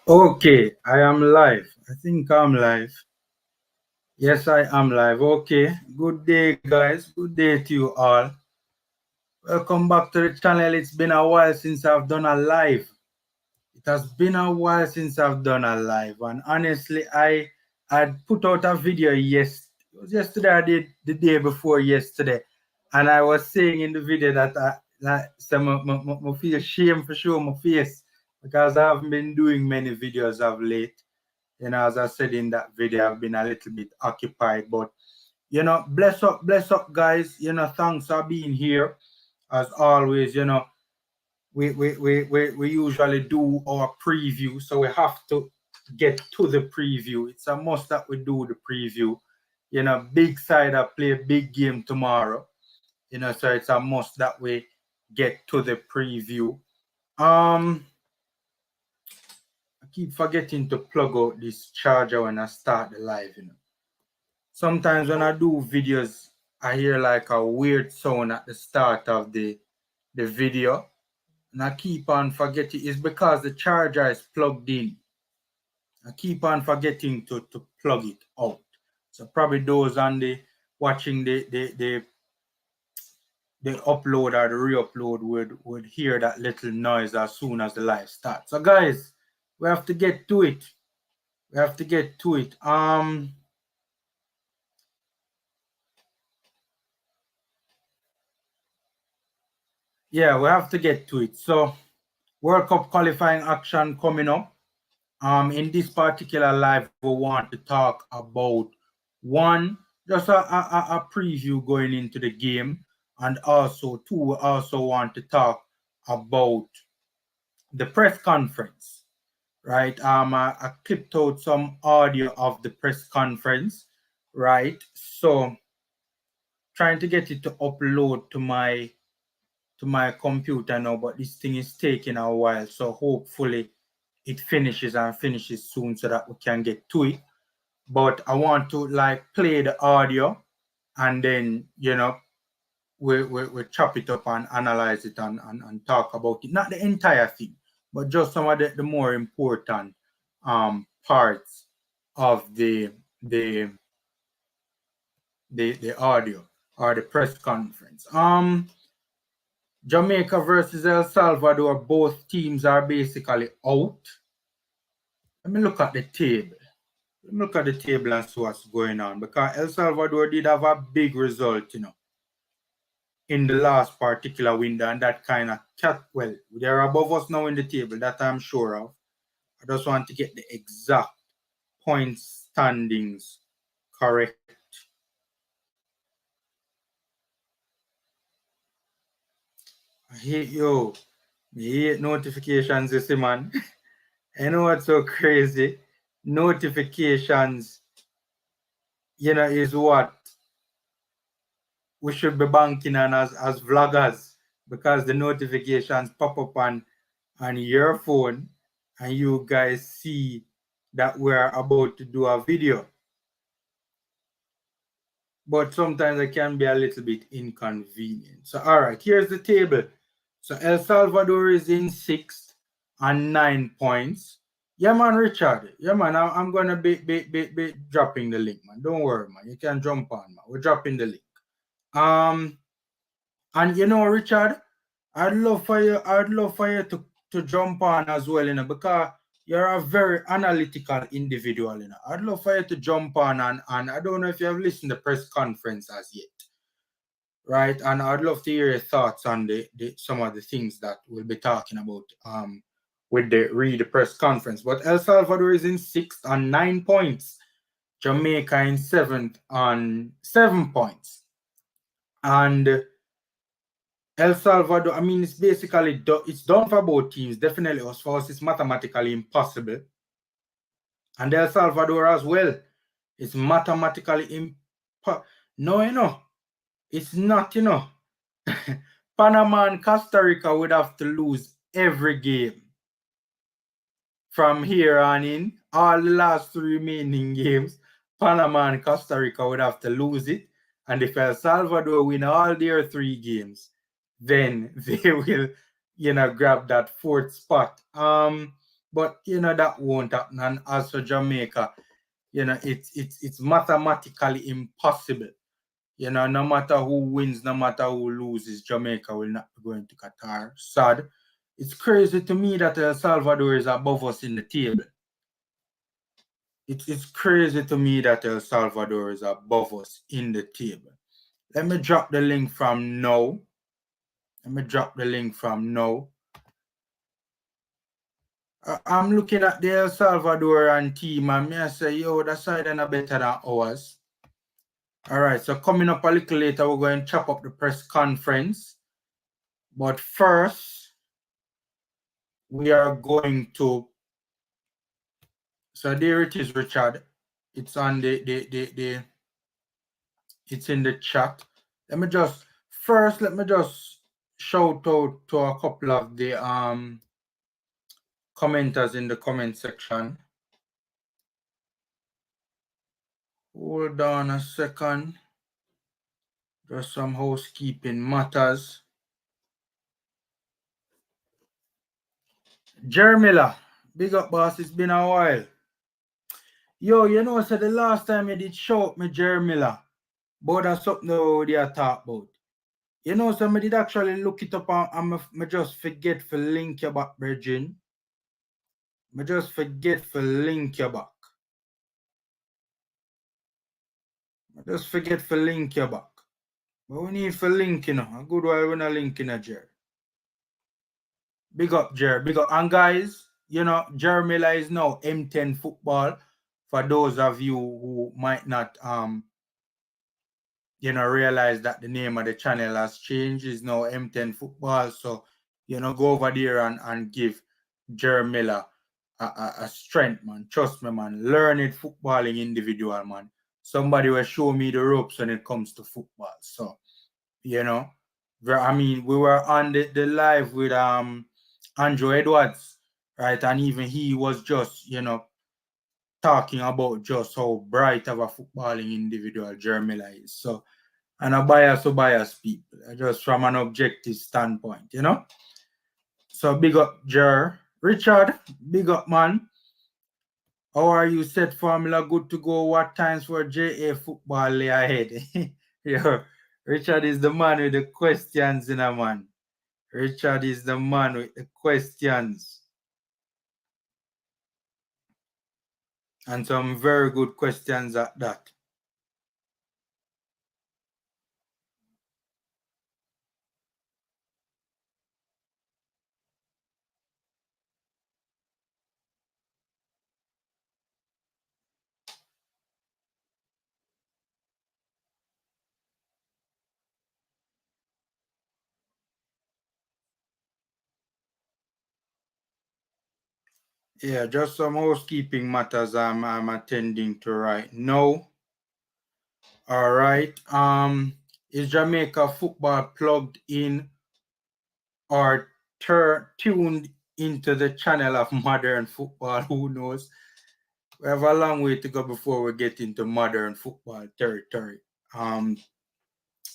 Okay, I am live. I think I'm live. Yes, I am live. Okay, good day, guys. Good day to you all. Welcome back to the channel. It's been a while since I've done a live. It has been a while since I've done a live, and honestly, I had put out a video yesterday. I did the day before yesterday, and I was saying in the video that I feel shame for showing my face because I haven't been doing many videos of late. As I said in that video, I've been a little bit occupied, but bless up, guys. Thanks for being here. As always, we usually do our preview, so we have to get to the preview. It's a must that we do the preview. Big side I play a big game tomorrow. So it's a must that we get to the preview. I keep forgetting to plug out this charger when I start the live. Sometimes when I do videos, I hear like a weird sound at the start of the video, and I keep on forgetting. It's because the charger is plugged in. I keep on forgetting to plug it out. So probably those on the watching the upload or the re-upload would hear that little noise as soon as the live starts. So guys, we have to get to it. We have to get to it. Yeah, we have to get to it. So World Cup qualifying action coming up. In this particular live, we want to talk about just a preview going into the game, and also we also want to talk about the press conference, right? I clipped out some audio of the press conference, right? So trying to get it to upload to my computer now, but this thing is taking a while, so hopefully it finishes soon so that we can get to it. But I want to play the audio, and then we chop it up and analyze it and talk about it. Not the entire thing, but just some of the more important parts of the audio or the press conference. Jamaica versus El Salvador, both teams are basically out. Let me look at the table. Let me look at the table and see what's going on, because El Salvador did have a big result, in the last particular window, and that kind of well, they're above us now in the table, that I'm sure of. I just want to get the exact point standings correct. I hate notifications, you see, man. I know what's so crazy. Notifications, is what we should be banking on as vloggers, because the notifications pop up on your phone and you guys see that we're about to do a video. But sometimes it can be a little bit inconvenient. So, all right, here's the table. So El Salvador is in 6th on 9 points. Yeah, man, Richard. Yeah, man, I'm going to be dropping the link, man. Don't worry, man. You can jump on, man. We're dropping the link. And Richard, I'd love for you to jump on as well, because you're a very analytical individual, I'd love for you to jump on, and I don't know if you have listened to the press conference as yet, right? And I'd love to hear your thoughts on some of the things that we'll be talking about with the press conference. But El Salvador is in 6th on 9 points. Jamaica in 7th on 7 points. And El Salvador, I mean, it's basically it's done for both teams. Definitely us. For us, it's mathematically impossible. And El Salvador as well. It's mathematically impossible. No, it's not, Panama and Costa Rica would have to lose every game from here on in. All the last 3 remaining games, Panama and Costa Rica would have to lose it. And if El Salvador win all their 3 games, then they will, grab that 4th spot. But that won't happen. And as for Jamaica, it's mathematically impossible. No matter who wins, no matter who loses, Jamaica will not be going to Qatar. Sad. It's crazy to me that El Salvador is above us in the table. It's crazy to me that El Salvador is above us in the table. Let me drop the link from now. I'm looking at the El Salvadoran team and I say, yo, that side is better than ours. All right, so coming up a little later, we're going to chop up the press conference. But first, we are going to... So there it is, Richard. It's on it's in the chat. Let me just shout out to a couple of the commenters in the comment section. Hold on a second. Just some housekeeping matters. Jermila, big up, boss. It's been a while. Yo, so the last time you did shout me, Jermila, but that's something they are talk about. So I did actually look it up and I just forget to link you back, Virgin. I just forget to link you back. But we need to link, A good while when I link in a Jer. Big up, Jer. Big up. And guys, Jermila is now M10 football. For those of you who might not realize that the name of the channel has changed, is now M10 football. So, go over there and give Jermila a strength, man. Trust me, man. Learn it footballing individual, man. Somebody will show me the ropes when it comes to football. So, we were on the live with Andrew Edwards, right? And even he was just, talking about just how bright of a footballing individual Jermila is. So, and a bias people, just from an objective standpoint, So big up, Jer. Richard, big up, man. How are you? Set formula good to go? What times for JA football lay ahead? Yo, Richard is the man with the questions, man. Richard is the man with the questions. And some very good questions at that. Yeah, just some housekeeping matters I'm attending to right now. All right. Is Jamaica football plugged in or tuned into the channel of modern football? Who knows? We have a long way to go before we get into modern football territory.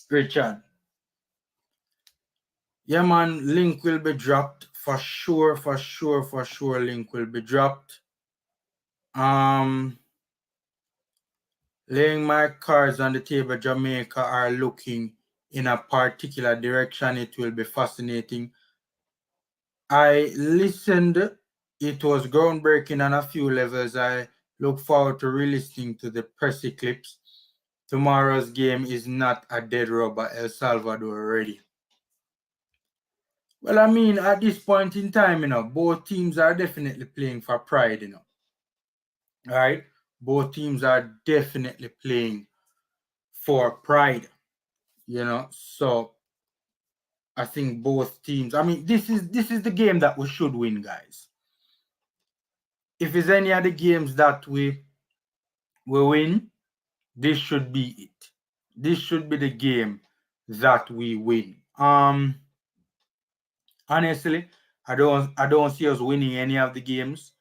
Richard. Yeah, man, link will be dropped for sure. Link will be dropped. Laying my cards on the table, Jamaica are looking in a particular direction. It will be fascinating. I listened. It was groundbreaking on a few levels. I look forward to re-listening to the pressy clips. Tomorrow's game is not a dead rubber. El Salvador ready. Well, at this point in time, both teams are definitely playing for pride, All right? Both teams are definitely playing for pride, So I think both teams, this is the game that we should win, guys. If there's any other games that we win, this should be it. This should be the game that we win. Honestly, I don't see us winning any of the games,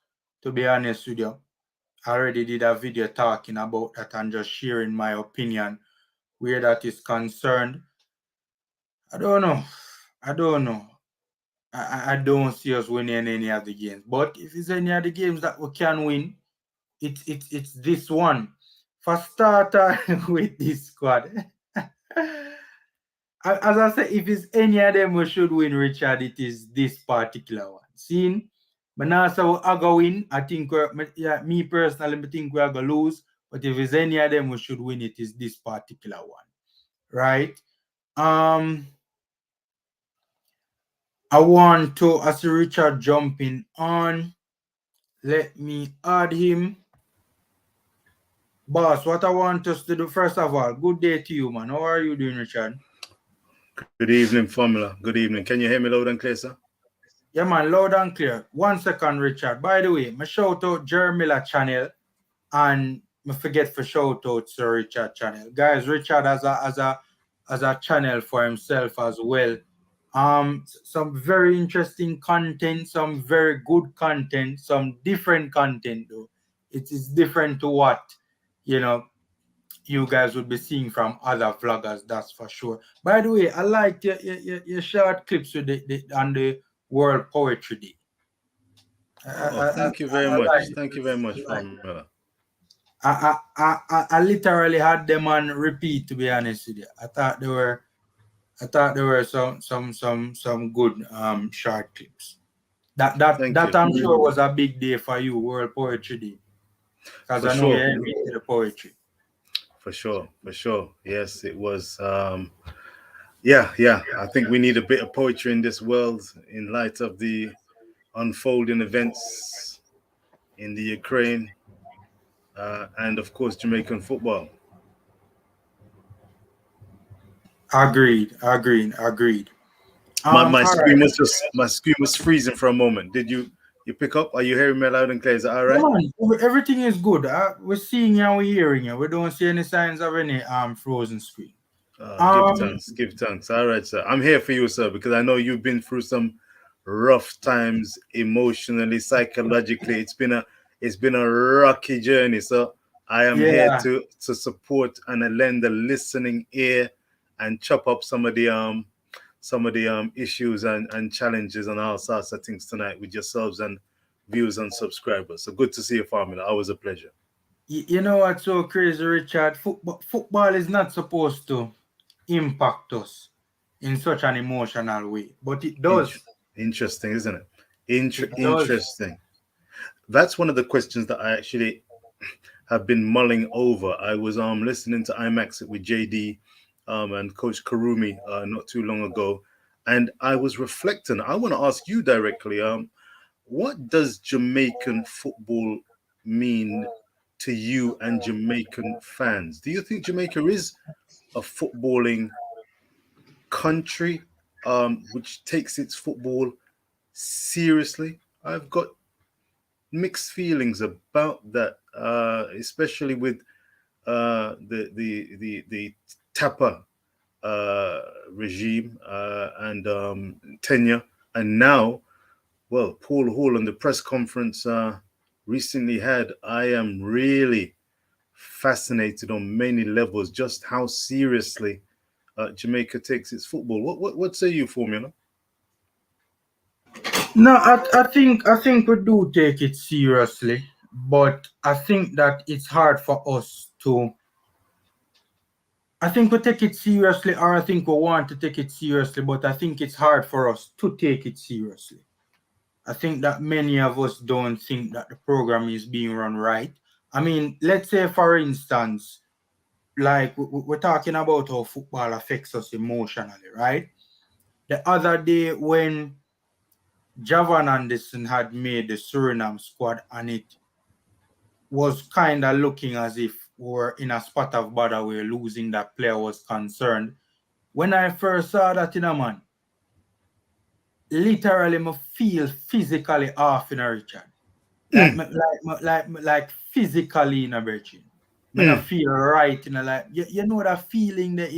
to be honest with you. I already did a video talking about that and just sharing my opinion where that is concerned. I don't know. I don't see us winning any of the games. But if it's any of the games that we can win, it's this one. For starter with this squad. As I say, if it's any of them we should win, Richard, it is this particular one. Seeing, but now so I go win. I think me personally, I think we are gonna lose. But if it's any of them we should win, it is this particular one, right? I want to, as Richard jumping on, let me add him. Boss, what I want us to do, first of all, good day to you, man. How are you doing, Richard? Good evening, Formula. Good evening. Can you hear me loud and clear, sir? Yeah, man, loud and clear. 1 second, Richard. By the way, my shout out Jerry Miller channel, and I forget for shout out to Richard channel. Guys, Richard has a channel for himself as well. Some very interesting content, some very good content, some different content though. It is different to what you guys would be seeing from other vloggers, that's for sure. By the way, I like your short clips with on the World Poetry Day. Thank you very much. Thank you very much, Formula. I literally had them on repeat, to be honest with you. I thought there were some good short clips. That I'm sure was a big day for you, World Poetry Day. Because I know you're into the poetry. For sure. Yes, it was. Yeah. I think we need a bit of poetry in this world in light of the unfolding events in the Ukraine and, of course, Jamaican football. Agreed. My screen was freezing for a moment. Did you pick up? Are you hearing me loud and clear? Is that all right? Yeah, everything is good. We're seeing you and we're hearing you. We don't see any signs of any frozen screen. Give thanks. All right, sir. I'm here for you, sir, because I know you've been through some rough times emotionally, psychologically. It's been a rocky journey. So I am here to support and lend a listening ear and chop up some of the issues and challenges and all sorts of things tonight with yourselves and viewers and subscribers. So good to see you, Formula. Always a pleasure. You know what's so crazy, Richard? Football is not supposed to impact us in such an emotional way, but it does. Interesting, isn't it? Interesting. That's one of the questions that I actually have been mulling over. I was listening to IMAX with JD and Coach Karumi not too long ago, and I was reflecting. I want to ask you directly, what does Jamaican football mean to you and Jamaican fans? Do you think Jamaica is a footballing country which takes its football seriously? I've got mixed feelings about that, especially with the Tapa regime and tenure, and now, well, Paul Hall on the press conference recently had. I am really fascinated on many levels just how seriously Jamaica takes its football. What say you, Formula? No, I think we do take it seriously, but I think that it's hard for us to. I think we take it seriously, or I think we want to take it seriously, but I think it's hard for us to take it seriously. I think that many of us don't think that the program is being run right. I mean, let's say, for instance, like we're talking about how football affects us emotionally, right? The other day when Javan Anderson had made the Suriname squad, and it was kind of looking as if we were in a spot of bother where losing that player was concerned. When I first saw that, man, literally me feel physically off in a Richard. Like physically in a virgin. Me not feel right, like you know that feeling that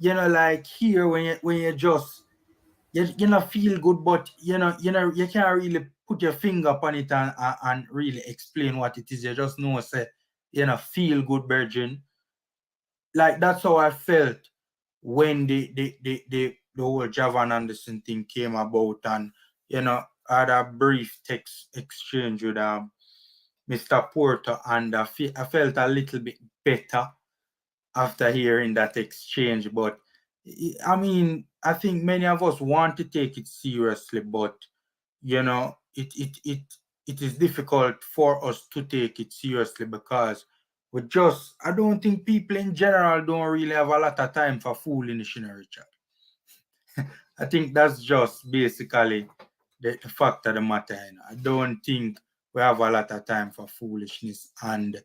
like here when you just you not feel good, but you can't really put your finger upon it and really explain what it is. You just know, say, feel good, virgin. Like that's how I felt when the whole Javan Anderson thing came about, and I had a brief text exchange with Mr. Porter, and I felt a little bit better after hearing that exchange. But I mean, I think many of us want to take it seriously, but it is difficult for us to take it seriously because I don't think people in general don't really have a lot of time for foolishness, Richard. I think that's just basically the fact of the matter. I don't think we have a lot of time for foolishness, and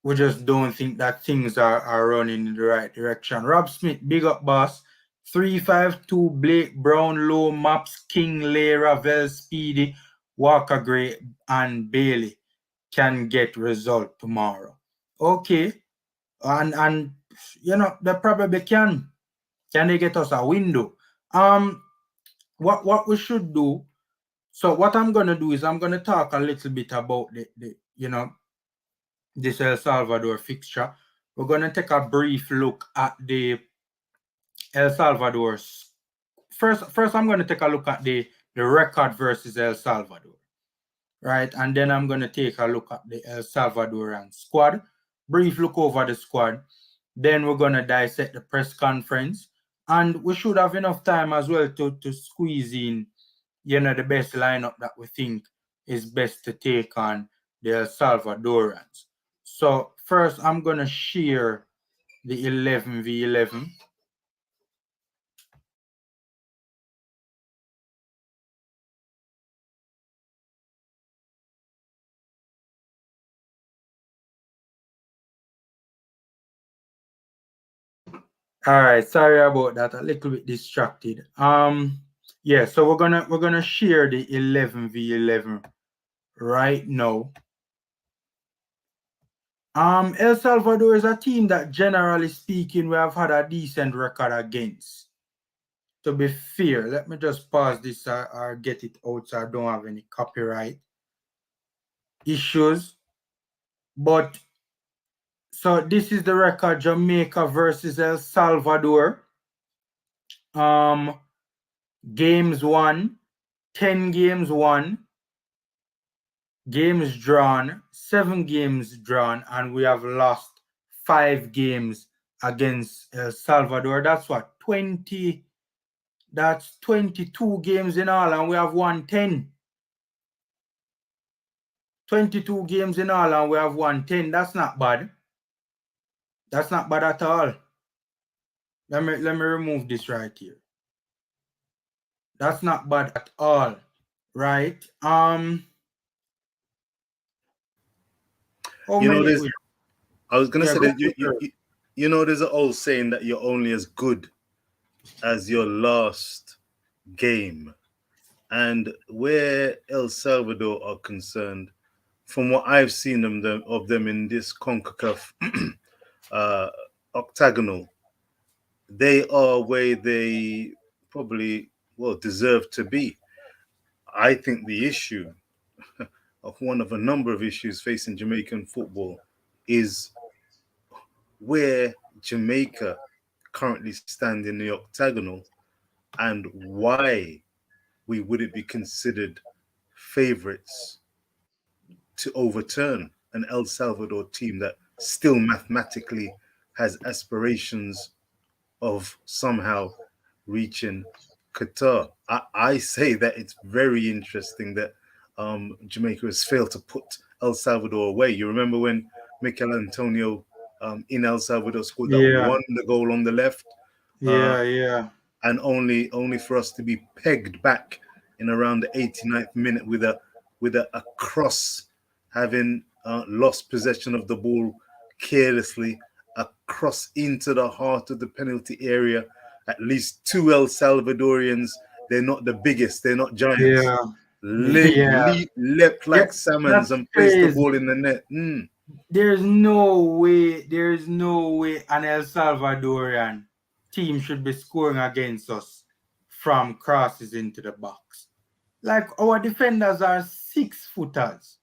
we just don't think that things are running in the right direction. Rob Smith, big up, boss. 352, Blake Brown, Low, Maps, King, Lay, Ravel, Speedy, Walker Gray, and Bailey can get result tomorrow. Okay. And they probably can. Can they get us a window? What we should do. So what I'm gonna do is I'm gonna talk a little bit about this El Salvador fixture. We're gonna take a brief look at the El Salvador's first. I'm gonna take a look at the record versus El Salvador, right? And then I'm gonna take a look at the El Salvadorian squad. Brief look over the squad. Then we're gonna dissect the press conference, and we should have enough time as well to squeeze in, the best lineup that we think is best to take on the El Salvadorians. So first, I'm gonna share the 11v11. All right, sorry about that. A little bit distracted. Yeah, so we're gonna share the 11v11 right now. El Salvador is a team that, generally speaking, we have had a decent record against. To be fair, let me just pause this or get it out so I don't have any copyright issues. But so this is the record: Jamaica versus El Salvador. Games won, 10 games won, games drawn, 7 games drawn, and we have lost 5 games against El Salvador. That's what, 20, that's 22 games in all, and we have won 10. 22 games in all, and we have won 10. That's not bad. That's not bad at all. Let me remove this right here. That's not bad at all, right? I was gonna say that there's an old saying that you're only as good as your last game, and where El Salvador are concerned, from what I've seen of them in this CONCACAF octagonal, they are where they probably deserve to be. I think the issue of one of a number of issues facing Jamaican football is where Jamaica currently stand in the octagonal and why we wouldn't be considered favorites to overturn an El Salvador team that still mathematically has aspirations of somehow reaching Qatar. I say that it's very interesting that Jamaica has failed to put El Salvador away. You remember when Mikel Antonio in El Salvador scored that wonder goal on the left? Yeah. And only for us to be pegged back in around the 89th minute with a cross, having lost possession of the ball carelessly, a cross into the heart of the penalty area. At least 2 El Salvadorians. They're not the biggest. They're not giants. Leapt like salmons and placed the ball in the net. There's no way an El Salvadorian team should be scoring against us from crosses into the box. Like, our defenders are 6-footers.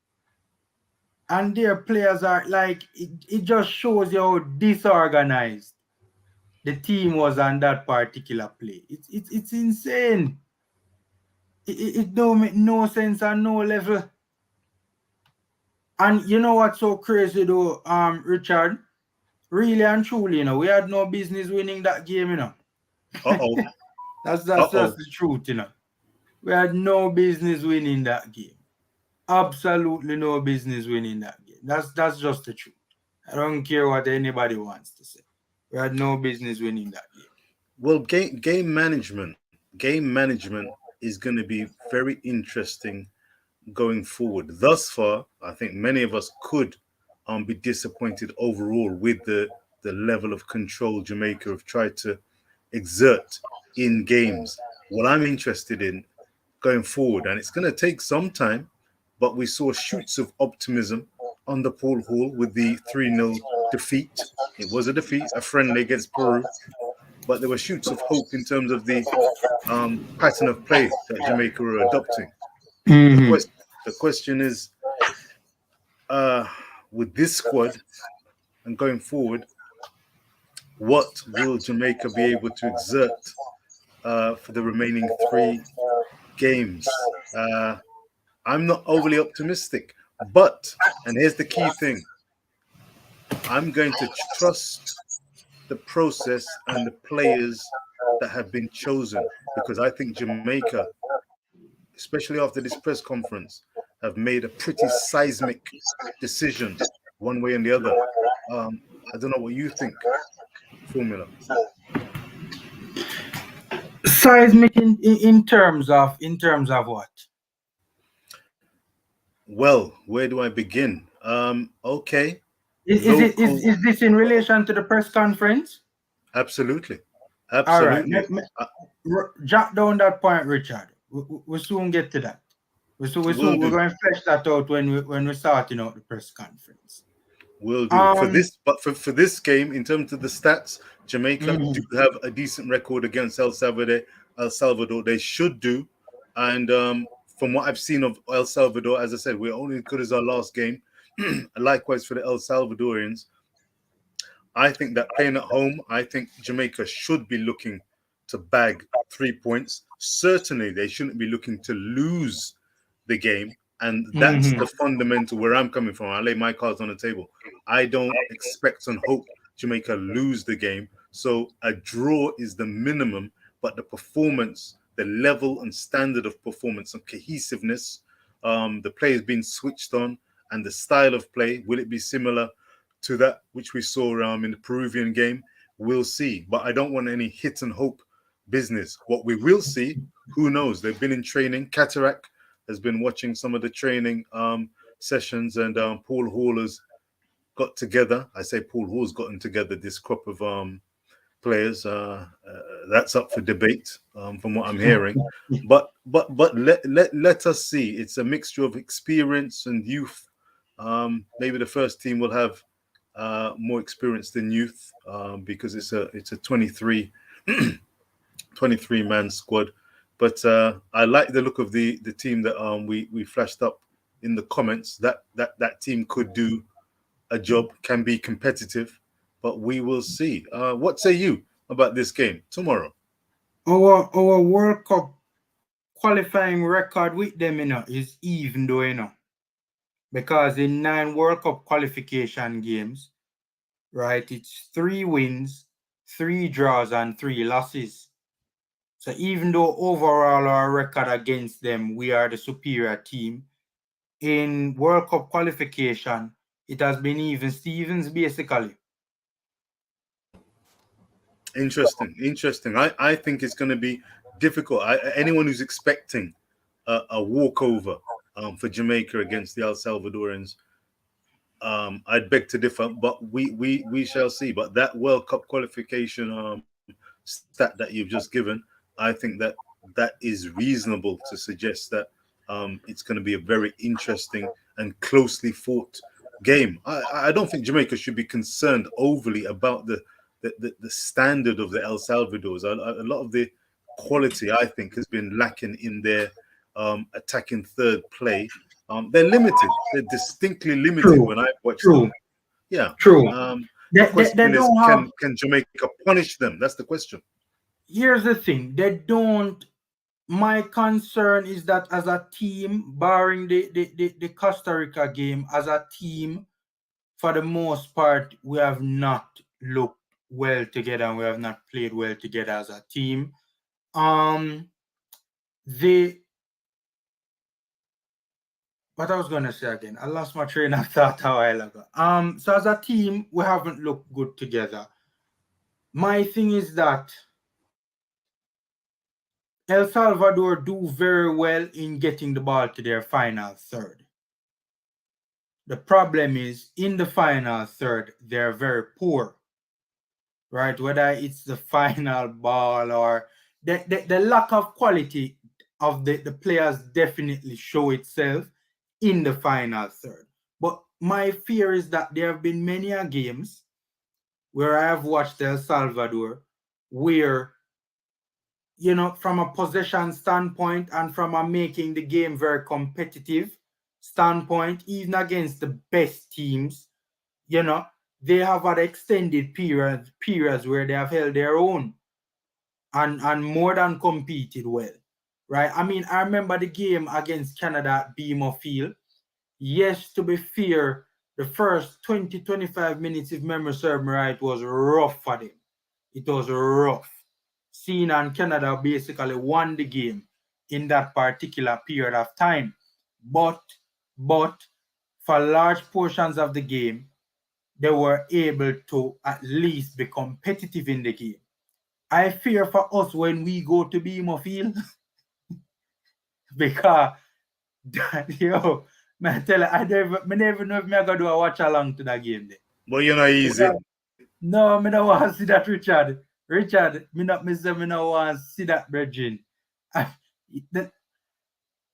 And their players are like, it just shows you how disorganized the team was on that particular play. It's insane. It don't make no sense on no level. And you know what's so crazy though, Richard? Really and truly, we had no business winning that game. Uh-oh. That's Uh-oh. the truth. We had no business winning that game. Absolutely no business winning that game. That's just the truth. I don't care what anybody wants to say. We had no business winning that game. Well, game management is going to be very interesting going forward. Thus far, I think many of us could be disappointed overall with the level of control Jamaica have tried to exert in games. What I'm interested in going forward, and it's going to take some time, but we saw shoots of optimism under Paul Hall with the 3-0 defeat. It was a defeat, a friendly against Peru, but there were shoots of hope in terms of the pattern of play that Jamaica were adopting. The Mm-hmm. question, the question is, with this squad and going forward, what will Jamaica be able to exert for the remaining 3 games? I'm not overly optimistic, but, and here's the key thing, I'm going to trust the process and the players that have been chosen, because I think Jamaica, especially after this press conference, have made a pretty seismic decision one way and the other. I don't know what you think, Formula. Seismic in terms of what? Well, where do I begin? Okay, Is local, this in relation to the press conference? absolutely, All right. absolutely. Jot down that point, Richard. We soon get to that. Will We're do. going to flesh that out when we're starting out the press conference. Will do. For Um. this, but for this game, in terms of the stats, Jamaica do Mhm. have a decent record against El Salvador. El Salvador, they should do. And from what I've seen of El Salvador, as I said, we're only as good as our last game. Likewise for the El Salvadorians, I think that playing at home, I think Jamaica should be looking to bag 3 points. Certainly, they shouldn't be looking to lose the game. And that's Mhm. the fundamental where I'm coming from. I lay my cards on the table. I don't expect and hope Jamaica lose the game. So a draw is the minimum, but the performance, the level and standard of performance and cohesiveness, the players being switched on, and the style of play, will it be similar to that which we saw in the Peruvian game? We'll see. But I don't want any hit and hope business. What we will see, who knows? They've been in training. Cataract has been watching some of the training sessions, and Paul Hall has got together. I say Paul Hall's gotten together this crop of players. That's up for debate from what I'm hearing. But let us see. It's a mixture of experience and youth. Maybe the first team will have more experience than youth because it's a 23 man squad. But I like the look of the team that we flashed up in the comments. That team could do a job, can be competitive, but we will see. What say you about this game tomorrow? Our World Cup qualifying record with them, is even though, because in 9 World Cup qualification games, right, it's 3 wins, 3 draws, and 3 losses. So even though overall our record against them, we are the superior team, in World Cup qualification, it has been even Stevens basically. Interesting. I think it's going to be difficult. Anyone who's expecting a walkover for Jamaica against the El Salvadorians, I'd beg to differ, but we shall see. But that World Cup qualification stat that you've just given, I think that is reasonable to suggest that it's going to be a very interesting and closely fought game. I don't think Jamaica should be concerned overly about the standard of the El Salvadors. A lot of the quality, I think, has been lacking in their attacking third play. They're limited. They're distinctly limited True, when I've watched them. true, Yeah. true. The question is, don't have. Can Jamaica punish them? That's the question. Here's the thing: they don't. My concern is that as a team, barring the Costa Rica game, as a team, for the most part, we have not looked well together and we have not played well together as a team. What I was gonna say again, I lost my train of thought a while ago. So as a team, we haven't looked good together. My thing is that El Salvador do very well in getting the ball to their final third. The problem is in the final third, they're very poor, right? Whether it's the final ball or the lack of quality of the players definitely show itself in the final third. But my fear is that there have been many games where I have watched El Salvador where, you know, from a possession standpoint and from a making the game very competitive standpoint, even against the best teams, you know, they have had extended periods where they have held their own and more than competed well, right? I mean, I remember the game against Canada at Midfield. Yes, to be fair, the first 20-25 minutes, if memory serves me right, was rough for them. It was rough. Seeing and Canada basically won the game in that particular period of time. But for large portions of the game, they were able to at least be competitive in the game. I fear for us when we go to Midfield because yo, man, tell you, I never know if me gonna do a watch along to that game there. But you're not easy. No, me don't want to see that, Richard. Richard, me not want to see that, Virgin.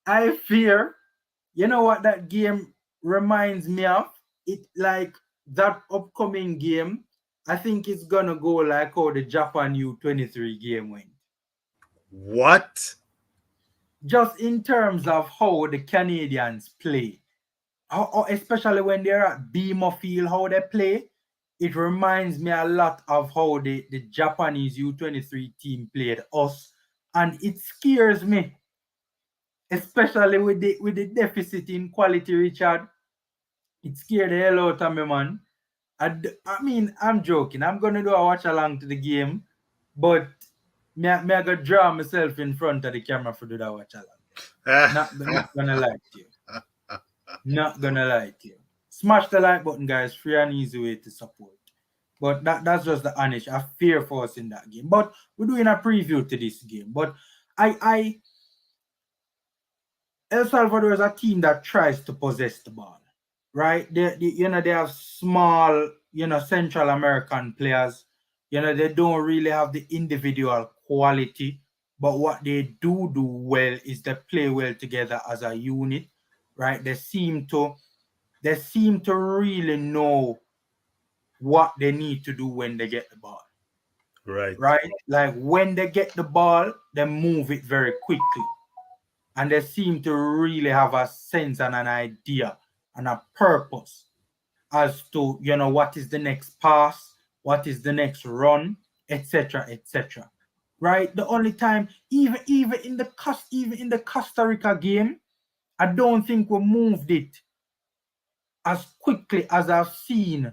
I fear, you know what that game reminds me of? It like that upcoming game. I think it's gonna go like how the Japan U23 game went. What? Just in terms of how the Canadians play, especially when they're at Midfield, how they play, it reminds me a lot of how the Japanese U23 team played us, and it scares me, especially with the deficit in quality, Richard. It scared the hell out of me, man. I mean, I'm joking. I'm gonna do a watch along to the game, but me I gonna draw myself in front of the camera for do that watch along. Not gonna lie to you. Not gonna lie to you. Smash the like button, guys. Free and easy way to support. But that's just the honest. I fear for us in that game. But we're doing a preview to this game. But El Salvador is a team that tries to possess the ball, right? They have small, Central American players. They don't really have the individual quality, but what they do well is they play well together as a unit, right? They seem to really know what they need to do when they get the ball. Right? Like when they get the ball, they move it very quickly. And they seem to really have a sense and an idea and a purpose as to, what is the next pass, what is the next run, etc., etc. Right? The only time, even in the Costa Rica game, I don't think we moved it as quickly as I've seen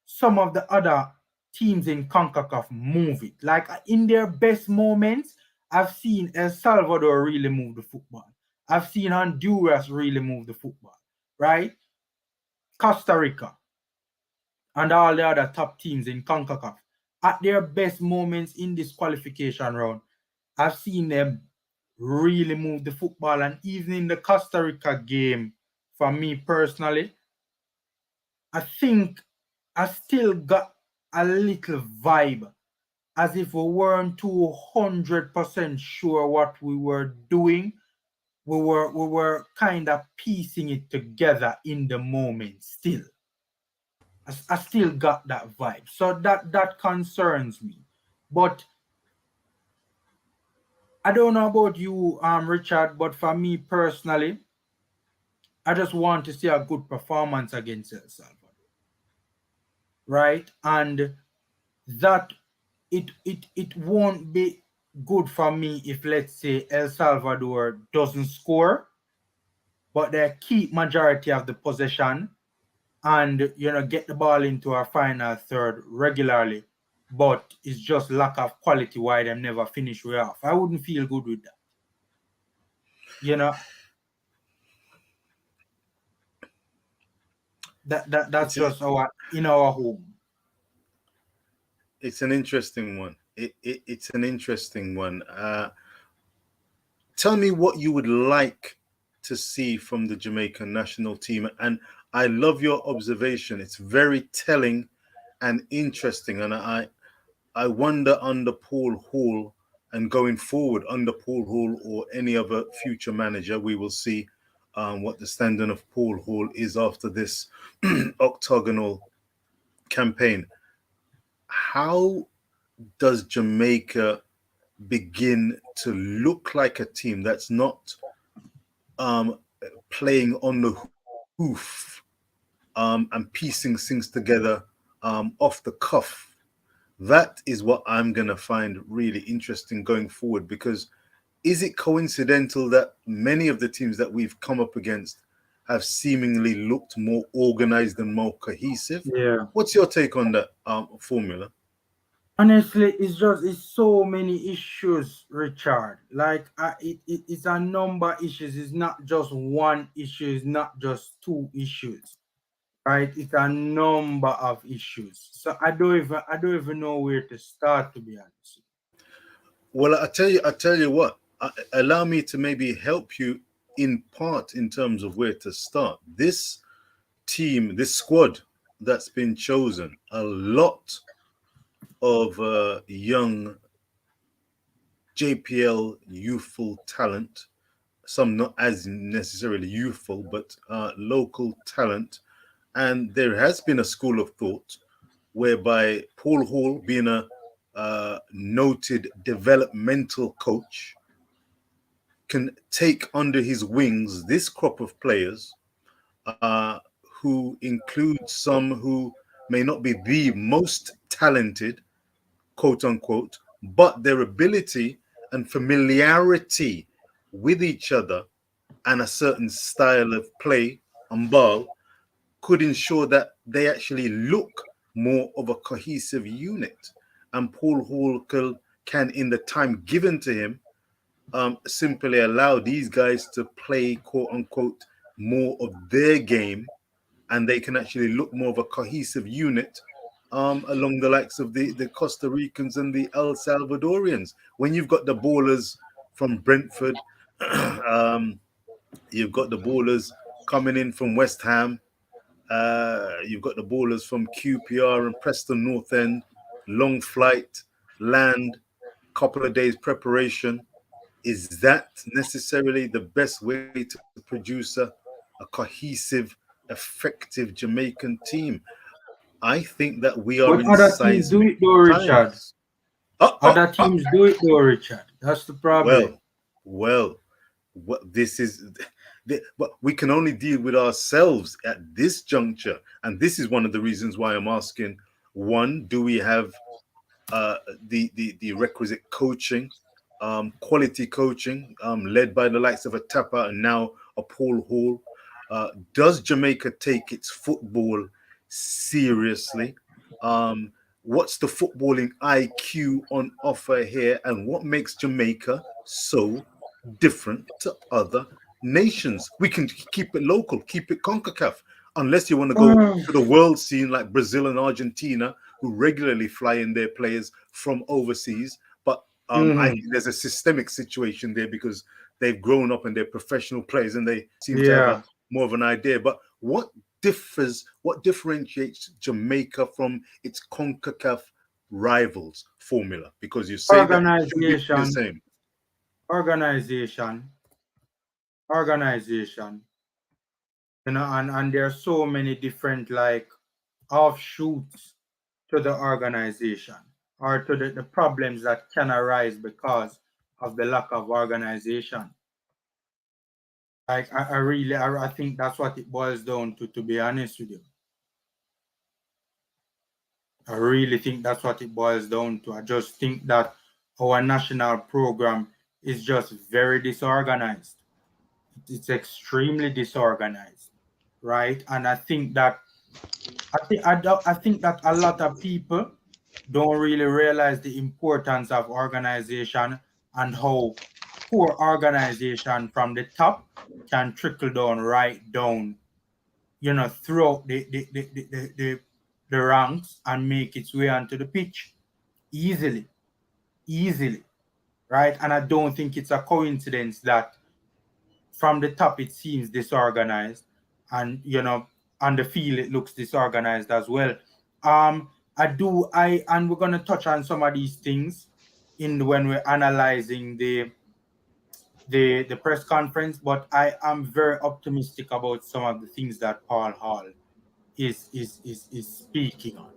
some of the other teams in CONCACAF move it. Like in their best moments, I've seen El Salvador really move the football. I've seen Honduras really move the football, right? Costa Rica and all the other top teams in CONCACAF. At their best moments in this qualification round, I've seen them really move the football. And even in the Costa Rica game, for me personally, I think I still got a little vibe as if we weren't 200% sure what we were doing. We were kind of piecing it together in the moment still. I still got that vibe. So that concerns me. But I don't know about you, Richard, but for me personally, I just want to see a good performance against El Salvador. right? And that it won't be good for me if, let's say, El Salvador doesn't score, but they keep majority of the possession and get the ball into our final third regularly, but it's just lack of quality why them never finish way off. I wouldn't feel good with that. You know, that's It's an just our in our home. it's an interesting one. It's an interesting one. Tell me what you would like to see from the Jamaican national team. And I love your observation. It's very telling and interesting. And I wonder under Paul Hall and going forward under Paul Hall or any other future manager, we will see what the standing of Paul Hall is after this octagonal campaign. How does Jamaica begin to look like a team that's not um, playing on the hoof and piecing things together off the cuff? That is what I'm going to find really interesting going forward, because is it coincidental that many of the teams that we've come up against have seemingly looked more organized and more cohesive? Yeah. What's your take on that formula? Honestly, it's so many issues, Richard. Like it's a number of issues. It's not just one issue. It's not just two issues, right? It's a number of issues. So I don't even know where to start, to be honest. Well, I tell you what. Allow me to maybe help you in part in terms of where to start. This team, this squad that's been chosen, a lot of young JPL youthful talent, some not as necessarily youthful, but local talent. And there has been a school of thought whereby Paul Hall, being a noted developmental coach, can take under his wings this crop of players who include some who may not be the most talented, quote unquote, but their ability and familiarity with each other and a certain style of play and ball could ensure that they actually look more of a cohesive unit. And Paul Hall can in the time given to him, simply allow these guys to play, quote unquote, more of their game, and they can actually look more of a cohesive unit along the likes of the Costa Ricans and the El Salvadorians. When you've got the ballers from Brentford, um, you've got the ballers coming in from West Ham, you've got the ballers from QPR and Preston North End, long flight, land, couple of days preparation. Is that necessarily the best way to produce a cohesive, effective Jamaican team? I think that we are But in other teams do seismic it though, Richard. times. Other teams do it though, Richard. That's the problem. Well, well, what this is, but we can only deal with ourselves at this juncture, and this is one of the reasons why I'm asking: one, do we have the requisite coaching, quality coaching, led by the likes of a Tapper and now a Paul Hall? Does Jamaica take its football seriously? Um, what's the footballing IQ on offer here, and what makes Jamaica so different to other nations? We can keep it local, keep it CONCACAF, unless you want to go to the world scene like Brazil and Argentina, who regularly fly in their players from overseas. But I Hmm. think there's a systemic situation there because they've grown up and they're professional players and they seem to have a Yeah. more of an idea. But what differentiates Jamaica from its CONCACAF rivals formula? Because you say that it should be the Organization, same. organization, organization. And there are so many different like offshoots to the organization or to the problems that can arise because of the lack of organization. Like I think that's what it boils down to be honest with you. I really think that's what it boils down to. I just think that our national program is just very disorganized. It's extremely disorganized, right? And I think that I think that a lot of people don't really realize the importance of organization and how poor organization from the top can trickle down right down, throughout the ranks and make its way onto the pitch easily, easily, right? And I don't think it's a coincidence that from the top it seems disorganized, and on the field it looks disorganized as well. And we're going to touch on some of these things in when we're analyzing the press conference, but I am very optimistic about some of the things that Paul Hall is speaking on.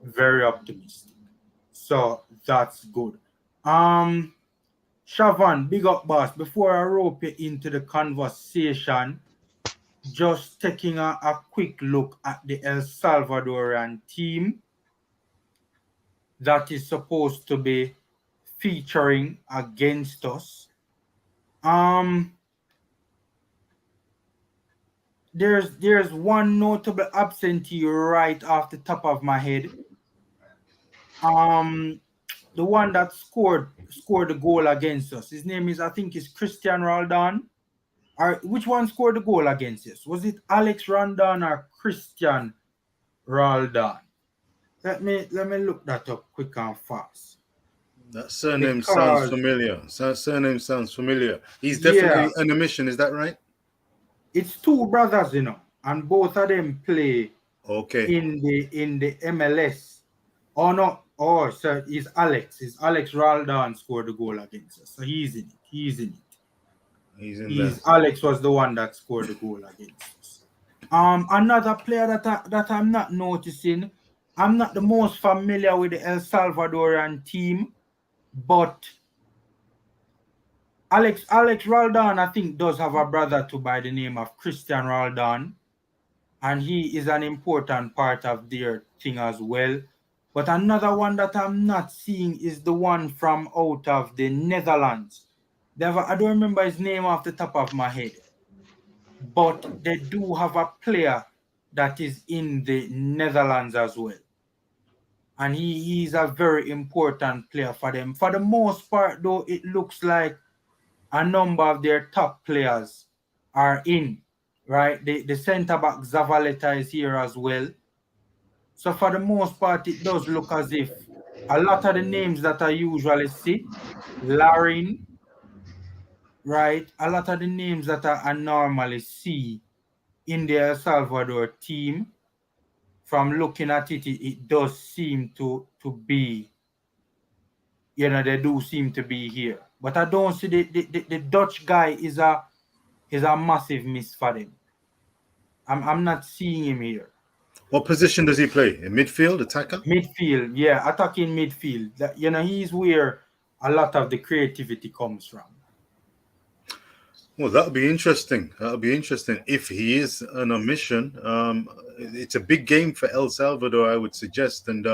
Very optimistic. So that's good. Shavan, big up boss. Before I rope you into the conversation, just taking a quick look at the El Salvadorian team that is supposed to be featuring against us. There's one notable absentee right off the top of my head. The one that scored the goal against us. His name is, I think, is Christian Roldan. Or which one scored the goal against us? Was it Alex Rondon or Christian Roldan? Let me look that up quick and fast. That surname sounds familiar. Surname sounds familiar. He's definitely on a mission. Is that right? It's two brothers, and both of them play in the MLS. Oh no! Oh, so it's Alex. It's Alex Roldan scored the goal against us. So he's in it. Alex was the one that scored the goal against us. Another player that I'm not noticing. I'm not the most familiar with the El Salvadorian team, but Alex Roldan, I think, does have a brother too by the name of Christian Roldan, and he is an important part of their thing as well. But another one that I'm not seeing is the one from out of the Netherlands. I don't remember his name off the top of my head, but they do have a player that is in the Netherlands as well. And he's a very important player for them. For the most part, though, it looks like a number of their top players are in, right? The centre-back Zavaleta is here as well. So for the most part, it does look as if a lot of the names that I usually see, Larin, right? A lot of the names that I normally see in the El Salvador team, from looking at it, it does seem to be, they do seem to be here. But I don't see the Dutch guy is a massive miss for them. I'm not seeing him here. What position does he play? In midfield, attacker? Midfield, yeah, attacking midfield. He's where a lot of the creativity comes from. Well, that'll be interesting. If he is on a mission. It's a big game for El Salvador, I would suggest. And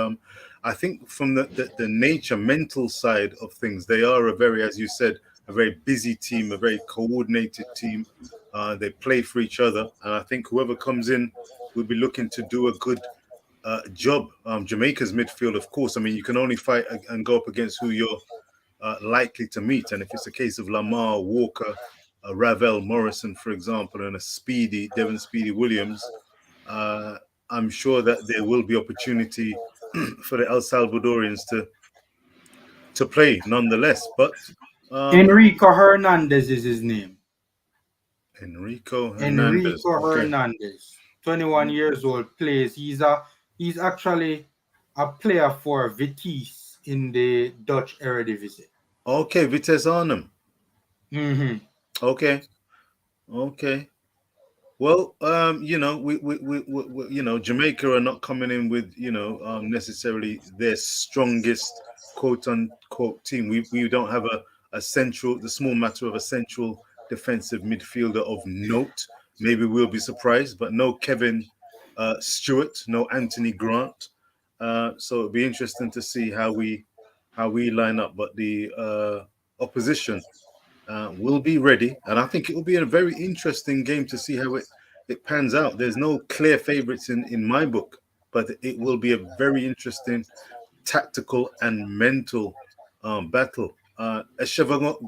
I think from the nature, mental side of things, they are as you said, a very busy team, a very coordinated team. They play for each other. And I think whoever comes in will be looking to do a good job. Jamaica's midfield, of course. I mean, you can only fight and go up against who you're likely to meet. And if it's a case of Lamar, Walker, Ravel Morrison, for example, and a Devon Speedy Williams, I'm sure that there will be opportunity for the El Salvadorians to play nonetheless. But Enrico Hernandez is his name. Enrico Hernandez, 21 years old, plays. He's actually a player for Vitesse in the Dutch Eredivisie. Okay, Vitesse Arnhem. Mm-hmm. Okay. Well, we Jamaica are not coming in with necessarily their strongest quote unquote team. We don't have the small matter of a central defensive midfielder of note. Maybe we'll be surprised, but no Kevin Stewart, no Anthony Grant. So it'll be interesting to see how we line up. But the opposition will be ready, and I think it will be a very interesting game to see how it pans out. There's no clear favorites in my book, but it will be a very interesting tactical and mental battle. Has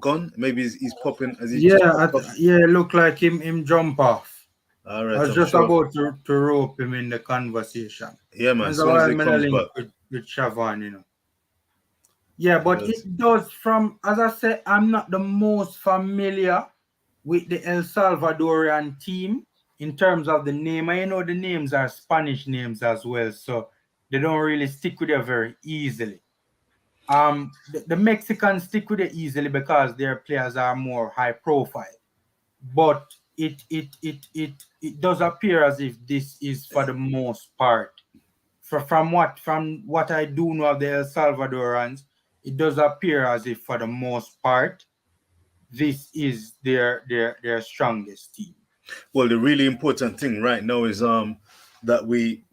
gone? Maybe he's popping as he just Yeah, popped up. yeah, look like him jump off. All I right, was I'm just sure. about to rope him in the conversation. Yeah, man. And As so soon as while he I'm in a comes link back, with Siobhan, you know. Yeah, but because it does from, as I said, I'm not the most familiar with the El Salvadorian team in terms of the name. I know the names are Spanish names as well, so they don't really stick with it very easily. The Mexicans stick with it easily because their players are more high profile. But it does appear as if this is for the most part from what I do know of the El Salvadorans, it does appear as if for the most part this is their strongest team. well, the really important thing right now is that we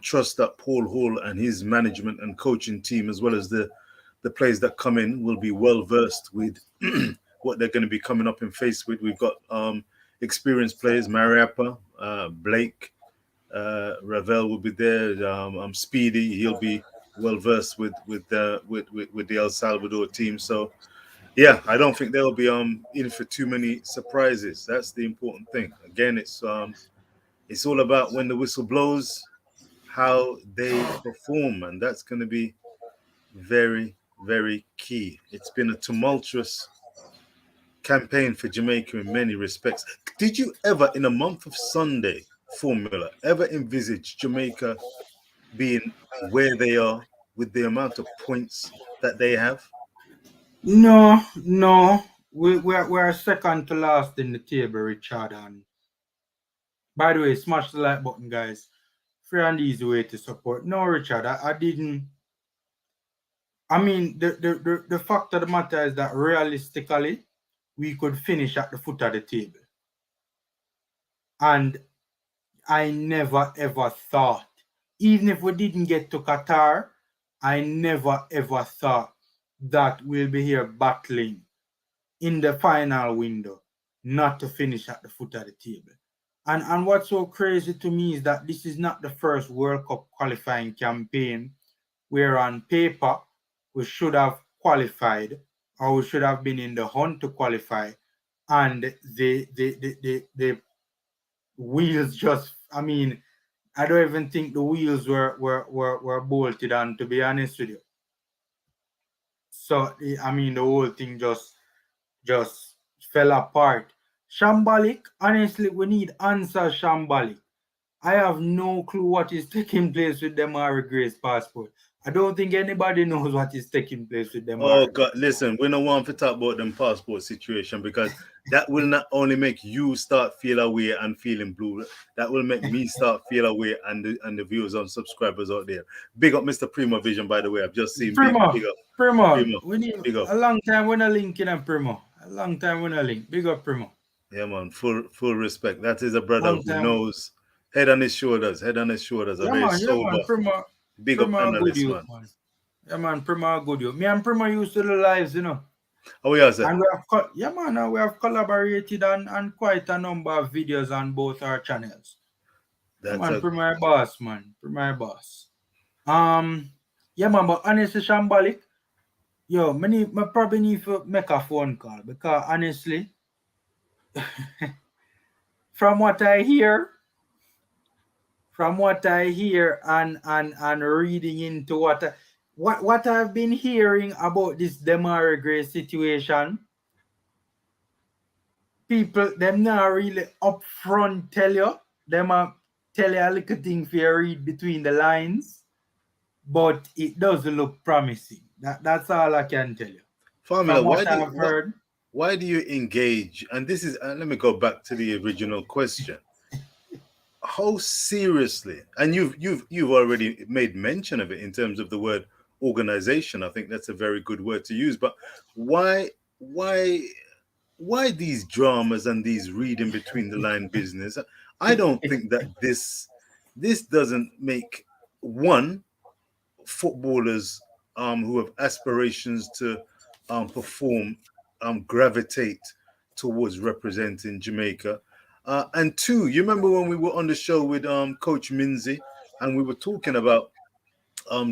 trust that Paul Hall and his management and coaching team, as well as the players that come in, will be well versed with what they're going to be coming up and faced with. We've got experienced players, Mariappa, Blake, Ravel will be there. Speedy, he'll be well versed with the El Salvador team. So yeah, I don't think they'll be in for too many surprises. That's the important thing. Again, it's all about when the whistle blows, how they perform, and that's going to be very, very key. It's been a tumultuous campaign for Jamaica in many respects. Did you ever, in a month of Sunday formula, ever envisage Jamaica being where they are with the amount of points that they have? No, no. We're second to last in the table, Richard. And by the way, smash the like button, guys. Free and easy way to support. No, Richard, I didn't. I mean, the fact of the matter is that realistically, we could finish at the foot of the table. And I never ever thought, even if we didn't get to Qatar, I never ever thought that we'll be here battling in the final window, not to finish at the foot of the table. And what's so crazy to me is that this is not the first World Cup qualifying campaign where on paper we should have qualified or we should have been in the hunt to qualify, and the wheels just, I mean, I don't even think the wheels were bolted on, to be honest with you. So I mean the whole thing just fell apart. Shambalik, honestly, we need answers, Shambalik. I have no clue what is taking place with them Mary Grace passport. I don't think anybody knows what is taking place with them Oh Mary God, Grace. listen, we don't want to talk about them passport situation because that will not only make you start feel away and feeling blue, that will make me start feel away and the viewers and subscribers out there. Big up Mr. Primo Vision, by the way. I've just seen Primo, big up. Primo, Primo. we need Big up. a long time when I link in a Primo. A long time when I link. Big up Primo. Yeah, man. Full respect. That is a brother Long who time. knows head on his shoulders, a very Yeah sober, man, Primo, big up Primo good analyst, youth, man. man. Yeah man, Primo good youth. Me and Primo used to the lives, you know. How are you, sir? And we have yeah man, and we have collaborated on quite a number of videos on both our channels. Yeah That's man, a Premier Boss, man. Premier Boss. Yeah man, but honestly, Shambalik, yo, me probably need to make a phone call because honestly, from what I hear, and reading into what I've been hearing about this Demare Gray situation, people them not really upfront tell you. Them tell you a little thing for you read between the lines, but it does look promising. That's all I can tell you. formula. From what I've heard. Why do you engage? And this is let me go back to the original question. How seriously? And you've already made mention of it in terms of the word organization. I think that's a very good word to use. But why why why these dramas and these reading between the line business? I don't think that this doesn't make one, footballers who have aspirations to perform gravitate towards representing Jamaica. And two, you remember when we were on the show with Coach Minzy and we were talking about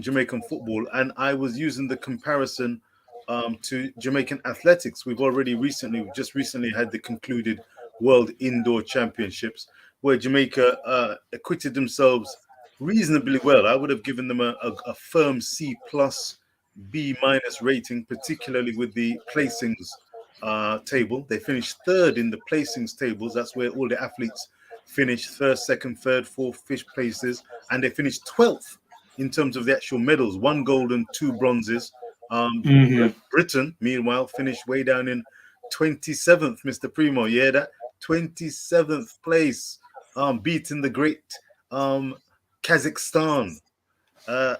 Jamaican football, and I was using the comparison to Jamaican athletics. We've just recently had the concluded World Indoor Championships, where Jamaica acquitted themselves reasonably well. I would have given them a firm C plus B minus rating, particularly with the placings table. They finished third in the placings tables. That's where all the athletes finished first, second, third, fourth, fifth places, and they finished 12th in terms of the actual medals, 1 gold and 2 bronzes. Britain, meanwhile, finished way down in 27th, Mr. Primo. Yeah, that 27th place, beating the great Kazakhstan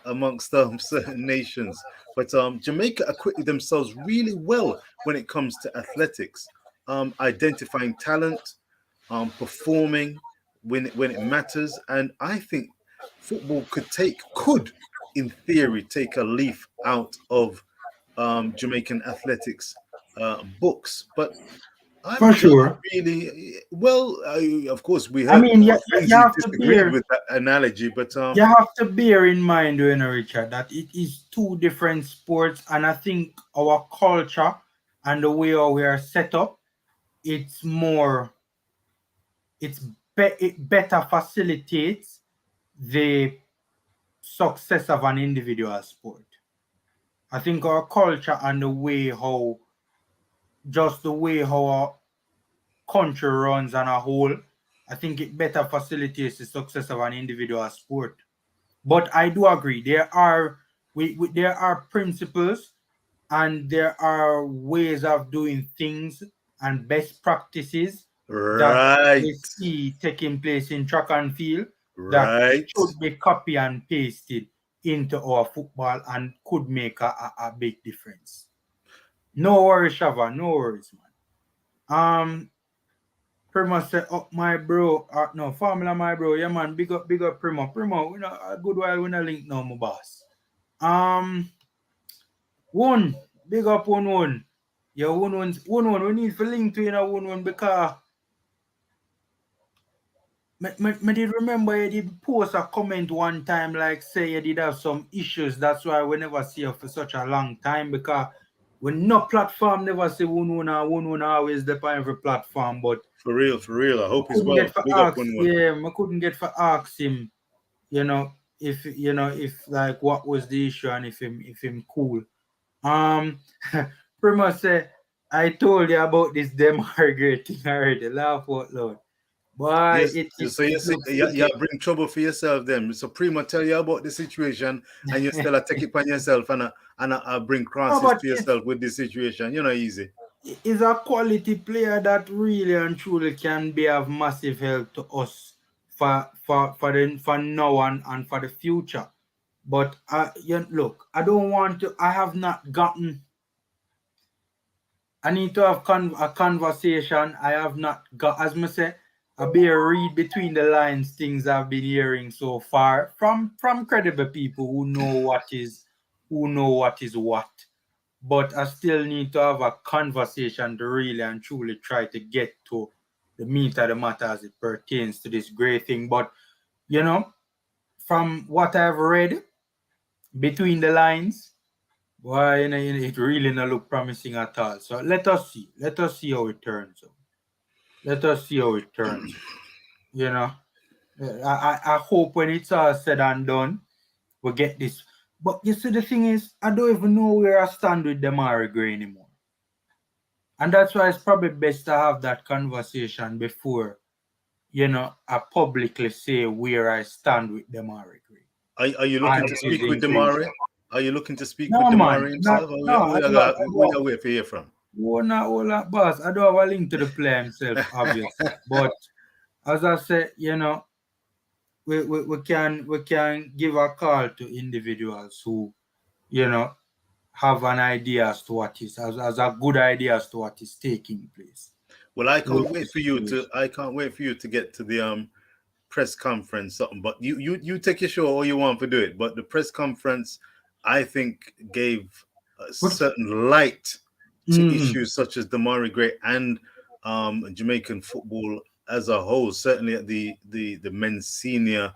amongst certain nations. But Jamaica acquitted themselves really well when it comes to athletics, identifying talent, performing when it matters. And I think football could, in theory, take a leaf out of Jamaican athletics books. But I'm For not sure. really well. Of course, we I heard mean, you Lindsay have to disagreed bear with that analogy, but you have to bear in mind, you know, Richard, that it is two different sports, and I think our culture and the way how we are set up, it's more, it better facilitates the success of an individual sport. I think our culture and the way how, just the way how our country runs on a whole, I think it better facilitates the success of an individual sport. But I do agree there are there are principles and there are ways of doing things and best practices that we right, see taking place in track and field that right. should be copy and pasted into our football and could make a big difference. No worries, Shava, no worries, man. Primo said, "Oh, my bro, no, Formula, my bro, yeah, man, big up, Primo, we know a good while we not link now, my boss. Um, one, big up one. Yeah, one, we need to link to you know one because me did remember you did post a comment one time like say you did have some issues. That's why we never see you for such a long time because when no platform never say one always depend every platform, but For real, for real. I I hope he's couldn't well. get for Big up ask, one. yeah, I couldn't get for ask him, you know, if like what was the issue and if him cool. Um Prima say, I told you about this Margaret thing already. Laugh out loud. Boy, Yes, it so you see, looks you wicked. bring trouble for yourself then. So Prima tell you about the situation and you still take it upon yourself and bring No, crisis but to yourself with this situation. You know, easy. it's a quality player that really and truly can be of massive help to us for now and for the future. But look, I don't want to. I have not gotten. I need to have a conversation. I have not got, as I say, I be a read between the lines things I've been hearing so far from credible people who know what is what. But I still need to have a conversation to really and truly try to get to the meat of the matter as it pertains to this great thing. But you know, from what I've read between the lines, why it really not look promising at all. So let us see. Let us see how it turns out. Let us see how it turns out. You know, I hope when it's all said and done, we get this. But you see, the thing is, I don't even know where I stand with Demari Gray anymore. And that's why it's probably best to have that conversation before, I publicly say where I stand with Demari Gray. Are you looking And to his speak with inclusion. Damari? Are you looking to speak with No, man. Damari Not, himself? Or no, I who don't. you wait for hear from? All that boss. I don't have a link to the player himself, obviously. But as I said, we can give a call to individuals who, you know, have an idea as to what is as a good idea as to what is taking place Well, I with can't the wait for you to situation. I can't wait for you to get to the press conference something, but you take your show all you want to do it. But the press conference, I think, gave a certain light to issues such as Damari Gray and Jamaican football as a whole, certainly at the men's senior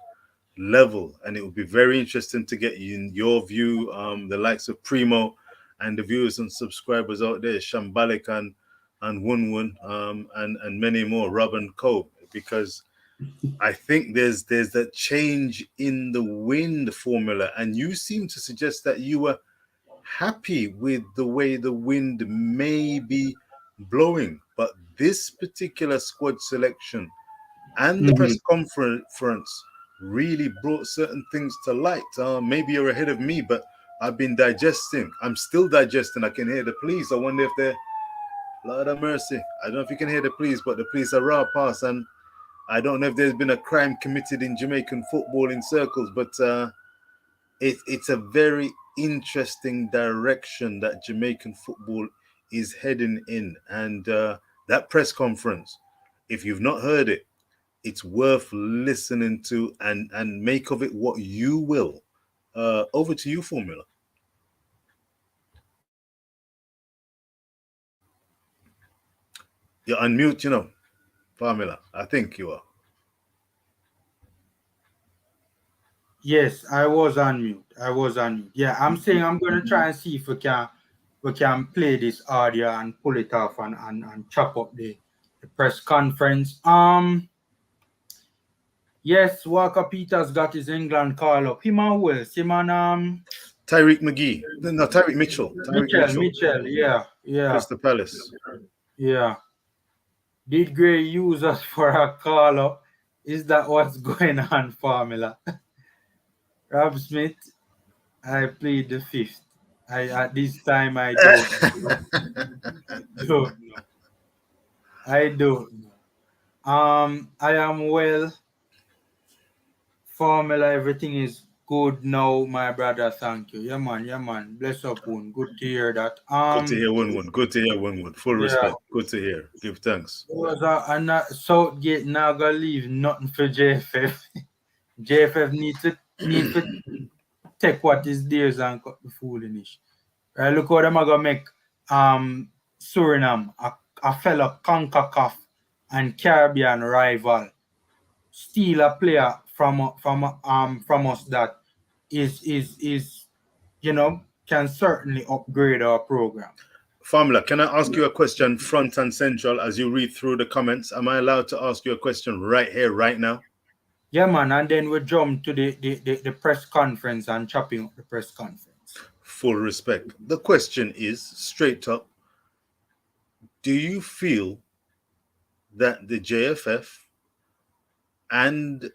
level. And it would be very interesting to get your view, the likes of Primo and the viewers and subscribers out there, Shambalik and Wun and many more, Rob and Co, because I think there's that change in the wind formula, and you seem to suggest that you were happy with the way the wind may be blowing, but this particular squad selection and the press conference really brought certain things to light. Maybe you're ahead of me, but I've been digesting. I'm still digesting. I can hear the police. I wonder if they're, Lord have mercy. I don't know if you can hear the police, but the police are raw past, and I don't know if there's been a crime committed in Jamaican football in circles, but it's a very interesting direction that Jamaican football is heading in. And that press conference, if you've not heard it, it's worth listening to, and make of it what you will. Over to you, Formula. You're on mute, Formula. I think you are. Yes, I was on mute. Yeah, I'm saying I'm going to try and see if we can play this audio and pull it off and chop up the press conference. Yes, Walker Peters got his England call up. Him and Wells, him and Tyreek McGee. No, Tyreek Mitchell. Mitchell, yeah. Crystal Palace. Yeah. Did Gray use us for a call up? Is that what's going on, Formula? Rob Smith, I plead the fifth. At this time I don't know. I don't know. I am well. Formula, everything is good now, my brother. Thank you. Yeah, man. Bless up, one. Good to hear that. Good to hear, Winwood. Full respect. Good to hear. Give thanks. Southgate now gonna leave nothing for JFF. JFF needs to take what is theirs and cut the foolishness. Right? Look how them are gonna make Suriname a fellow CONCACAF and Caribbean rival steal a player from us that is can certainly upgrade our program. Formula, can I ask you a question front and central as you read through the comments? Am I allowed to ask you a question right here, right now? Yeah, man, and then we jump to the press conference and chopping up the press conference. Full respect. The question is, straight up, do you feel that the JFF and...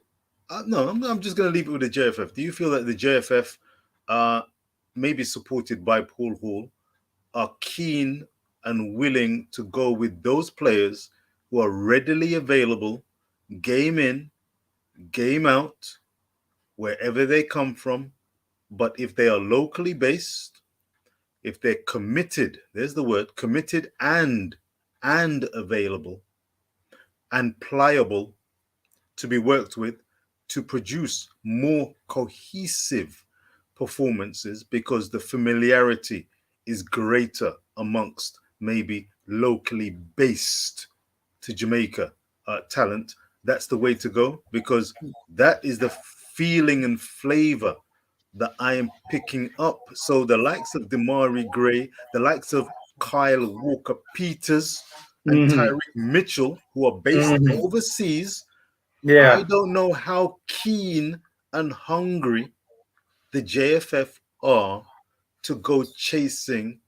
no, I'm just going to leave it with the JFF. Do you feel that the JFF, maybe supported by Paul Hall, are keen and willing to go with those players who are readily available, game in, game out, wherever they come from, but if they are locally based, if they're committed, there's the word, committed and available and pliable to be worked with to produce more cohesive performances because the familiarity is greater amongst maybe locally based to Jamaica talent, that's the way to go, because that is the feeling and flavor that I am picking up. So the likes of Damari Gray, the likes of Kyle Walker-Peters and Tyreek Mitchell, who are based overseas, I don't know how keen and hungry the JFF are to go chasing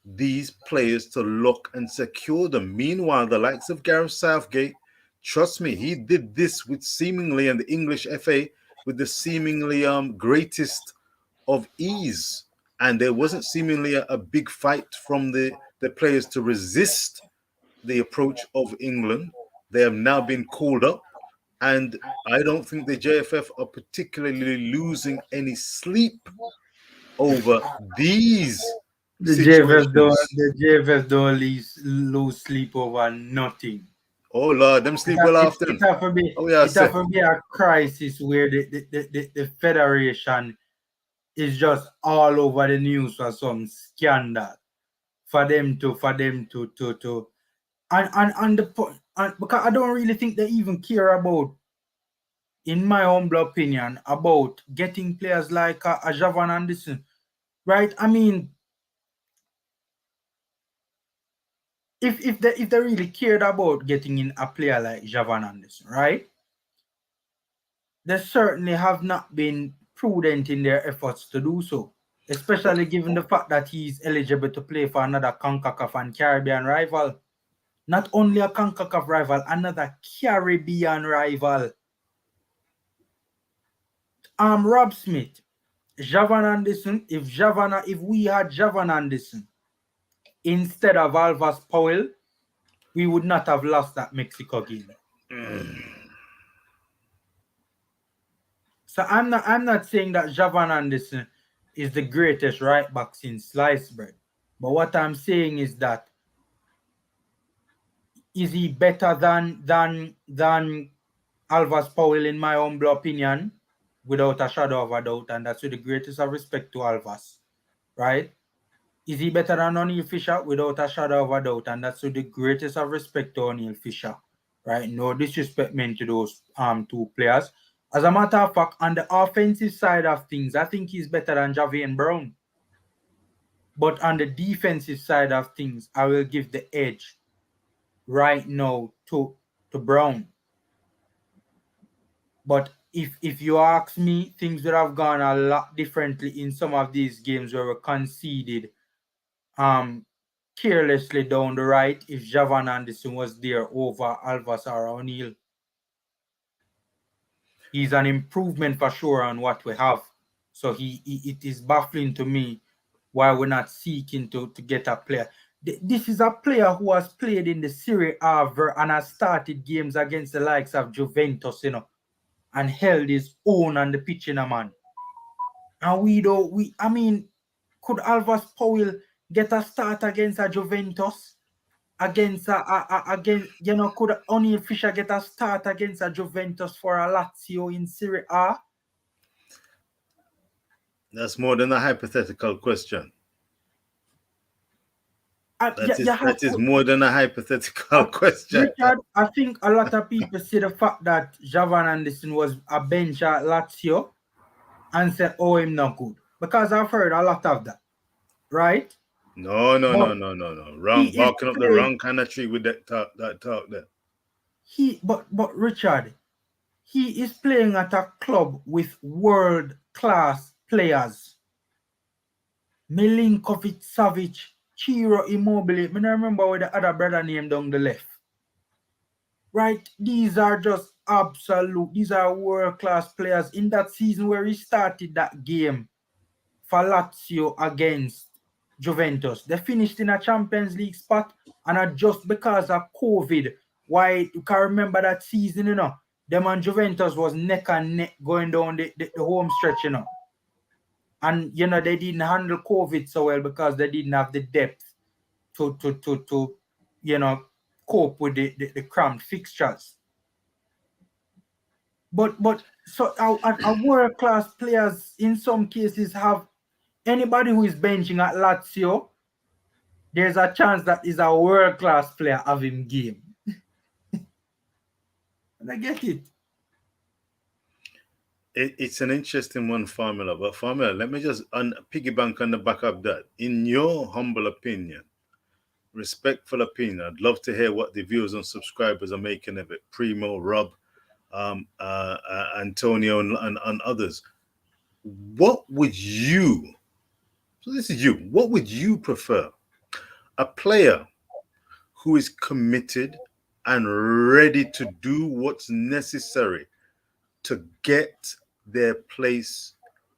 these players to lock and secure them. Meanwhile, the likes of Gareth Southgate, trust me, he did this with seemingly, and the English FA, with the seemingly greatest of ease. And there wasn't seemingly a big fight from the players to resist the approach of England. They have now been called up. And I don't think the JFF are particularly losing any sleep over these situations. The JFF don't lose sleep over nothing. Oh Lord, them sleep well often. It have to be Oh yeah, it have to be a crisis where the federation is just all over the news for some scandal for them to and the point, and because I don't really think they even care about, in my humble opinion, about getting players like a Javan Anderson, right? I mean, if they really cared about getting in a player like Javan Anderson, right? They certainly have not been prudent in their efforts to do so, especially given the fact that he's eligible to play for another CONCACAF and Caribbean rival. Not only a CONCACAF rival, another Caribbean rival. Rob Smith, Javan Anderson, if we had Javan Anderson instead of Alvas Powell, we would not have lost that Mexico game. So I'm not saying that Javan Anderson is the greatest right back since sliced bread. But what I'm saying is that, is he better than Alvas Powell, in my humble opinion? Without a shadow of a doubt, and that's with the greatest of respect to Alvas, right? Is he better than O'Neal Fisher? Without a shadow of a doubt, and that's with the greatest of respect to O'Neal Fisher, right? No disrespect meant to those two players. As a matter of fact, on the offensive side of things, I think he's better than Javian Brown. But on the defensive side of things, I will give the edge right now to Brown. But if you ask me, things would have gone a lot differently in some of these games where we conceded carelessly down the right if Javan Anderson was there over Alvas or O'Neal. He's an improvement for sure on what we have. So it is baffling to me why we're not seeking to get a player. This is a player who has played in the Serie A and has started games against the likes of Juventus, and held his own on the pitch, man. And I mean, could Alvas Powell get a start against a Juventus? Against could O'Neal Fisher get a start against a Juventus for a Lazio in Serie A? That's more than a hypothetical question. That is more than a hypothetical question. Richard, I think a lot of people see the fact that Javan Anderson was a bench at Lazio and said, oh, him not good. Because I've heard a lot of that, right? No. Wrong, barking up the wrong kind of tree with that talk there. But Richard, he is playing at a club with world-class players. Milinkovic Savic, Ciro Immobile. I don't remember what the other brother named down the left. Right? These are just these are world-class players. In that season where he started that game for Lazio against Juventus, they finished in a Champions League spot, and just because of COVID, why you can remember that season, them and Juventus was neck and neck going down the home stretch, and they didn't handle COVID so well because they didn't have the depth to cope with the cramped fixtures. But so our world-class players in some cases have, anybody who is benching at Lazio, there's a chance that is a world-class player of him game. And I get it. It's an interesting one, Formula. But Formula, let me just piggyback on the back of that. In your humble opinion, respectful opinion, I'd love to hear what the viewers and subscribers are making of it. Primo, Rob, Antonio, and others. What would you, so this is you, what would you prefer? A player who is committed and ready to do what's necessary to get their place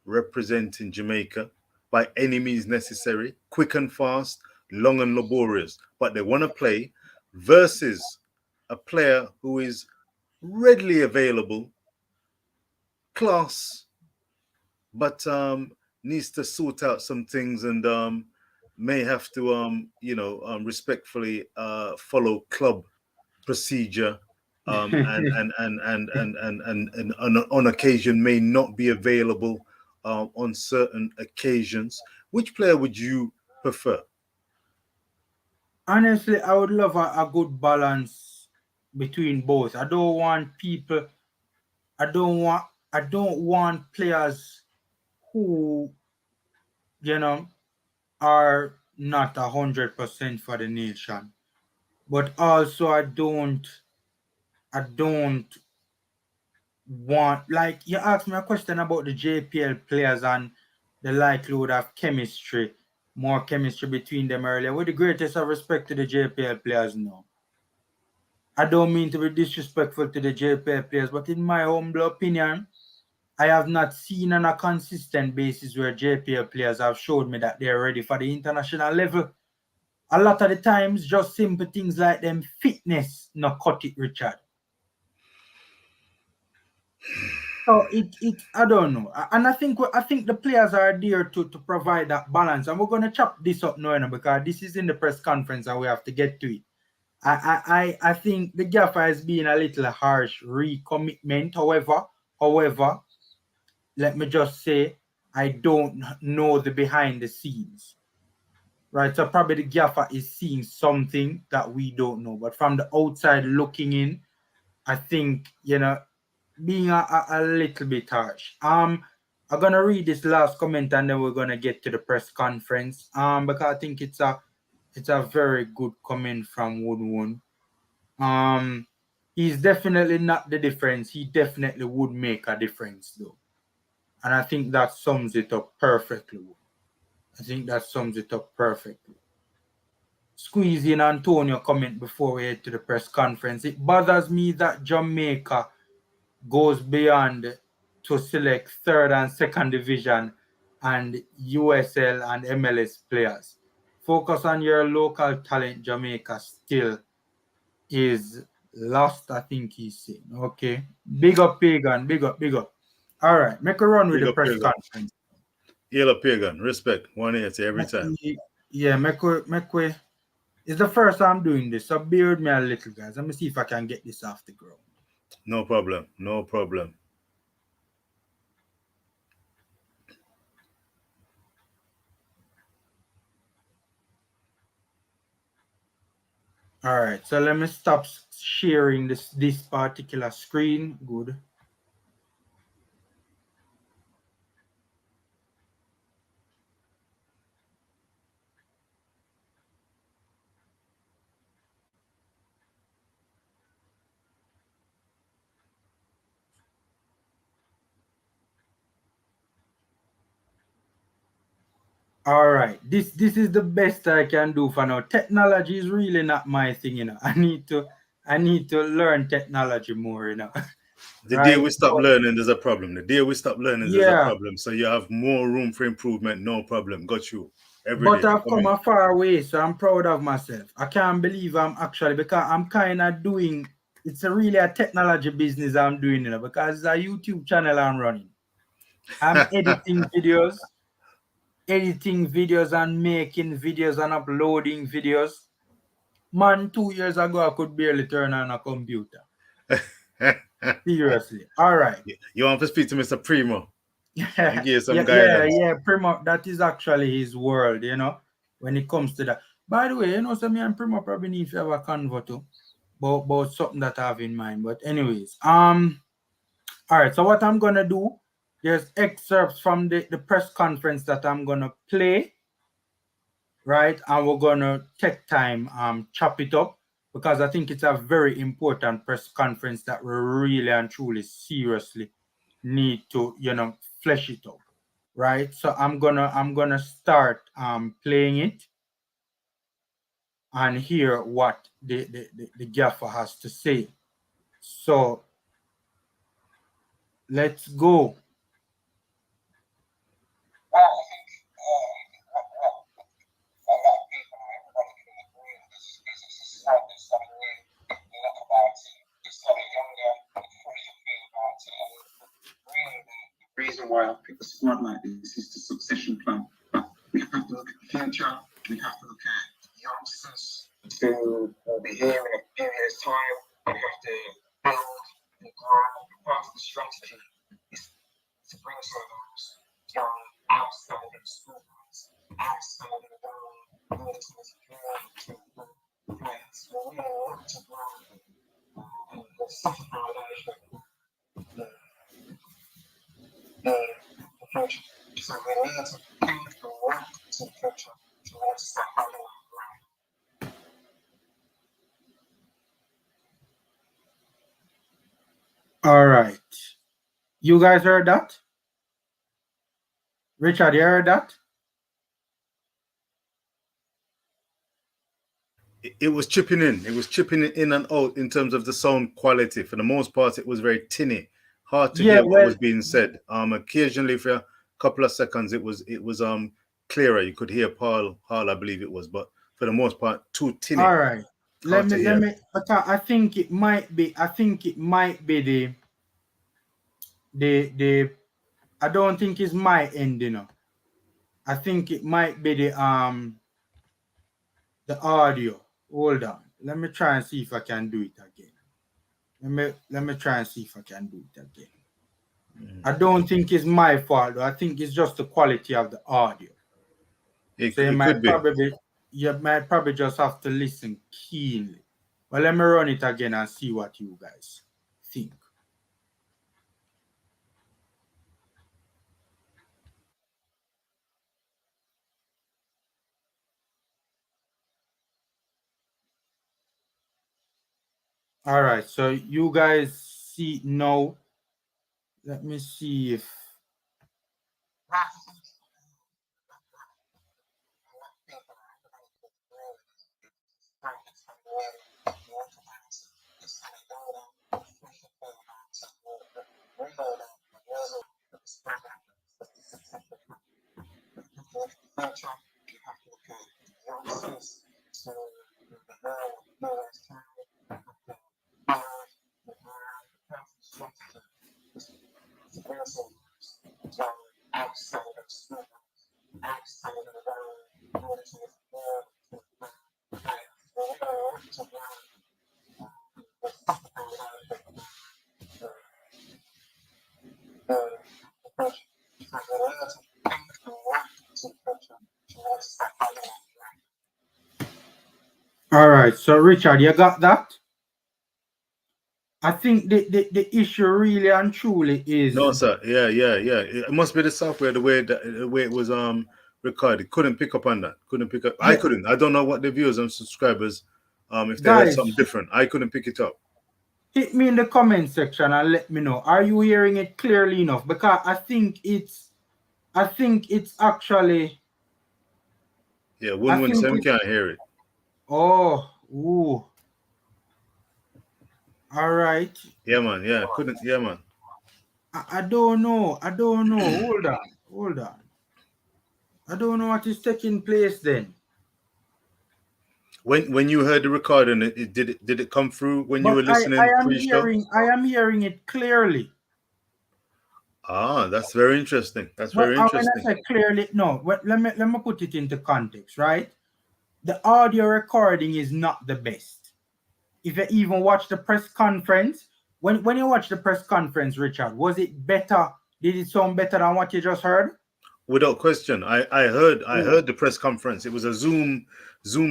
representing Jamaica by any means necessary, quick and fast, long and laborious, but they want to play, versus a player who is readily available, class, but needs to sort out some things and may have to respectfully follow club procedure, and on occasion may not be available on certain occasions. Which player would you prefer? Honestly, I would love a good balance between both. I don't want people. I don't want. I don't want players who, you know, are not 100% for the nation. But also, I don't want, like, you asked me a question about the JPL players and the likelihood of chemistry, more chemistry between them earlier. With the greatest of respect to the JPL players, no. I don't mean to be disrespectful to the JPL players, but in my humble opinion, I have not seen on a consistent basis where JPL players have showed me that they're ready for the international level. A lot of the times, just simple things like them fitness not cut it, Richard. So it I don't know, and I think the players are there to provide that balance, and we're gonna chop this up now, because this is in the press conference and we have to get to it. I think the gaffer has been a little harsh recommitment. However, let me just say I don't know the behind the scenes, right? So probably the gaffer is seeing something that we don't know, but from the outside looking in, I think, being a little bit harsh. I'm gonna read this last comment and then we're gonna get to the press conference. Because I think it's a very good comment from Woodwood. He's definitely not the difference. He definitely would make a difference though. And I think that sums it up perfectly. I think that sums it up perfectly. Squeeze in Antonio comment before we head to the press conference. It bothers me that Jamaica goes beyond to select third and second division and USL and MLS players. Focus on your local talent. Jamaica still is lost, I think he's saying. Okay. Big up, Pagan. Big up, big up. All right. Make a run with Big the up, press Pagan. conference. Yellow Pagan, respect. 180 every time. Yeah, make way. It's the first time I'm doing this, so bear with me a little, guys. Let me see if I can get this off the ground. No problem. No problem. All right, so let me stop sharing this particular screen. Good. All right, this is the best I can do for now. Technology is really not my thing. I need to learn technology more. The Right? day we stop learning, there's a problem. The day we stop learning, there's a Yeah. problem. So you have more room for improvement. No problem. Got you. Every But day. I've come a far way, so I'm proud of myself. I can't believe I'm actually, because I'm kind of doing, it's really a technology business I'm doing, because it's a YouTube channel I'm running. I'm editing videos and making videos and uploading videos. Man, 2 years ago, I could barely turn on a computer. Seriously. All right. You want to speak to Mr. Primo and give some yeah, guidance. Primo, that is actually his world, when it comes to that. By the way, so me and Primo probably need to have a convo too, about something that I have in mind. But anyways, all right, so what I'm gonna do, there's excerpts from the press conference that I'm gonna play, right? And we're gonna take time, chop it up, because I think it's a very important press conference that we really and truly seriously need to, flesh it out. Right, so I'm gonna start playing it and hear what the gaffer has to say. So let's go. Well, I think a lot of people, everybody can agree that this is something new. You look about it, it's something younger, fresh you feel about it, and really the reason why I picked a squad like this is the succession plan. We have to look at the future. We have to look at youngsters who will be here in a few years' time, you have to build and grow. Part of the strategy is to bring some of those young outstanding students, outstanding young militants to players. So we want to grow and such a foundation the future. So we need to pave the road to the future. So we need to start having that ground. All right. You guys heard that? Richard, you heard that? It was chipping in. It was chipping in and out in terms of the sound quality. For the most part, it was very tinny, hard to hear what was being said. Occasionally, for a couple of seconds, it was clearer. You could hear Paul, I believe it was, but for the most part, too tinny. All right. Let me. I think it might be. I think it might be the. I don't think it's my end, you know. I think it might be the audio. Hold on. Let me try and see if I can do it again. Let me try and see if I can do it again. I don't think it's my fault, though. I think it's just the quality of the audio. So you might probably just have to listen keenly. But let me run it again and see what you guys think. All right, so you guys see now. Let me see if. All right, so Richard, you got that? I think the issue really and truly is. No, sir. Yeah. It must be the software, the way it was recorded. Couldn't pick up on that. Couldn't pick up. Yeah. I couldn't. I don't know what the viewers and subscribers, if they heard something different. I couldn't pick it up. Hit me in the comment section and let me know. Are you hearing it clearly enough? Because I think it's actually. Yeah, 117 can't hear it. Oh, ooh. All right. Yeah, man. Yeah, couldn't. Yeah, man. I don't know. Hold on. I don't know what is taking place then. When you heard the recording, did it come through when you were listening? I am hearing it clearly. Ah, that's very interesting. Very interesting. When I say clearly, no. Let me put it into context, right? The audio recording is not the best. If you even watch the press conference, when you watch the press conference, Richard, was it better? Did it sound better than what you just heard? Without question. I heard the press conference. It was a Zoom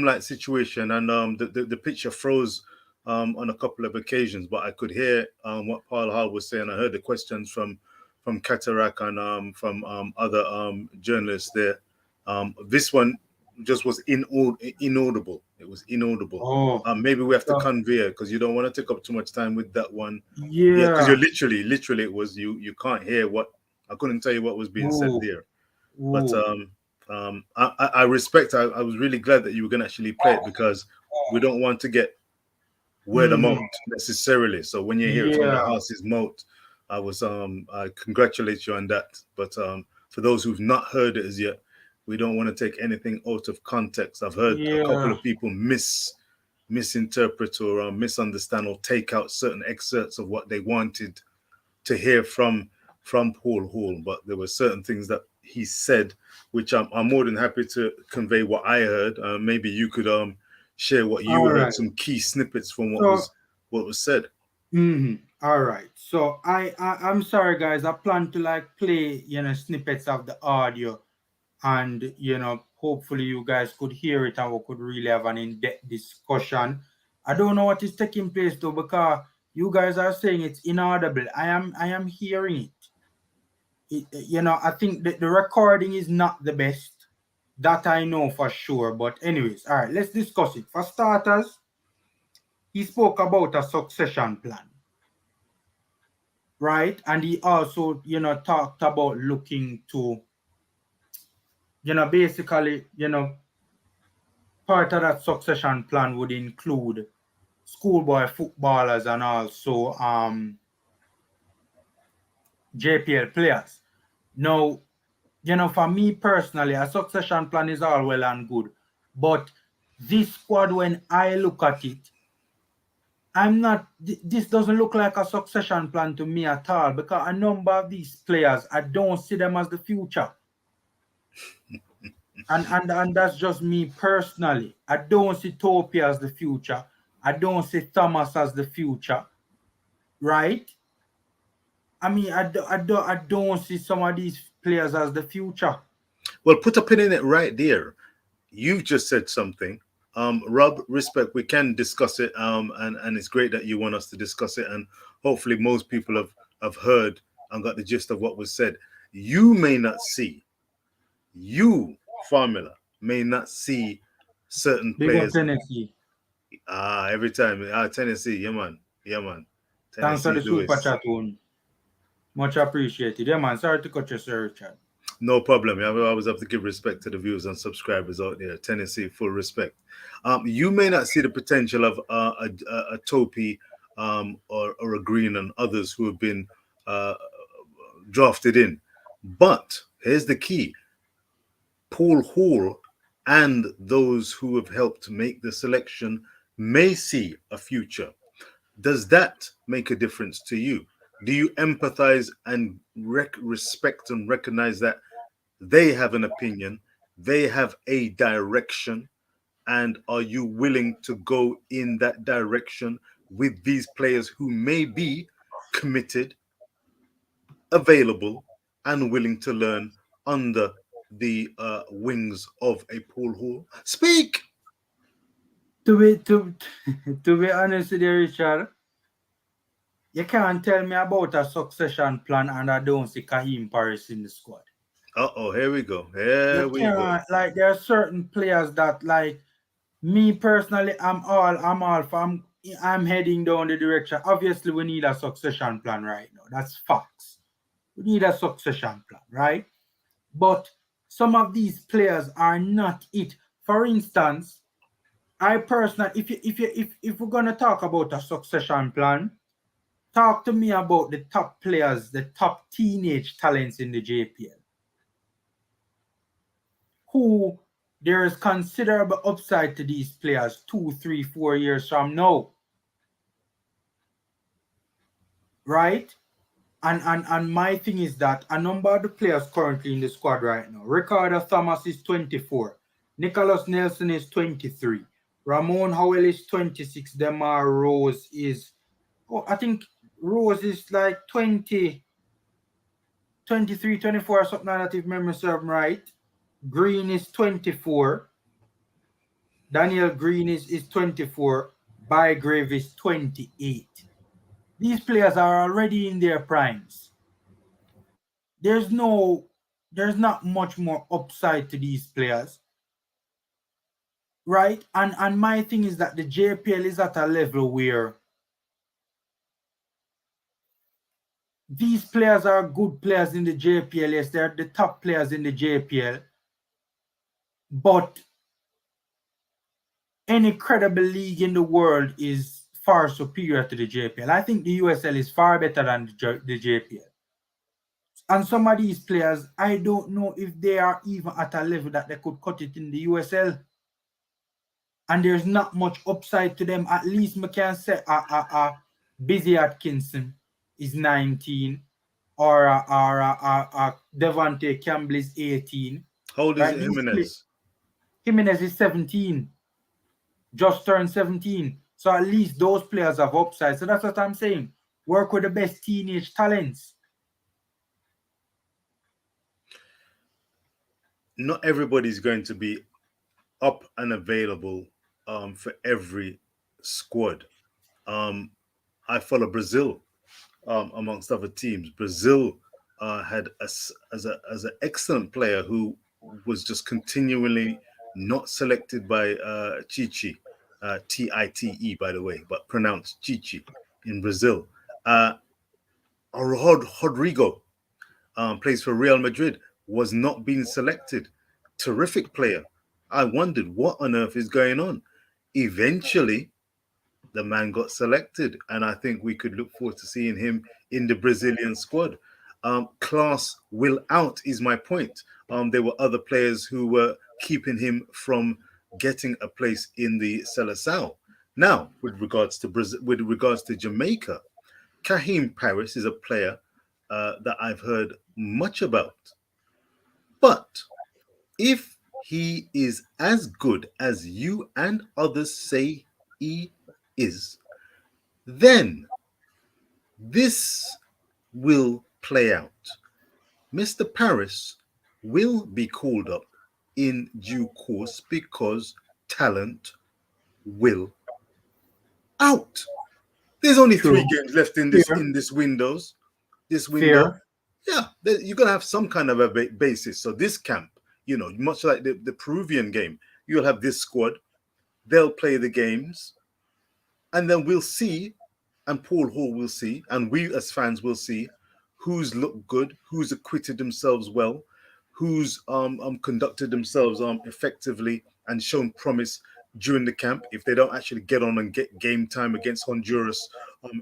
like situation, and the picture froze on a couple of occasions, but I could hear what Paul Hall was saying. I heard the questions from Cataract and from other journalists there. This one just was inaudible. It was inaudible. Maybe we have to convey, because you don't want to take up too much time with that one. Yeah, because you're literally it was you can't hear what. I couldn't tell you what was being said there. But I respect. I was really glad that you were going to actually play it, because we don't want to get word of mouth necessarily. So when you hear it from the horse's mouth, I congratulate you on that. But for those who've not heard it as yet, we don't want to take anything out of context. I've heard a couple of people misinterpret or misunderstand or take out certain excerpts of what they wanted to hear from Paul Hall, but there were certain things that he said which I'm more than happy to convey what I heard. Maybe you could share what you heard, some key snippets from what was what was said. All right. So I'm sorry, guys. I plan to like play snippets of the audio, and hopefully you guys could hear it and we could really have an in-depth discussion. I don't know what is taking place though, because you guys are saying it's inaudible. I am hearing it. I think that the recording is not the best. That I know for sure. But anyways, all right, let's discuss it. For starters, he spoke about a succession plan, right? And he also, talked about looking to, basically, part of that succession plan would include schoolboy footballers and also JPL players. Now, for me personally, a succession plan is all well and good, but this squad, when I look at it, this doesn't look like a succession plan to me at all, because a number of these players, I don't see them as the future. And that's just me personally. I don't see Topia as the future. I don't see Thomas as the future, right? I mean, I don't see some of these players as the future. Well, put a pin in it right there. You've just said something. Rob, respect, we can discuss it. And it's great that you want us to discuss it. And hopefully most people have heard and got the gist of what was said. You may not see, Formula, may not see certain Big up players. Tennessee. Every time. Tennessee, yeah, man. Thanks for the Tennessee super chat one. Much appreciated. Yeah, man. Sorry to cut your sir, Richard. No problem. I always have to give respect to the viewers and subscribers out there. Tennessee, full respect. You may not see the potential of a Topi or a Green and others who have been drafted in. But here's the key. Paul Hall and those who have helped make the selection may see a future. Does that make a difference to you? Do you empathize and respect and recognize that they have an opinion, they have a direction, and are you willing to go in that direction with these players who may be committed, available, and willing to learn under the wings of a Paul Hall? Speak! To be honest with you, Richard, you can't tell me about a succession plan and I don't see Kahim Paris in the squad. Here we go. Here we go. Like, there are certain players that, like, me personally, I'm heading down the direction. Obviously, we need a succession plan right now. That's facts. We need a succession plan, right? But some of these players are not it. For instance, I personally, if we're gonna talk about a succession plan, talk to me about the top players, the top teenage talents in the JPL, who there is considerable upside to these players 2, 3, 4 years from now, right? And my thing is that a number of the players currently in the squad right now, Ricardo Thomas is 24, Nicholas Nelson is 23, Ramon Howell is 26, Demar Rose is, I think Rose is like 20, 23, 24 or something like that, if memory serves right. Green is 24. Daniel Green is 24. Bygrave is 28. These players are already in their primes. There's not much more upside to these players, right? And my thing is that the JPL is at a level where these players are good players in the JPL. Yes, they're the top players in the JPL. But any credible league in the world is far superior to the JPL. I think the USL is far better than the JPL. And some of these players, I don't know if they are even at a level that they could cut it in the USL. And there's not much upside to them. At least we can say Busy Atkinson is 19, or Devontae Campbell is 18. How old is Jimenez? Jimenez is 17. Just turned 17. So at least those players have upside. So that's what I'm saying. Work with the best teenage talents. Not everybody's going to be up and available for every squad. I follow Brazil amongst other teams. Brazil had as an excellent player who was just continually not selected by Chichi, Tite, by the way, but pronounced Chichi in Brazil. Rodrigo plays for Real Madrid, was not being selected. Terrific player. I wondered what on earth is going on. Eventually, the man got selected, and I think we could look forward to seeing him in the Brazilian squad. Class will out is my point. There were other players who were keeping him from getting a place in the Seleção. Now, with regards to Jamaica, Kahim Paris is a player that I've heard much about. But if he is as good as you and others say he is, then this will play out. Mr. Paris will be called up in due course because talent will out. There's only True. 3 games left in this window. Fair. Yeah, you're gonna have some kind of a basis. So this camp, much like the Peruvian game, you'll have this squad. They'll play the games, and then we'll see, and Paul Hall will see, and we as fans will see who's looked good, who's acquitted themselves well, who's conducted themselves effectively and shown promise during the camp. If they don't actually get on and get game time against Honduras,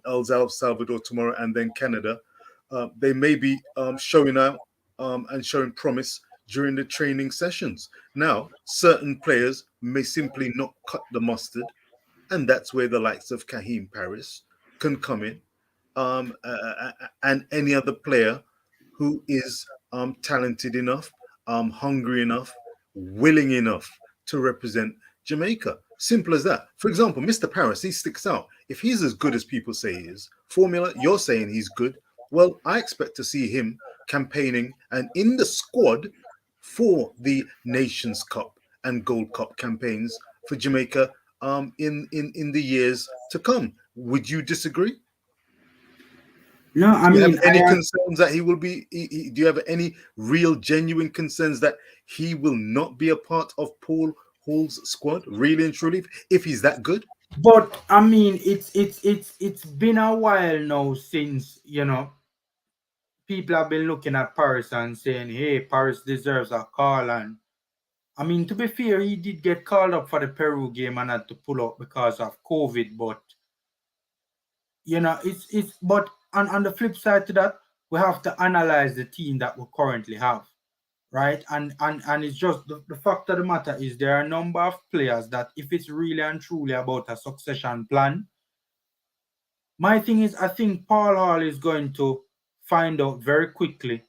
El Salvador tomorrow, and then Canada, they may be showing out and showing promise during the training sessions. Now, certain players may simply not cut the mustard, and that's where the likes of Kahim Paris can come in, and any other player who is talented enough, hungry enough, willing enough to represent Jamaica. Simple as that. For example, Mr. Paris, he sticks out. If he's as good as people say he is, Formula, you're saying he's good. Well, I expect to see him campaigning and in the squad for the Nations Cup and Gold Cup campaigns for Jamaica in the years to come. Would you disagree? No, I mean, do you have any concerns that he will be? Do you have any real, genuine concerns that he will not be a part of Paul Hall's squad, really and truly, if he's that good? But I mean, it's been a while now since people have been looking at Paris and saying, "Hey, Paris deserves a call." And I mean, to be fair, he did get called up for the Peru game and had to pull up because of COVID. But but on the flip side to that, we have to analyze the team that we currently have, right? And it's just the fact of the matter is there are a number of players that if it's really and truly about a succession plan, my thing is I think Paul Hall is going to find out very quickly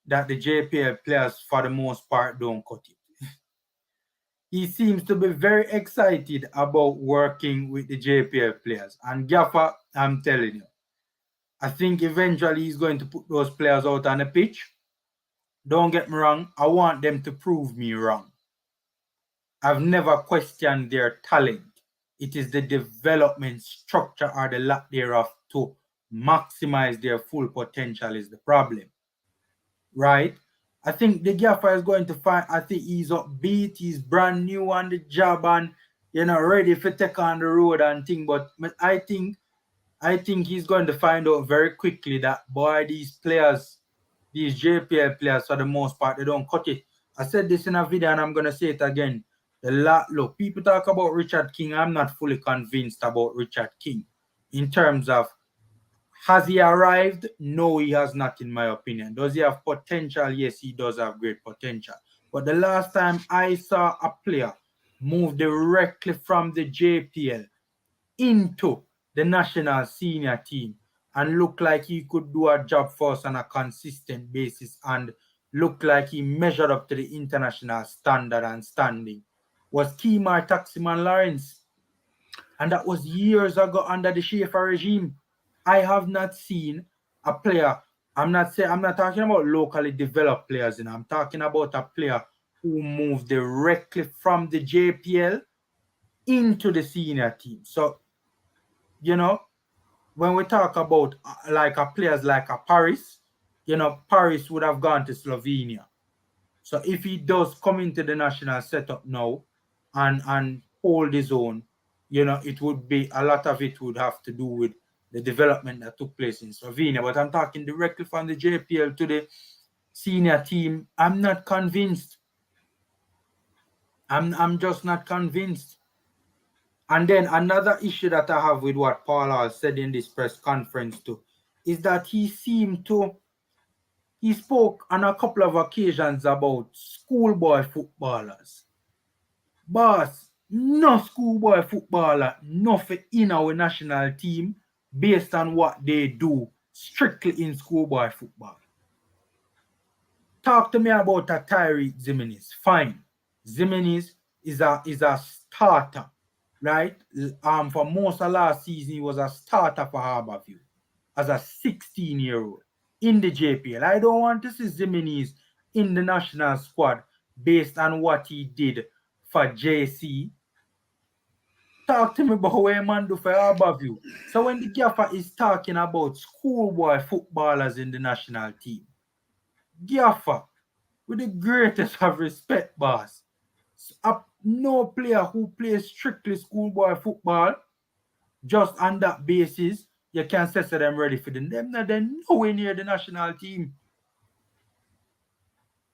that the JPL players for the most part don't cut it. He seems to be very excited about working with the JPL players. And Gaffer, I'm telling you, I think eventually he's going to put those players out on the pitch. Don't get me wrong, I want them to prove me wrong. I've never questioned their talent. It is the development structure or the lack thereof to maximize their full potential is the problem. Right? I think the Gaffer is going to find, I think he's upbeat, he's brand new on the job and, ready for take on the road and thing. But I think he's going to find out very quickly that, boy, these players, these JPL players, for the most part, they don't cut it. I said this in a video and I'm going to say it again. Look, people talk about Richard King. I'm not fully convinced about Richard King in terms of, has he arrived? No, he has not, in my opinion. Does he have potential? Yes, he does have great potential. But the last time I saw a player move directly from the JPL into the national senior team and look like he could do a job for us on a consistent basis and look like he measured up to the international standard and standing was Kemar Taximan Lawrence. And that was years ago under the Schaefer regime. I have not seen a player. I'm not talking about locally developed players, I'm talking about a player who moved directly from the JPL into the senior team. So, when we talk about like a players like a Paris, Paris would have gone to Slovenia. So if he does come into the national setup now and hold his own, it would be a lot of it would have to do with the development that took place in Slovenia. But I'm talking directly from the JPL to the senior team. I'm not convinced. I'm just not convinced. And then another issue that I have with what Paul Hall said in this press conference too is that he spoke on a couple of occasions about schoolboy footballers. Boss, no schoolboy footballer, nothing in our national team based on what they do strictly in schoolboy football. Talk to me about a Tyreek Zimenez. Fine. Zimenez is a starter, right? For most of last season, he was a starter for Harborview as a 16-year-old in the JPL. I don't want to see Zimenez in the national squad based on what he did for JC. Talk to me about what a man do for Harborview. So when the gaffer is talking about schoolboy footballers in the national team, gaffer, with the greatest of respect, boss, no player who plays strictly schoolboy football, just on that basis, you can say to them ready for them. They're nowhere near the national team.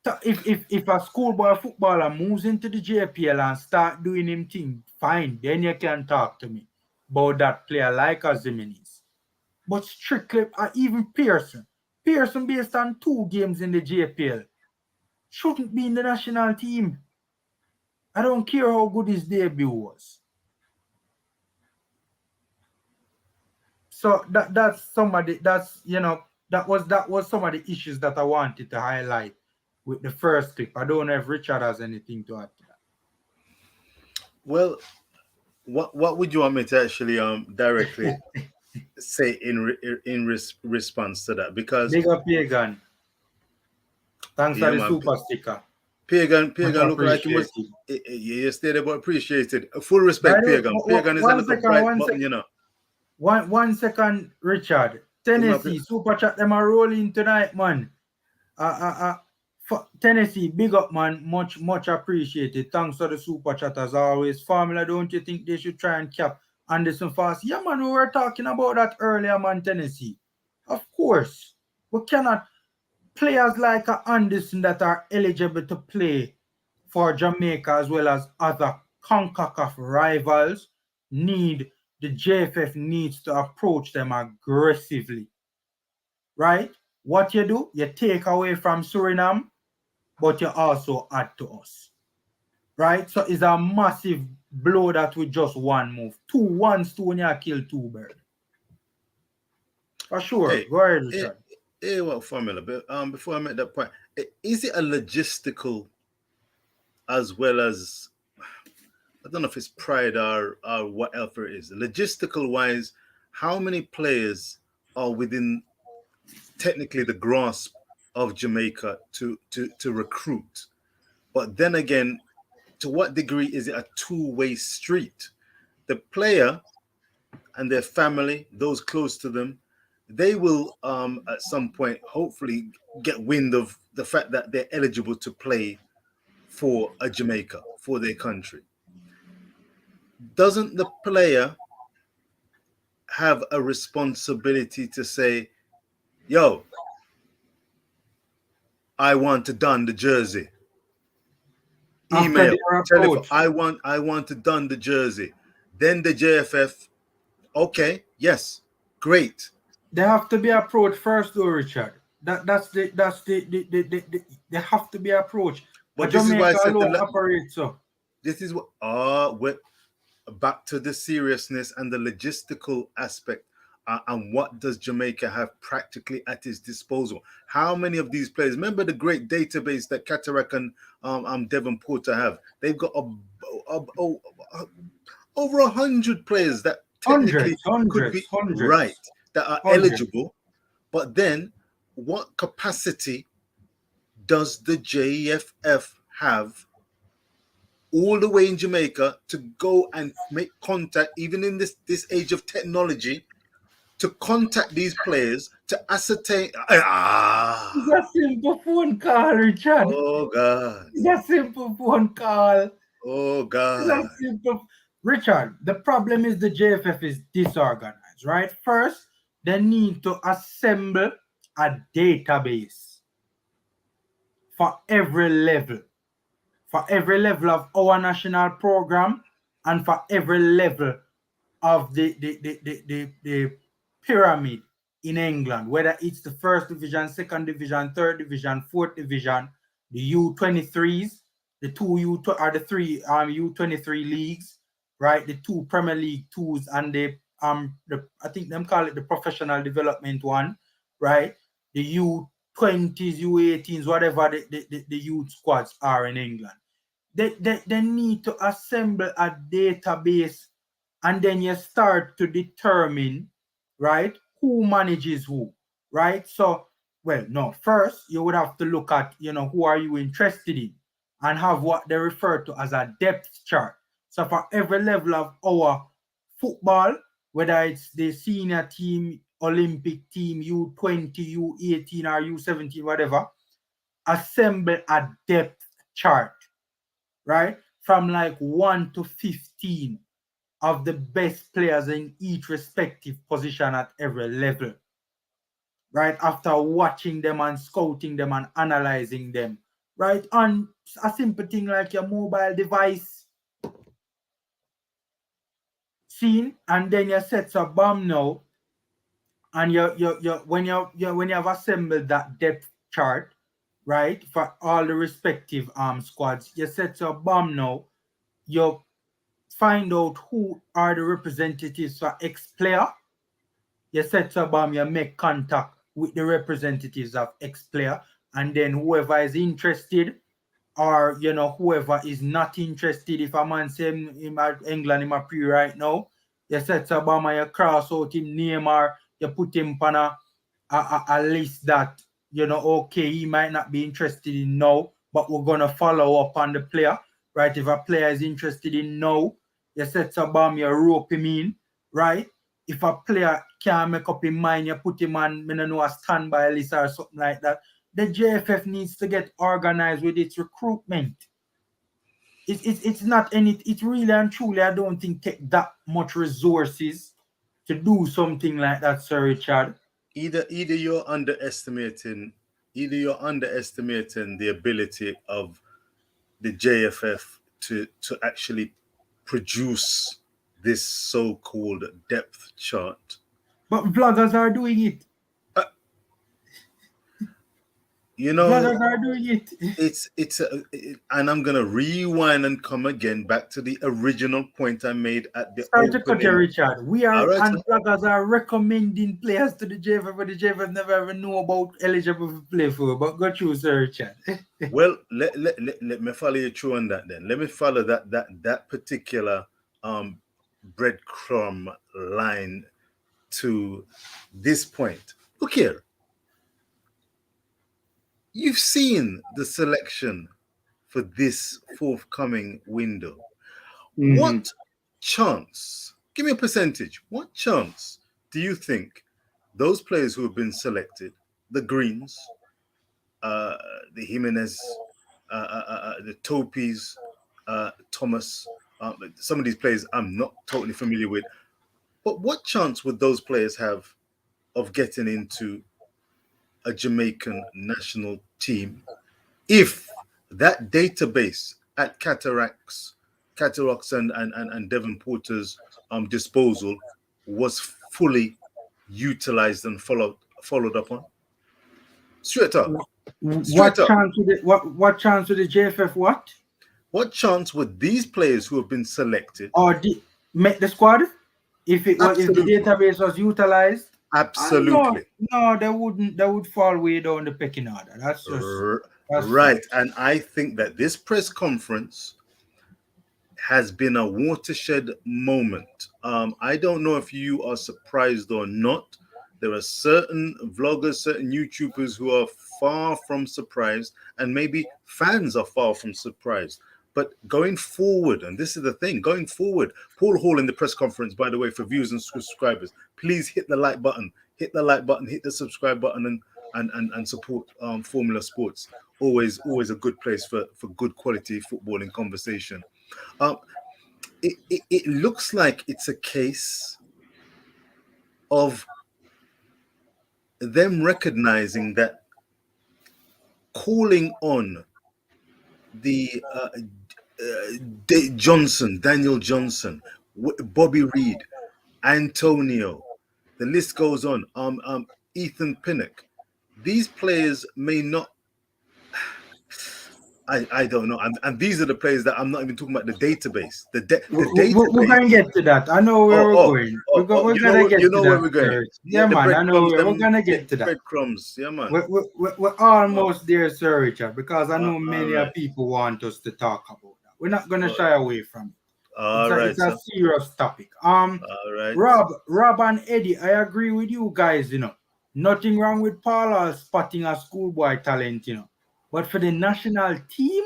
So if a schoolboy footballer moves into the JPL and start doing him thing, fine, then you can talk to me about that player like a Zimenez. But strictly, even Pearson based on 2 games in the JPL, shouldn't be in the national team. I don't care how good his debut was. So that's some of the that was some of the issues that I wanted to highlight with the first clip. I don't know if Richard has anything to add to that. Well, what would you want me to actually directly say in response to that? Because Big up Pagan. Thanks for the man, super sticker. Pagan look like he was you stated but appreciated. Full respect, Pagan. Pagan is a little bright button, One second, Richard. Tennessee super chat them are rolling tonight, man. Tennessee, big up, man. Much appreciated. Thanks for the super chat as always. Formula, don't you think they should try and cap Anderson fast? Yeah, man, we were talking about that earlier, man, Tennessee. Of course. We cannot. Players like Anderson that are eligible to play for Jamaica as well as other CONCACAF rivals the JFF needs to approach them aggressively. Right? What you do, you take away from Suriname, but you also add to us. Right? So it's a massive blow that with just one move. One stone, you kill 2 birds. For sure. Hey, go ahead, Richard. Well, Formula, but before I make that point, is it a logistical as well as, I don't know if it's pride or whatever it is, logistical wise, how many players are within technically the grasp of Jamaica to recruit? But then again, to what degree is it a two-way street? The player and their family, those close to them, they will at some point hopefully get wind of the fact that they're eligible to play for a Jamaica, for their country. Doesn't the player have a responsibility to say, yo, I want to don the jersey? Email, telephone, I want to don the jersey. Then the JFF, okay, yes, great. They have to be approached first, though, Richard. They have to be approached. But this Jamaica is why I said operates. So this is what back to the seriousness and the logistical aspect. And what does Jamaica have practically at its disposal? How many of these players? Remember the great database that Cataract and Devon Porter have. They've got a over 100 players that technically could be right, that are eligible. But then, what capacity does the JFF have all the way in Jamaica to go and make contact, even in this age of technology, to contact these players to ascertain? It's a simple phone call, Richard. Oh God! It's a simple phone call. Oh God! It's a simple. Richard, the problem is the JFF is disorganized, right? First, they need to assemble a database for every level of our national program and for every level of the pyramid in England, whether it's the first division, second division, third division, fourth division, the U23s, the three U23 leagues, right? The two Premier League twos and the I think them call it the professional development one, right? The U20s, U18s, whatever the youth squads are in England. They need to assemble a database, and then you start to determine, right, who manages who, right? So, well, no, first you would have to look at, who are you interested in and have what they refer to as a depth chart. So for every level of our football, whether it's the senior team, Olympic team, U20, U18 or U17, whatever, assemble a depth chart, right? From like 1 to 15 of the best players in each respective position at every level, right? After watching them and scouting them and analyzing them, right? On a simple thing like your mobile device, seen, and then you set a bomb now, and when you have assembled that depth chart, right, for all the respective squads, you set a bomb now, you find out who are the representatives for X player. You set a bomb, you make contact with the representatives of X player, and then whoever is interested, or whoever is not interested, if a man say him at England him a pre right now, you set a bomb and you cross out him name, or you put him on a list that okay, he might not be interested in now, but we're gonna follow up on the player, right? If a player is interested in now, you set a bomb, you rope him in, right? If a player can't make up his mind, you put him on, I don't know, a standby list or something like that. The JFF needs to get organized with its recruitment. It's not any, it really and truly, I don't think take that much resources to do something like that, Sir Richard. Either you're underestimating the ability of the JFF to actually produce this so-called depth chart. But vloggers are doing it. Vloggers are doing it. And I'm gonna rewind and come again back to the original point I made at the Sorry to cut you, opening. Richard. We are and vloggers are recommending players to the JFF, but the JFF never ever know about eligible to play for. But go through, Sir Richard. Well, let me follow you through on that then. Let me follow that particular breadcrumb line to this point. Look here. You've seen the selection for this forthcoming window. Mm-hmm. What chance, give me a percentage, what chance do you think those players who have been selected, the Greens, the Jimenez, the Topes, Thomas, some of these players I'm not totally familiar with, but what chance would those players have of getting into a Jamaican national team if that database at Cataracts and Devon Porter's disposal was fully utilized and followed up on? Straight up. What chance would the JFF what? What chance would these players who have been selected make the squad if the database was utilized? Absolutely. No, they wouldn't. They would fall way down the pecking order. That's just right. And I think that this press conference has been a watershed moment. I don't know if you are surprised or not. There are certain vloggers, certain YouTubers who are far from surprised, and maybe fans are far from surprised. But going forward, and this is the thing, going forward, Paul Hall in the press conference, by the way, for viewers and subscribers, please hit the like button, hit the subscribe button, and support Formula Sports. Always a good place for good quality footballing conversation. It looks like it's a case of them recognizing that calling on the Daniel Johnson, Bobby Reed, Antonio, the list goes on. Ethan Pinnock. These players may not. I don't know, and these are the players that I'm not even talking about the database. The database. We're going to get to that. I know where we're going. We're going to get to that. Where we're going. Yeah, man. I know we're going to get to that. Breadcrumbs. Yeah, man. We're almost there, Sir Richard, because I know many people want us to talk about that. We're not going to shy away from it. It's a serious topic. All right. Rob and Eddie, I agree with you guys. Nothing wrong with Paula spotting a schoolboy talent. But for the national team,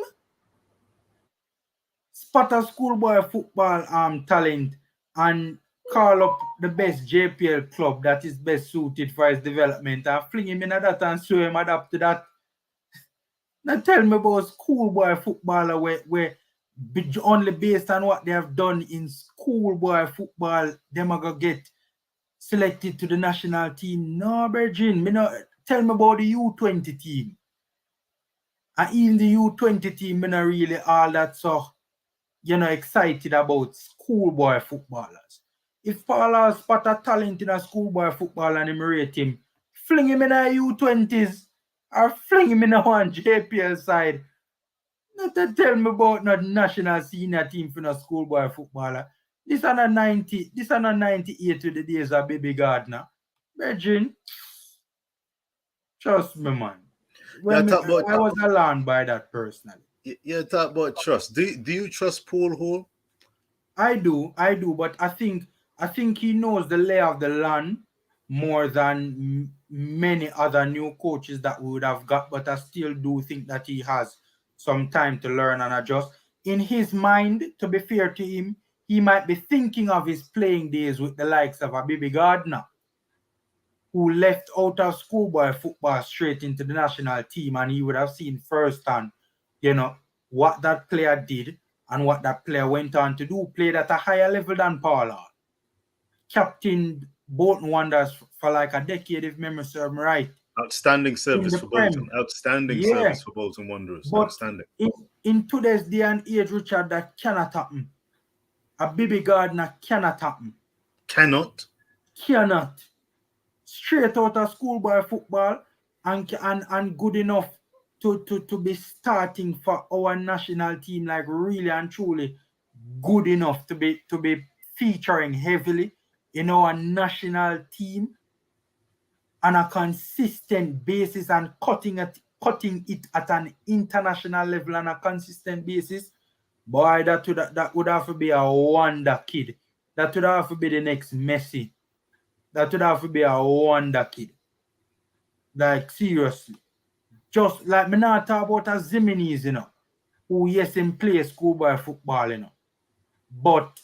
spot a schoolboy football talent and call up the best JPL club that is best suited for his development and fling him in that and show him adapt to that. Now tell me about schoolboy footballer where only based on what they have done in schoolboy football, them are going to get selected to the national team. No, Virgin, tell me about the U20 team. And even the U20 team, me not really all that so, excited about schoolboy footballers. If Paula spot a talent in a schoolboy football and him rate him, fling him in a U20s or fling him in a one JPL side. Not to tell me about not national senior team for a schoolboy footballer. This on a 98 to the days of Baby Gardner. Virgin, trust me, man. I was alarmed by that personally. You talk about trust. Do you trust Paul Hall? I do, but I think he knows the lay of the land more than many other new coaches that we would have got, but I still do think that he has some time to learn and adjust. In his mind, to be fair to him, he might be thinking of his playing days with the likes of a Baby Gardner, who left out of schoolboy football straight into the national team, and he would have seen firsthand, what that player did and what that player went on to do, played at a higher level than Paula. Captain Bolton Wanderers for like a decade, if memory serves me right. Outstanding service for Bolton. Outstanding service for Bolton Wanderers. But outstanding. In today's day and age, Richard, that cannot happen. A Baby Gardner cannot happen. Cannot? Cannot. Straight out of schoolboy football and good enough to be starting for our national team, like really and truly good enough to be featuring heavily in our national team on a consistent basis and cutting it at an international level on a consistent basis. Boy, that would have to be a wonder kid. That would have to be the next Messi. That would have to be a wonder kid. Like, seriously. Just like me not talk about a Zimenez, who yes, him play schoolboy football, but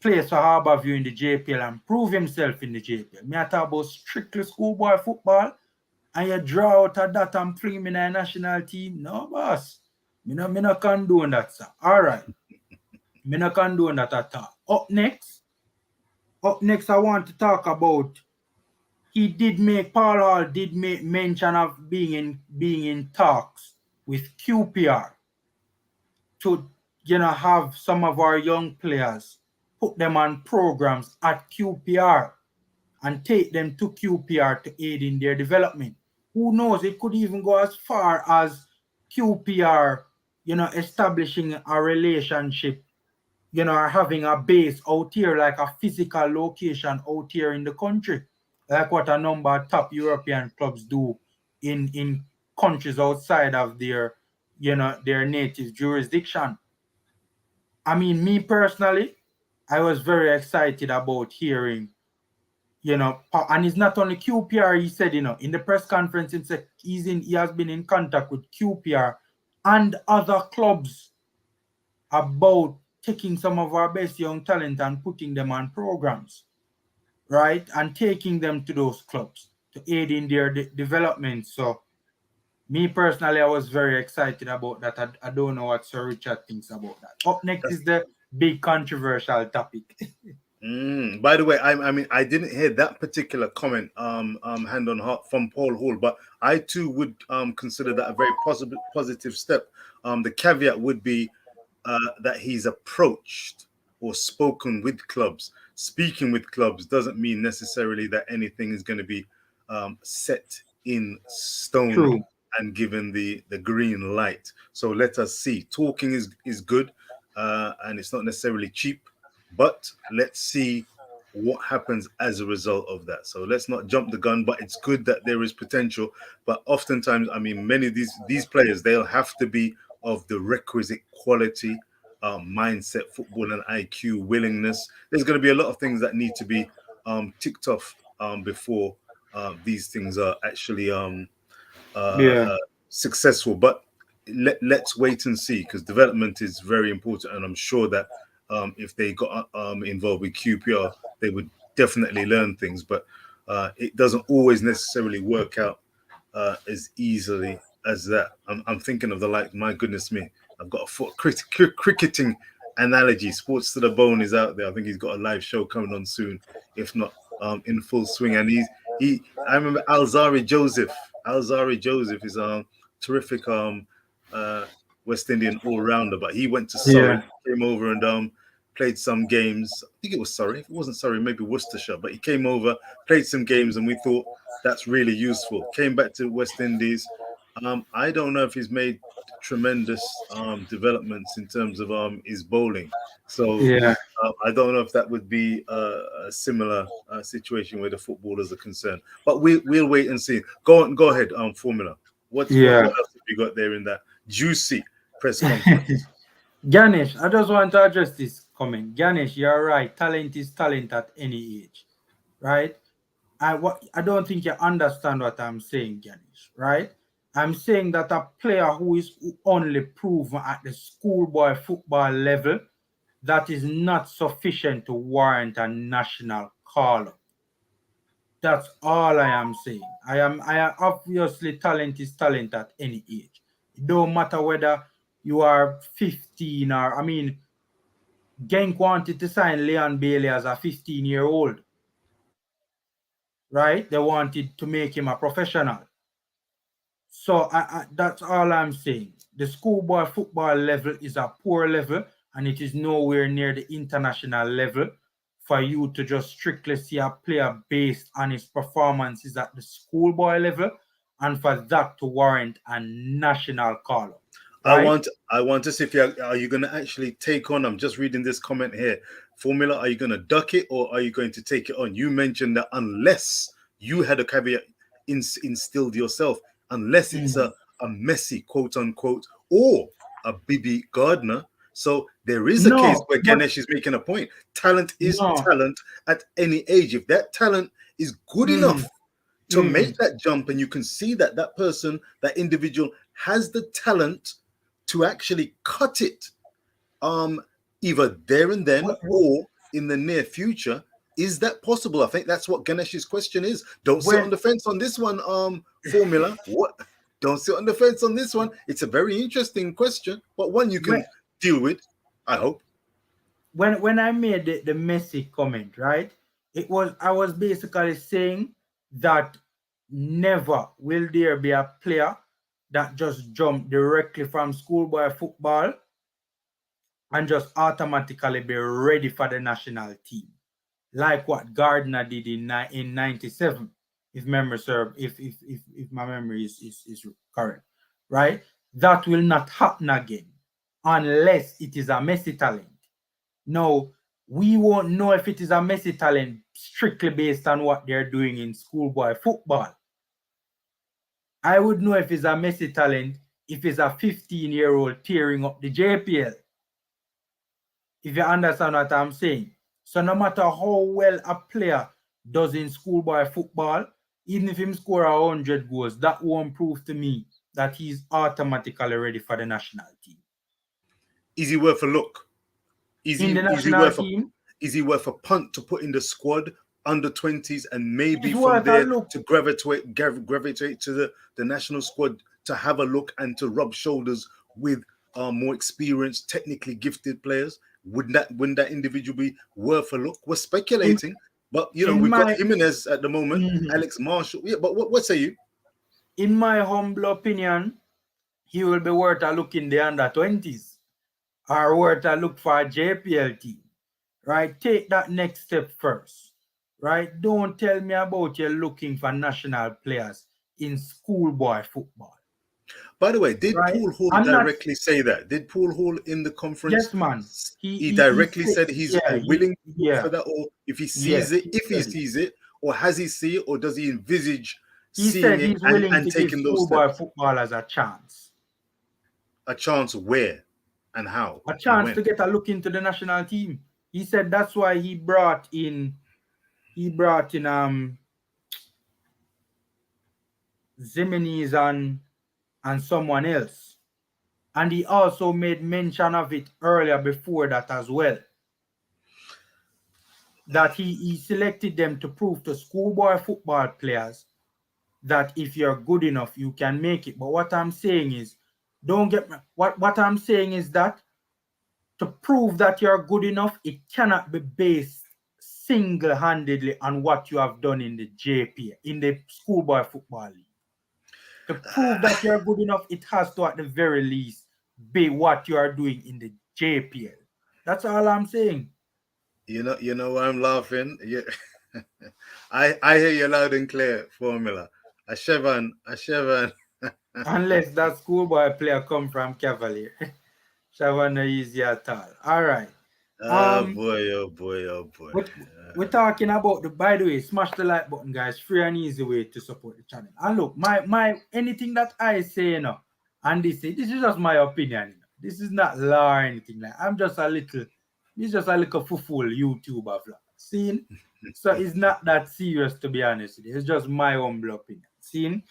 plays for Harborview in the JPL and prove himself in the JPL. Me talk about strictly schoolboy football, and you draw out of that and fling him in a national team. No, boss. Me no condone that, sir. All right. Me no condone that at all. Up next, I want to talk about. Paul Hall did make mention of being in talks with QPR to have some of our young players, put them on programs at QPR and take them to QPR to aid in their development. Who knows? It could even go as far as QPR, establishing a relationship, or having a base out here, like a physical location out here in the country. Like what a number of top European clubs do in countries outside of their native jurisdiction. I mean, me personally, I was very excited about hearing, and it's not only QPR. He said, in the press conference, he said he has been in contact with QPR and other clubs about taking some of our best young talent and putting them on programs, right? And taking them to those clubs to aid in their development. So, me personally, I was very excited about that. I don't know what Sir Richard thinks about that. Up next is the big controversial topic. By the way, I mean, I didn't hear that particular comment, hand on heart, from Paul Hall, but I too would consider that a very positive step. The caveat would be that he's approached or spoken with clubs. Speaking with clubs doesn't mean necessarily that anything is going to be set in stone. True. And given the green light. So let us see. Talking is good, and it's not necessarily cheap, but let's see what happens as a result of that. So let's not jump the gun, but it's good that there is potential. But oftentimes, I mean, many of these players, they'll have to be of the requisite quality, mindset, football and IQ, willingness. There's going to be a lot of things that need to be ticked off before these things are actually successful. But let's wait and see, because development is very important, and I'm sure that if they got involved with QPR, they would definitely learn things. But it doesn't always necessarily work out as easily as that. I'm thinking of my goodness me, I've got a cricketing analogy. Sports to the Bone is out there. I think he's got a live show coming on soon, if not in full swing. And I remember Alzari Joseph. Alzari Joseph is a terrific West Indian all-rounder, but he went to Surrey, came over and played some games. I think it was Surrey. If it wasn't Surrey, maybe Worcestershire. But he came over, played some games, and we thought that's really useful. Came back to West Indies. I don't know if he's made tremendous developments in terms of his bowling. So I don't know if that would be a similar situation where the footballers are concerned. But we'll wait and see. Go ahead, Formula. What else have you got there in that juicy press conference? Ganesh, I just want to address this comment. Ganesh, you're right. Talent is talent at any age, right? I don't think you understand what I'm saying, Ganesh, right? I'm saying that a player who is only proven at the schoolboy football level, that is not sufficient to warrant a national call-up. That's all I am saying. I am obviously talent is talent at any age. It don't matter whether you are 15 or, I mean, Genk wanted to sign Leon Bailey as a 15-year-old, right? They wanted to make him a professional. So that's all I'm saying. The schoolboy football level is a poor level, and it is nowhere near the international level for you to just strictly see a player based on his performances at the schoolboy level, and for that to warrant a national call-up. Right? I want to see if are you going to actually take on? I'm just reading this comment here. Formula, are you going to duck it or are you going to take it on? You mentioned that unless you had a caveat instilled yourself, unless it's a Messi, quote unquote, or a Bibi Gardner. So there is a case where Ganesh is making a point. Talent is talent at any age. If that talent is good enough to make that jump, and you can see that that person, that individual has the talent to actually cut it, either there and then or in the near future. Is that possible? I think that's what Ganesh's question is. Don't sit on the fence on this one, Formula. What? Don't sit on the fence on this one. It's a very interesting question, but one you can deal with, I hope. When I made the Messi comment, right? I was basically saying that never will there be a player that just jump directly from schoolboy football and just automatically be ready for the national team, like what Gardner did in 97, if memory serves, if my memory is correct, right? That will not happen again unless it is a Messi talent. Now, we won't know if it is a Messi talent strictly based on what they're doing in schoolboy football. I would know if it's a Messi talent if it's a 15-year-old tearing up the JPL. If you understand what I'm saying. So no matter how well a player does in schoolboy football, even if him score 100 goals, that won't prove to me that he's automatically ready for the national team. Is he worth a look? Is in he the is he national worth team, is he worth a punt to put in the squad under 20s and maybe he's from worth a there look. to gravitate to the national squad to have a look and to rub shoulders with more experienced, technically gifted players? Wouldn't that individual be worth a look? We're speculating, but you know in we've got my Jimenez at the moment, Mhm. Alex Marshall. Yeah, but what say you? In my humble opinion, he will be worth a look in the under 20s or worth a look for a JPL team. Right? Take that next step first. Right? Don't tell me about you looking for national players in schoolboy football. By the way, did Right? Paul Hall I'm not. directly say that? Did Paul Hall in the conference, Yes, man. he directly Said, said he's yeah, willing yeah, for that, or if he sees yes, it, he if he said it. sees it, or has he see it, or does he envisage He seeing said it he's willing and to give taking those schoolboy steps? footballers a chance. A chance where and how A and chance when? to get a look into the national team. He said that's why he brought in Zimenez and someone else. And he also made mention of it earlier before that as well. That he selected them to prove to schoolboy football players that if you're good enough, you can make it. But what I'm saying is, don't get me. What I'm saying is that to prove that you're good enough, it cannot be based single-handedly on what you have done in the JP, in the schoolboy football league. To prove that you're good enough, it has to, at the very least, be what you are doing in the JPL. That's all I'm saying. You know why I'm laughing? Yeah. I hear you loud and clear, Formula. A Chevron. Unless that schoolboy player come from Cavalier. Shavan no easy at all. All right. Oh boy, oh boy, oh boy. We're talking about by the way, smash the like button, guys. Free and easy way to support the channel. And look, my anything that I say, and this is just my opinion. This is not law or anything like. This is just a little fool YouTuber vlog. Seen? So it's not that serious, to be honest with you. It's just my humble opinion. Seen?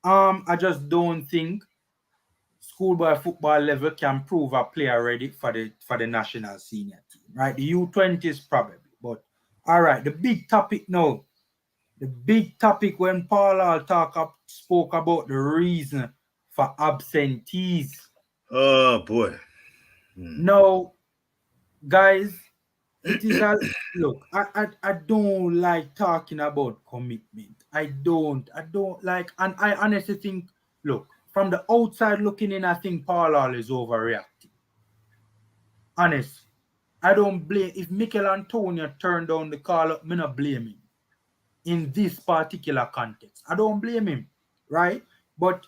I just don't think schoolboy football level can prove a player ready for the national senior team, right? The U20s probably, but all right. The big topic now, the big topic when Paul spoke about the reason for absentees. Oh boy. Now, guys, it is a look. I don't like talking about commitment. I don't like, and I honestly think, look, from the outside looking in, I think Paul is overreacting. Honest, I don't blame if Mikel Antonio turned down the call up, me not blame him in this particular context. I don't blame him, right? But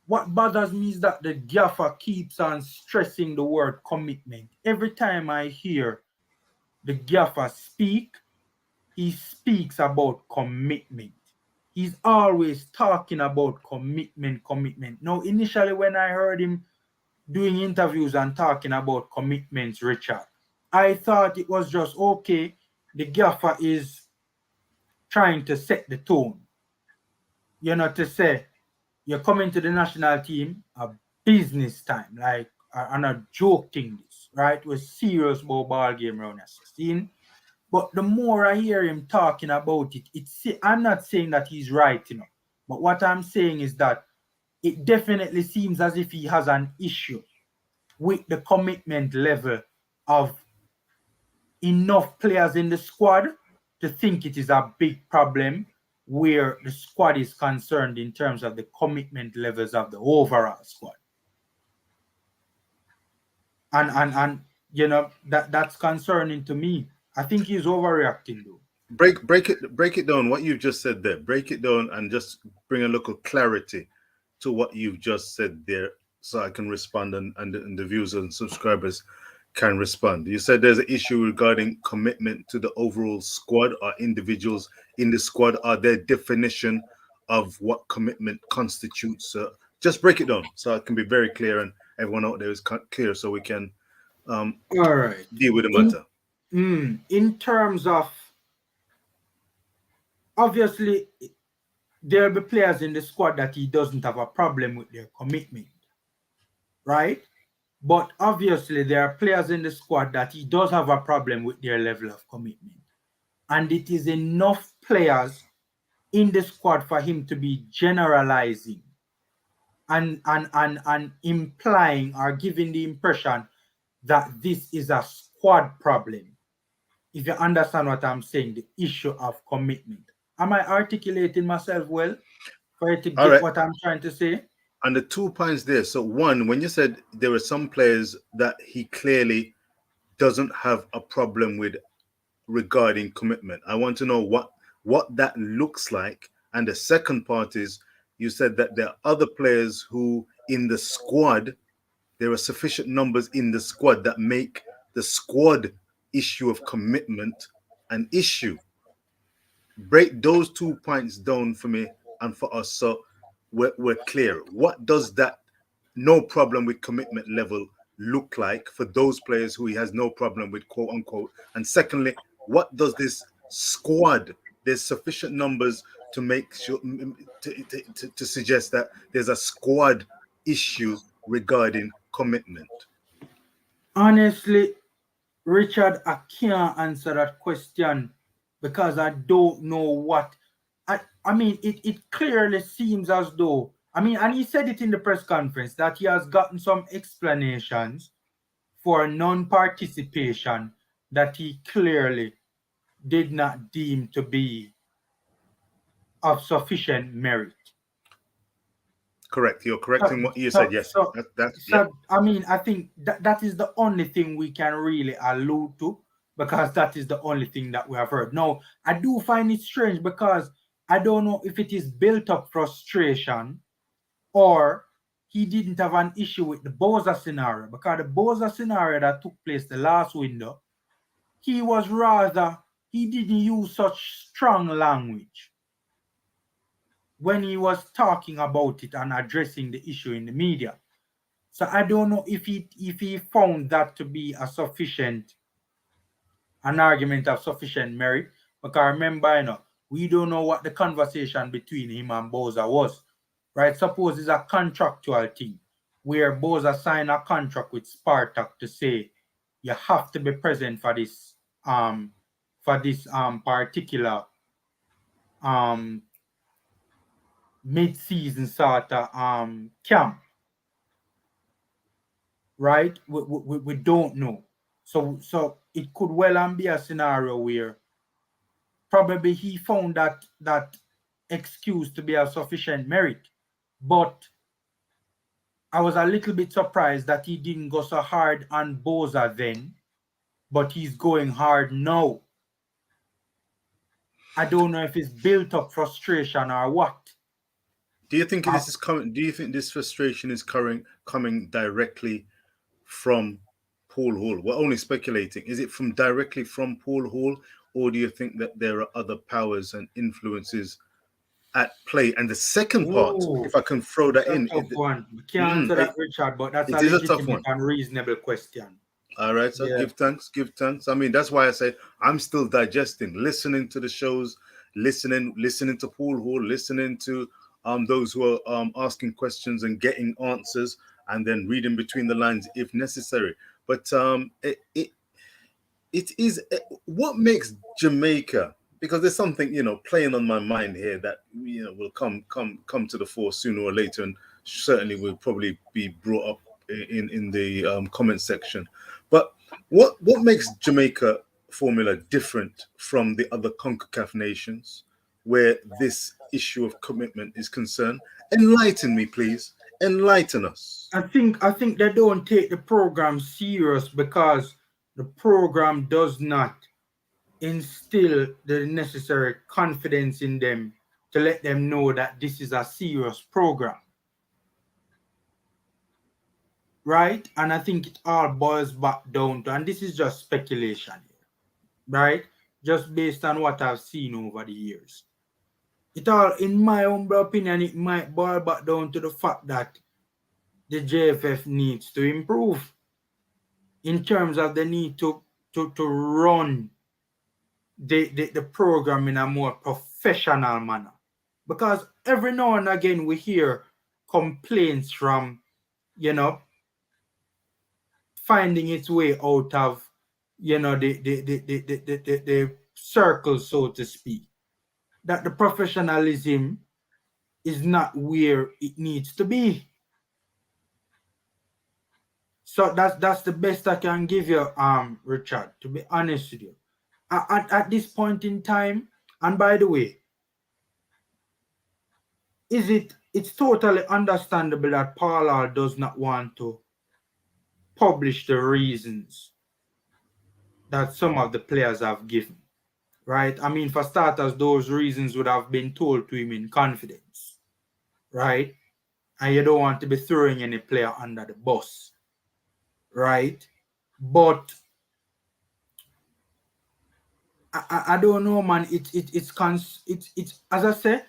what bothers me is that the gaffer keeps on stressing the word commitment. Every time I hear the gaffer speak, he speaks about commitment. He's always talking about commitment. Now, initially when I heard him doing interviews and talking about commitments, Richard, I thought it was just okay. The gaffer is trying to set the tone. To say you're coming to the national team a business time, like and a joke thing, this, right? We're serious about ball game round at 16. But the more I hear him talking about it, I'm not saying that he's right, but what I'm saying is that it definitely seems as if he has an issue with the commitment level of enough players in the squad to think it is a big problem where the squad is concerned in terms of the commitment levels of the overall squad. And that's concerning to me. I think he's overreacting though. Break it down. What you've just said there. Break it down and just bring a little clarity to what you've just said there, so I can respond and the viewers and subscribers can respond. You said there's an issue regarding commitment to the overall squad or individuals in the squad, or their definition of what commitment constitutes. Just break it down so it can be very clear and everyone out there is clear, so we can All right. deal with the matter. In terms of, obviously, there'll be players in the squad that he doesn't have a problem with their commitment, right? But obviously, there are players in the squad that he does have a problem with their level of commitment. And it is enough players in the squad for him to be generalizing and implying or giving the impression that this is a squad problem. If you understand what I'm saying, the issue of commitment. Am I articulating myself well for you to All get right. what I'm trying to say? And the 2 points there. So one, when you said there were some players that he clearly doesn't have a problem with regarding commitment, I want to know what that looks like. And the second part is, you said that there are other players who in the squad, there are sufficient numbers in the squad that make the squad issue of commitment an issue. Break those 2 points down for me and for us, so we're clear. What does that no problem with commitment level look like for those players who he has no problem with, quote unquote? And secondly, what does this squad, there's sufficient numbers to make sure to suggest that there's a squad issue regarding commitment? Honestly, Richard, I can't answer that question because I don't know what. I mean, it clearly seems as though, I mean, and he said it in the press conference that he has gotten some explanations for non-participation that he clearly did not deem to be of sufficient merit. Correct. You're correcting what you said. Yes. So I mean, I think that is the only thing we can really allude to, because that is the only thing that we have heard. Now, I do find it strange because I don't know if it is built up frustration or he didn't have an issue with the Boza scenario, because the Boza scenario that took place the last window, he didn't use such strong language when he was talking about it and addressing the issue in the media. So I don't know if he found that to be an argument of sufficient merit. Because remember, we don't know what the conversation between him and Boza was. Right? Suppose it's a contractual thing where Boza signed a contract with Spartak to say you have to be present for this particular mid-season sort of camp, right? We don't know. So it could well be a scenario where probably he found that excuse to be of sufficient merit. But I was a little bit surprised that he didn't go so hard on Boza then, but he's going hard now. I don't know if it's built up frustration or what. Do you think this is coming? Do you think this frustration is coming directly from Paul Hall? We're only speculating. Is it directly from Paul Hall, or do you think that there are other powers and influences at play? And the second part, if I can throw that in, tough one. We can't answer that, Richard, but that's a legitimate and reasonable question. All right, so give thanks. I mean, that's why I say I'm still digesting, listening to the shows, listening to Paul Hall, listening to those who are asking questions and getting answers, and then reading between the lines if necessary. But it is what makes Jamaica, because there's something playing on my mind here that will come to the fore sooner or later, and certainly will probably be brought up in the comment section. But what makes Jamaica formula different from the other CONCACAF nations where this issue of commitment is concerned? Enlighten me, please. Enlighten us. I think they don't take the program serious because the program does not instill the necessary confidence in them to let them know that this is a serious program. Right? And I think it all boils back down to, and this is just speculation here, right? Just based on what I've seen over the years. It all, in my humble opinion, it might boil back down to the fact that the JFF needs to improve in terms of the need to run the program in a more professional manner. Because every now and again we hear complaints from, finding its way out of, the circle, so to speak, that the professionalism is not where it needs to be. So that's the best I can give you, Richard, to be honest with you. At this point in time, and by the way, it's totally understandable that Paul does not want to publish the reasons that some of the players have given, right? I mean, for starters, those reasons would have been told to him in confidence, right? And you don't want to be throwing any player under the bus, right? But I don't know, man. It's as I say,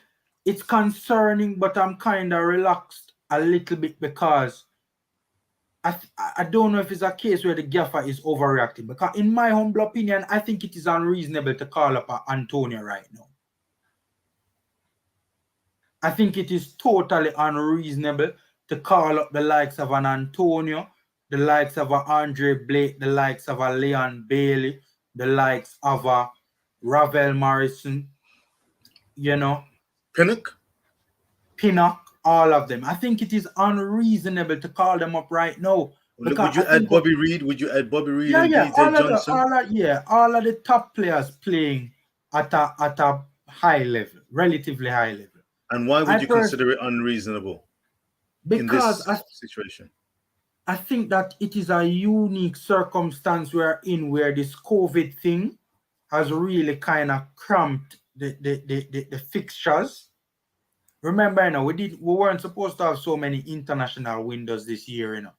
it's concerning, but I'm kind of relaxed a little bit because I don't know if it's a case where the gaffer is overreacting. Because in my humble opinion, I think it is unreasonable to call up Antonio right now. I think it is totally unreasonable to call up the likes of an Antonio, the likes of a Andre Blake, the likes of a Leon Bailey, the likes of a Ravel Morrison, Pinnock, all of them. I think it is unreasonable to call them up right now. Would you add Bobby Reid? Would you add Bobby Reid and Yeah, DJ Johnson? all of the top players playing at a high level, relatively high level. And why would you consider it unreasonable because in this situation? I think that it is a unique circumstance we're in where this COVID thing has really kind of cramped the fixtures. Remember, we weren't supposed to have so many international windows this year,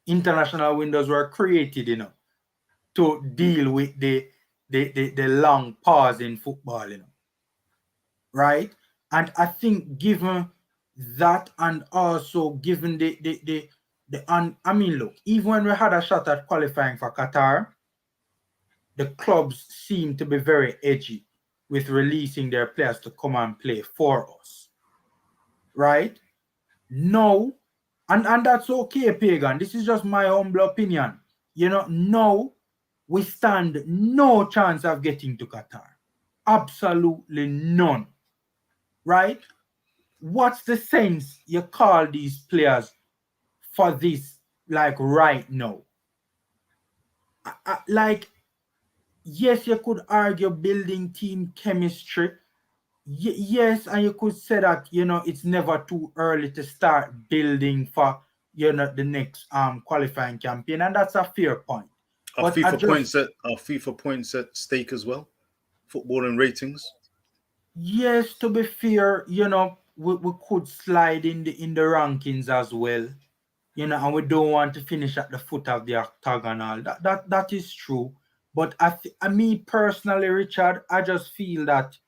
International windows were created, to deal with the long pause in football, right? And I think given that, and also given I mean, look, even when we had a shot at qualifying for Qatar, the clubs seem to be very edgy with releasing their players to come and play for us, right? No, and that's okay, Pagan. This is just my humble opinion. No, we stand no chance of getting to Qatar. Absolutely none. Right? What's the sense you call these players for this, like, right now? Like, yes, you could argue building team chemistry. Yes, and you could say that, it's never too early to start building for, the next qualifying campaign, and that's a fair point. Are FIFA points at stake as well? Football and ratings? Yes, to be fair, we could slide in the rankings as well. And we don't want to finish at the foot of the octagonal. That is true. But me personally, Richard, I just feel that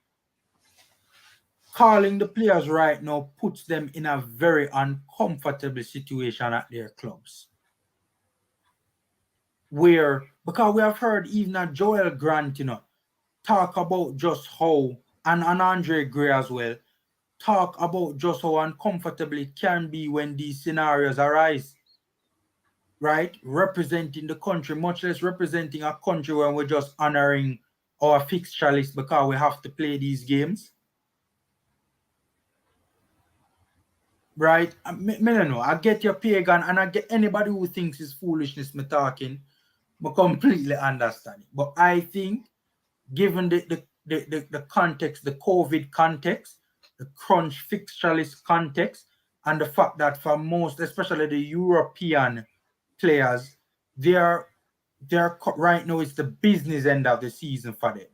calling the players right now puts them in a very uncomfortable situation at their clubs. Because we have heard even a Joel Grant, talk about just how, and Andre Gray as well, talk about just how uncomfortable it can be when these scenarios arise. Right? Representing the country, much less representing a country when we're just honoring our fixture list because we have to play these games. Right? I don't know. I get your Pagan, and I get anybody who thinks it's foolishness me talking. I completely understand it. But I think, given the context, the COVID context, the crunch fixture list context, and the fact that for most, especially the European players, they're right now, it's the business end of the season for them,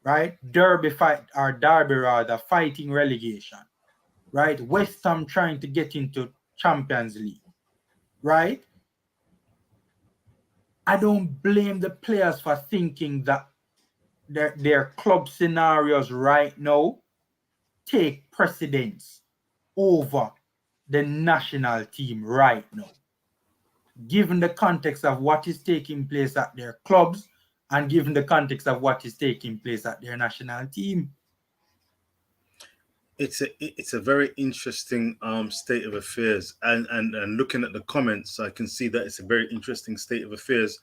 right? Derby fighting relegation, right? West Ham trying to get into Champions League, right? I don't blame the players for thinking that their club scenarios right now take precedence over the national team right now. given the context of what is taking place at their clubs and given the context of what is taking place at their national team. It's a very interesting state of affairs, and looking at the comments, I can see that it's a very interesting state of affairs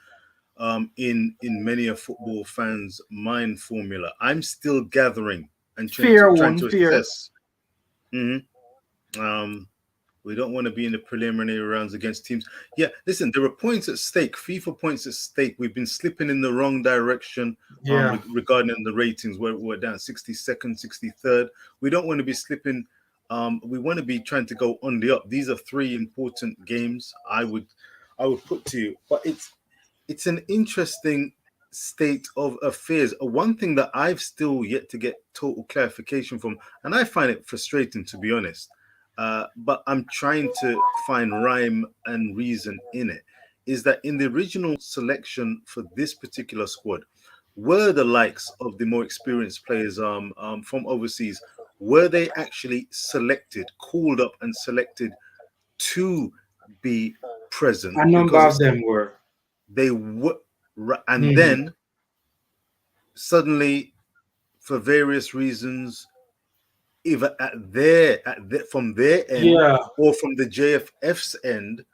in many of football fans' mind formula. I'm still gathering and trying to Fear. assess. We don't want to be in the preliminary rounds against teams. Yeah, listen, there are points at stake, FIFA points at stake. We've been slipping in the wrong direction regarding the ratings. We're down 62nd, 63rd. We don't want to be slipping. We want to be trying to go on the up. These are three important games I would put to you. But it's an interesting state of affairs. One thing that I've still yet to get total clarification from, and I find it frustrating, to be honest, but I'm trying to find rhyme and reason in it, is that in the original selection for this particular squad, were the likes of the more experienced players from overseas, were they actually selected, called up and selected to be present? A number of them were. They were, and then suddenly, for various reasons, either from their end or from the JFF's end,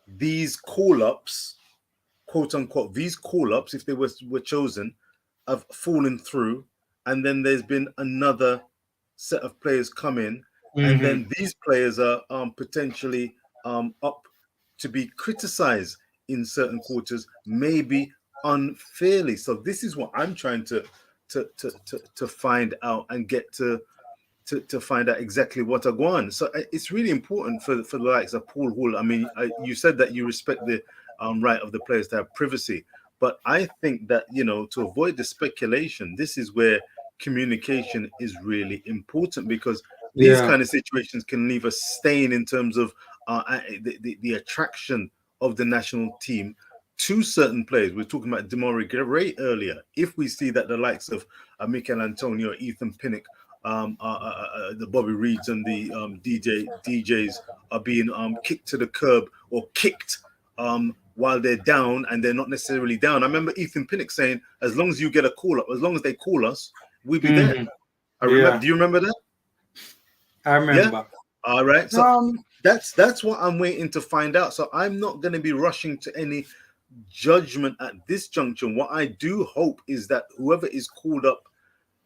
these call-ups, quote unquote, these call-ups, if they were chosen, have fallen through, and then there's been another set of players come in, and then these players are potentially up to be criticized in certain quarters, maybe unfairly. So this is what I'm trying to find out and get to find out exactly what are going on. So it's really important for the likes of Paul Hall. I mean, you said that you respect the right of the players to have privacy, but I think that, you know, to avoid the speculation, this is where communication is really important, because these kind of situations can leave a stain in terms of the attraction of the national team to certain players. We're talking about Demore Gray earlier. If we see that the likes of Mikel Antonio, Ethan Pinnock, the Bobby Reeds and the DJs are being kicked to the curb or kicked while they're down, and they're not necessarily down. I remember Ethan Pinnock saying, as long as you get a call up, as long as they call us, we'll be there. I remember. Do you remember that? I remember. Yeah? All right. So that's what I'm waiting to find out. So I'm not going to be rushing to any judgment at this juncture. What I do hope is that whoever is called up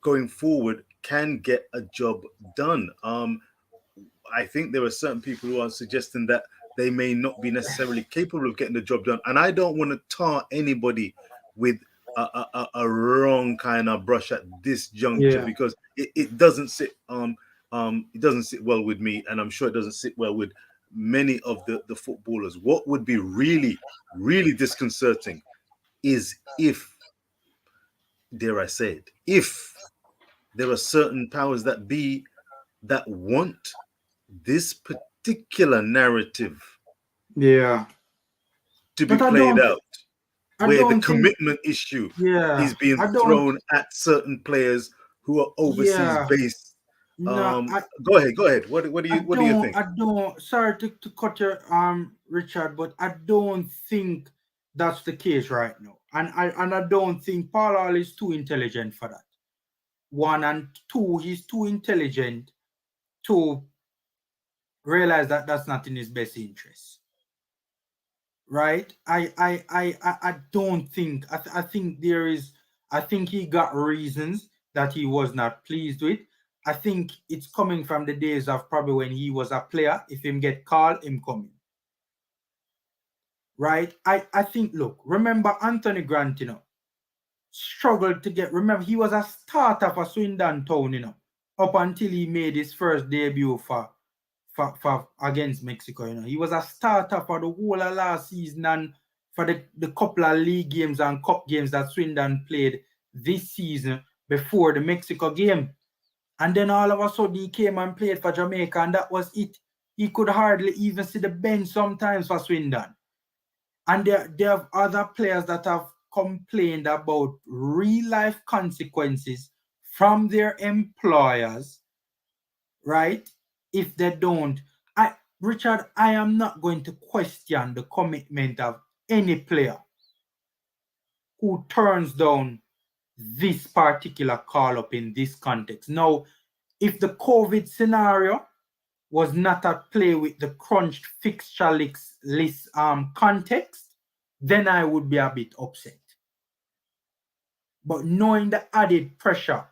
going forward can get a job done. I think there are certain people who are suggesting that they may not be necessarily capable of getting the job done, and I don't want to tar anybody with a wrong kind of brush at this juncture, because it doesn't sit it doesn't sit well with me, and I'm sure it doesn't sit well with many of the footballers. What would be really, really disconcerting is if, dare I say it, if there are certain powers that be that want this particular narrative to be played out, where the commitment issue is being thrown at certain players who are overseas based. Go ahead. What do you think? I don't. Sorry to cut you, Richard, but I don't think that's the case right now, and I don't think Paul Hall is too intelligent for that. One, and two, he's too intelligent to realize that that's not in his best interest. Right? I don't think. I think there is. I think he got reasons that he was not pleased with. I think it's coming from the days of probably when he was a player. If him get called, him coming. Right? I think, look, remember Anthony Grant, struggled to get, remember, he was a starter for Swindon Town, up until he made his first debut for against Mexico, He was a starter for the whole of last season and for the couple of league games and cup games that Swindon played this season before the Mexico game. And then all of a sudden he came and played for Jamaica, and that was it. He could hardly even see the bench sometimes for Swindon. And there have other players that have complained about real-life consequences from their employers, right? If they don't. Richard, I am not going to question the commitment of any player who turns down this particular call up in this context. Now, if the COVID scenario was not at play with the crunched fixture list context, then I would be a bit upset. But knowing the added pressure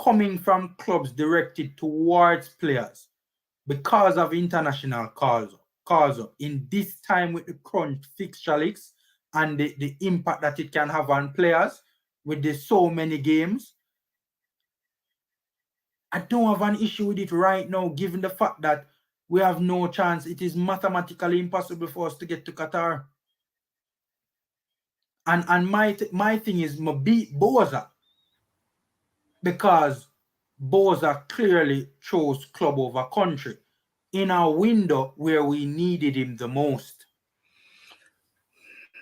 coming from clubs directed towards players because of international calls up in this time with the crunch fixture list and the impact that it can have on players with the so many games, I don't have an issue with it right now, given the fact that we have no chance. It is mathematically impossible for us to get to Qatar. And my thing is, I beat Boza because Boza clearly chose club over country in a window where we needed him the most.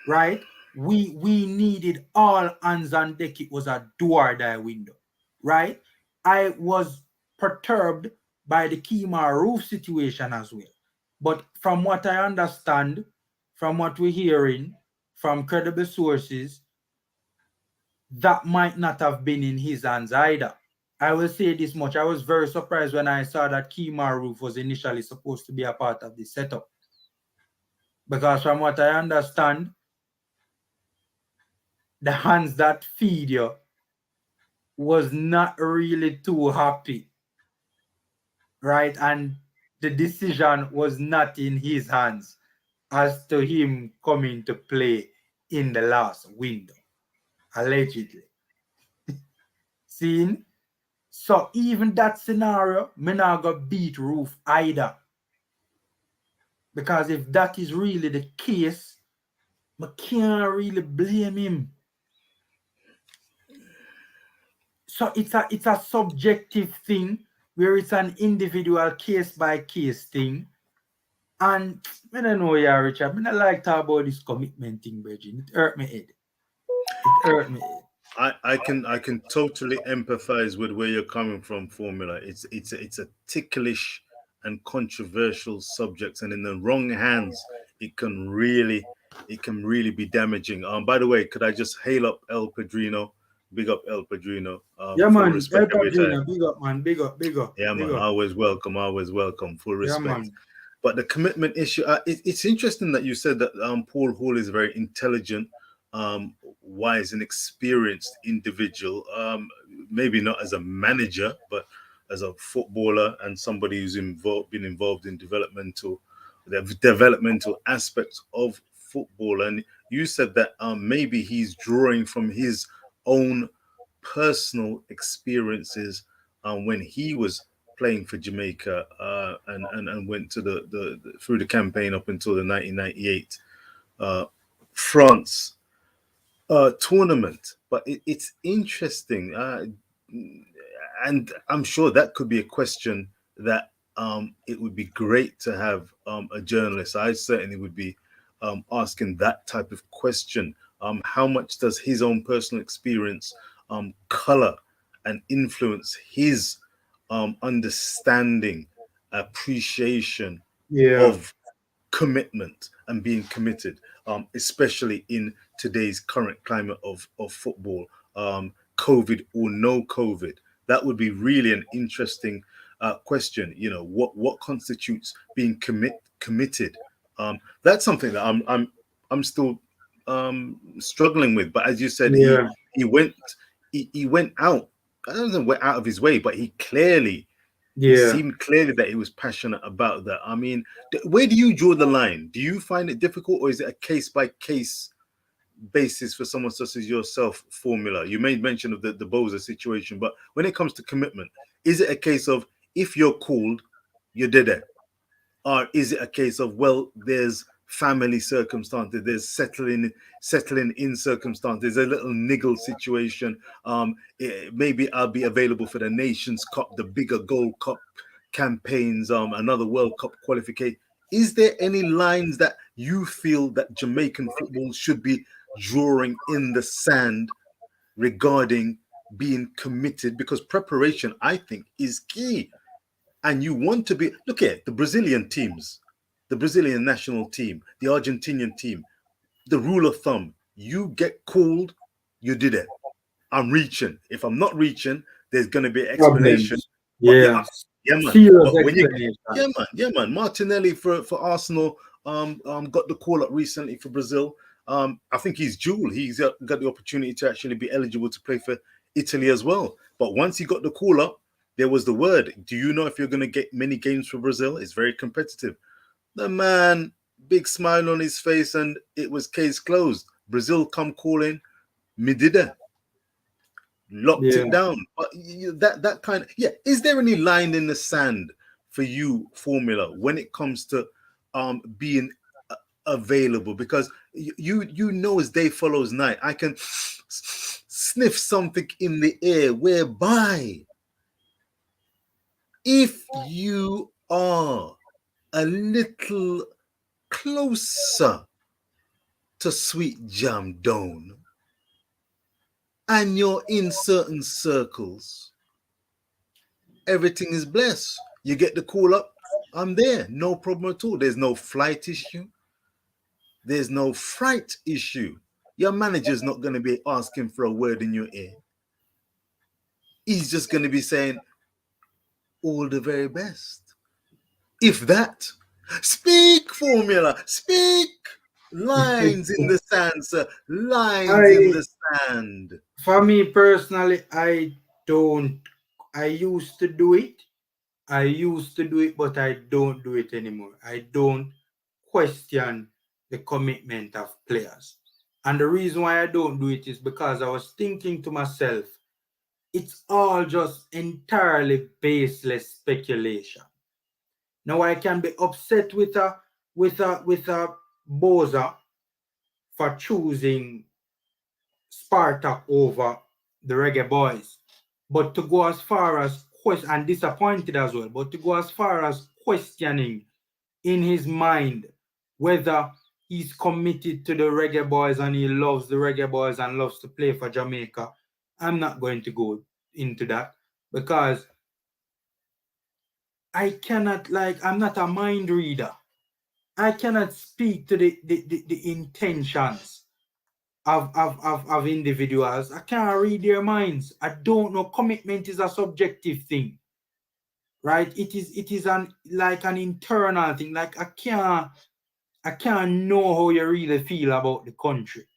Right? We needed all hands on deck. It was a do or die window. Right? I was perturbed by the Kemar Roof situation as well. But from what I understand, from what we're hearing from credible sources, that might not have been in his hands either. I will say this much. I was very surprised when I saw that Kemar Roof was initially supposed to be a part of the setup. Because from what I understand, the hands that feed you was not really too happy. Right? And the decision was not in his hands as to him coming to play in the last window, allegedly. Seen? So even that scenario, me not go beat Roof either. Because if that is really the case, I can't really blame him. So it's a subjective thing where it's an individual case by case thing. And I don't know, yeah, Richard. I don't like talk about this commitment thing, Virgin. It hurt me head. It hurt me head. I can totally empathize with where you're coming from, Formula. It's a ticklish and controversial subject, and in the wrong hands, it can really be damaging. By the way, could I just hail up El Padrino? Big up El Padrino. Yeah, Full man. respect every time. Big up, man. Big up. Yeah, Big man. up. Always welcome. Always welcome. Full Yeah, respect. man. But the commitment issue, it's interesting that you said that Paul Hall is a very intelligent, wise, and experienced individual. Maybe not as a manager, but as a footballer and somebody who's been involved in the developmental aspects of football. And you said that maybe he's drawing from his own personal experiences when he was playing for Jamaica and went to the through the campaign up until the 1998 France tournament. But it's interesting, and I'm sure that could be a question that it would be great to have a journalist. I certainly would be asking that type of question. How much does his own personal experience color and influence his understanding, appreciation of commitment and being committed, especially in today's current climate of football, COVID or no COVID? That would be really an interesting question. You know, what constitutes being committed? That's something that I'm still struggling with. But as you said, he went out. I don't know, went out of his way, but he seemed clearly that he was passionate about that. I mean, where do you draw the line? Do you find it difficult, or is it a case by case basis for someone such as yourself? Formula, you made mention of the Boza situation, but when it comes to commitment, is it a case of if you're called, you're dead, or is it a case of, well, there's family circumstances, there's settling in circumstances, a little niggle situation, maybe I'll be available for the Nations Cup, the bigger Gold Cup campaigns, another World Cup qualification? Is there any lines that you feel that Jamaican football should be drawing in the sand regarding being committed? Because preparation, I think, is key. And you want to be, look at the Brazilian teams. the Brazilian national team, the Argentinian team, the rule of thumb, you get called, you did it. I'm reaching. If I'm not reaching, there's going to be an explanation. Problems. But yeah, Yeah. yeah, man. Serious But when you, explanation. yeah, man. Martinelli for Arsenal got the call up recently for Brazil. I think he's dual. He's got the opportunity to actually be eligible to play for Italy as well. But once he got the call up, there was the word. Do you know if you're going to get many games for Brazil? It's very competitive. The man, big smile on his face, and it was case closed. Brazil come calling, me did it. Locked it down. But that kind of, yeah. Is there any line in the sand for you, Formula, when it comes to being available? Because you know, as day follows night, I can sniff something in the air whereby if you are a little closer to Sweet Jam Down and you're in certain circles, everything is blessed. You get the call up, I'm there, no problem at all. There's no flight issue. There's no fright issue. Your manager's not going to be asking for a word in your ear. He's just going to be saying, all the very best. If that, speak, Formula, speak. Lines in the sand, sir. Lines in the sand. For me personally, I used to do it. But I don't do it anymore. I don't question the commitment of players. And the reason why I don't do it is because I was thinking to myself, it's all just entirely baseless speculation. Now I can be upset with a Boza for choosing Spartak over the Reggae Boyz. But to go as far as and disappointed as well, but to go as far as questioning in his mind whether he's committed to the Reggae Boyz and he loves the Reggae Boyz and loves to play for Jamaica, I'm not going to go into that because I cannot, I'm not a mind reader. I cannot speak to the intentions of individuals. I can't read their minds. I don't know. Commitment is a subjective thing, right? It is an internal thing. Like I can't know how you really feel about the country,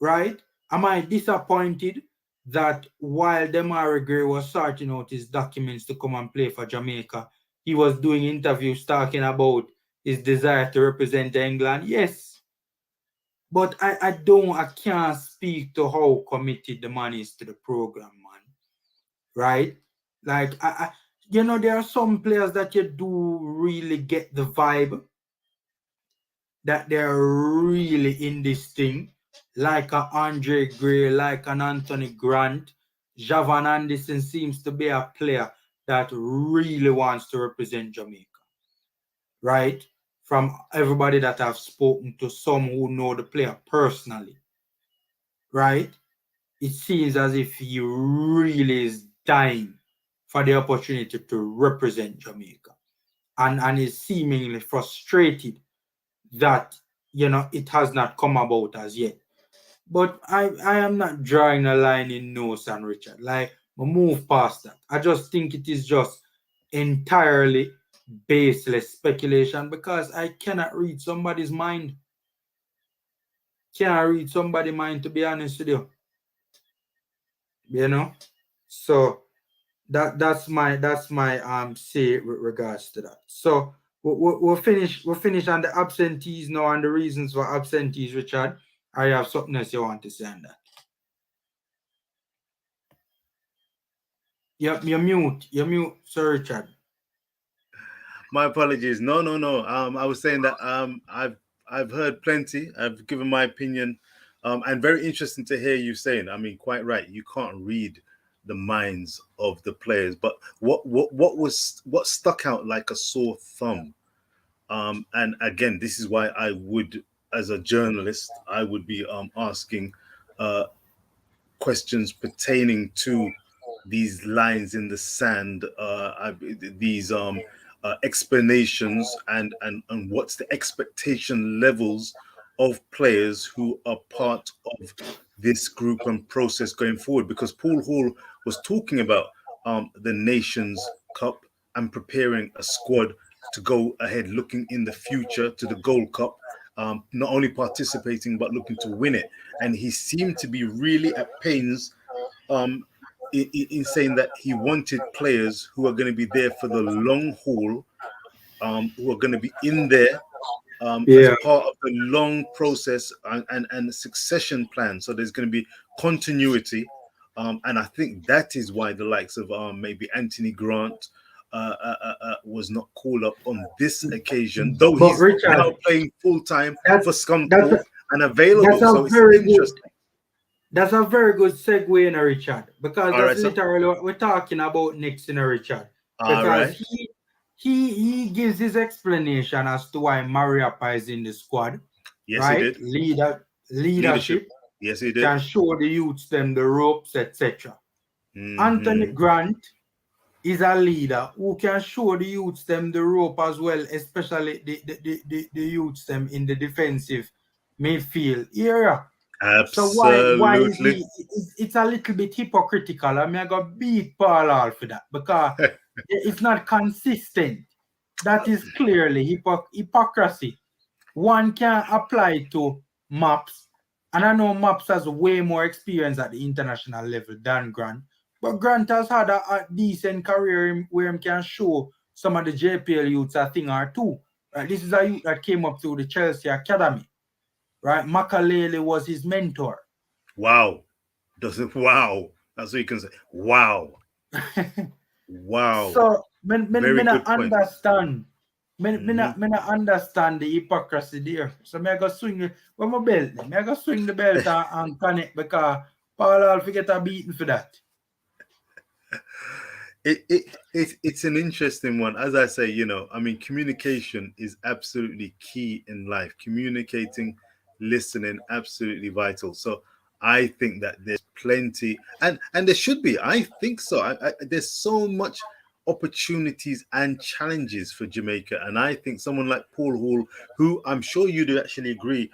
right? Am I disappointed that while Demari Gray was sorting out his documents to come and play for Jamaica, he was doing interviews talking about his desire to represent England? Yes. But I can't speak to how committed the man is to the program, man. Right? Like, there are some players that you do really get the vibe that they're really in this thing, like a Andre Gray, like an Anthony Grant. Javan Anderson seems to be a player that really wants to represent Jamaica, right? From everybody that I've spoken to, some who know the player personally, right? It seems as if he really is dying for the opportunity to represent Jamaica, and is seemingly frustrated that it has not come about as yet. But I am not drawing a line in Nose and Richard. Like, we move past that. I just think it is just entirely baseless speculation because I cannot read somebody's mind. Can't read somebody's mind, to be honest with you. So that's my say with regards to that. So we'll finish on the absentees now and the reasons for absentees, Richard. I have something else you want to say on that. Yep, you're mute, Sir Richard. My apologies. No. I was saying that I've heard plenty. I've given my opinion, and very interesting to hear you saying. I mean, quite right. You can't read the minds of the players, but what stuck out like a sore thumb. And again, this is why I would, as a journalist, I would be asking questions pertaining to these lines in the sand, these explanations and what's the expectation levels of players who are part of this group and process going forward. Because Paul Hall was talking about the Nations Cup and preparing a squad to go ahead, looking in the future to the Gold Cup, not only participating but looking to win it. And he seemed to be really at pains in saying that he wanted players who are going to be there for the long haul, who are going to be in there as Yeah. part of the long process and succession plan. So there's going to be continuity. And I think that is why the likes of maybe Anthony Grant was not called up on this occasion, though But he's Richard, now playing full time that's for that's a, Scunthorpe and available. that's So a it's very good interesting. that's a very good segue in Richard, because All that's right, sir. literally what we're talking about next in Richard. All Because right. he gives his explanation as to why Mariappa is in the squad, Yes, he right? did. Leadership Yes, he did. can show the youths them the ropes, etc. Anthony Grant is a leader who can show the youths them the rope as well, especially the youths them in the defensive midfield area. So why is Absolutely. he? It's a little bit hypocritical. I mean, I got beat Paul all for that, because it's not consistent. That is clearly hypocrisy. One can apply to Maps, and I know Maps has way more experience at the international level than Grant, but Grant has had a decent career where he can show some of the JPL youths a thing or two. Right? This is a youth that came up through the Chelsea Academy. Right? Makalele was his mentor. Wow. Wow. That's what you can say. Wow. Wow. So, Very good point. understand. Me not understand the hypocrisy there. So, me I go swing with my belt. Me I go swing the belt and connect, because Paul will forget a beating for that. It's an interesting one. As I say, I mean, communication is absolutely key in life. Communicating, listening, absolutely vital. So I think that there's plenty, and there should be. I think so. There's so much opportunities and challenges for Jamaica, and I think someone like Paul Hall, who I'm sure you'd actually agree,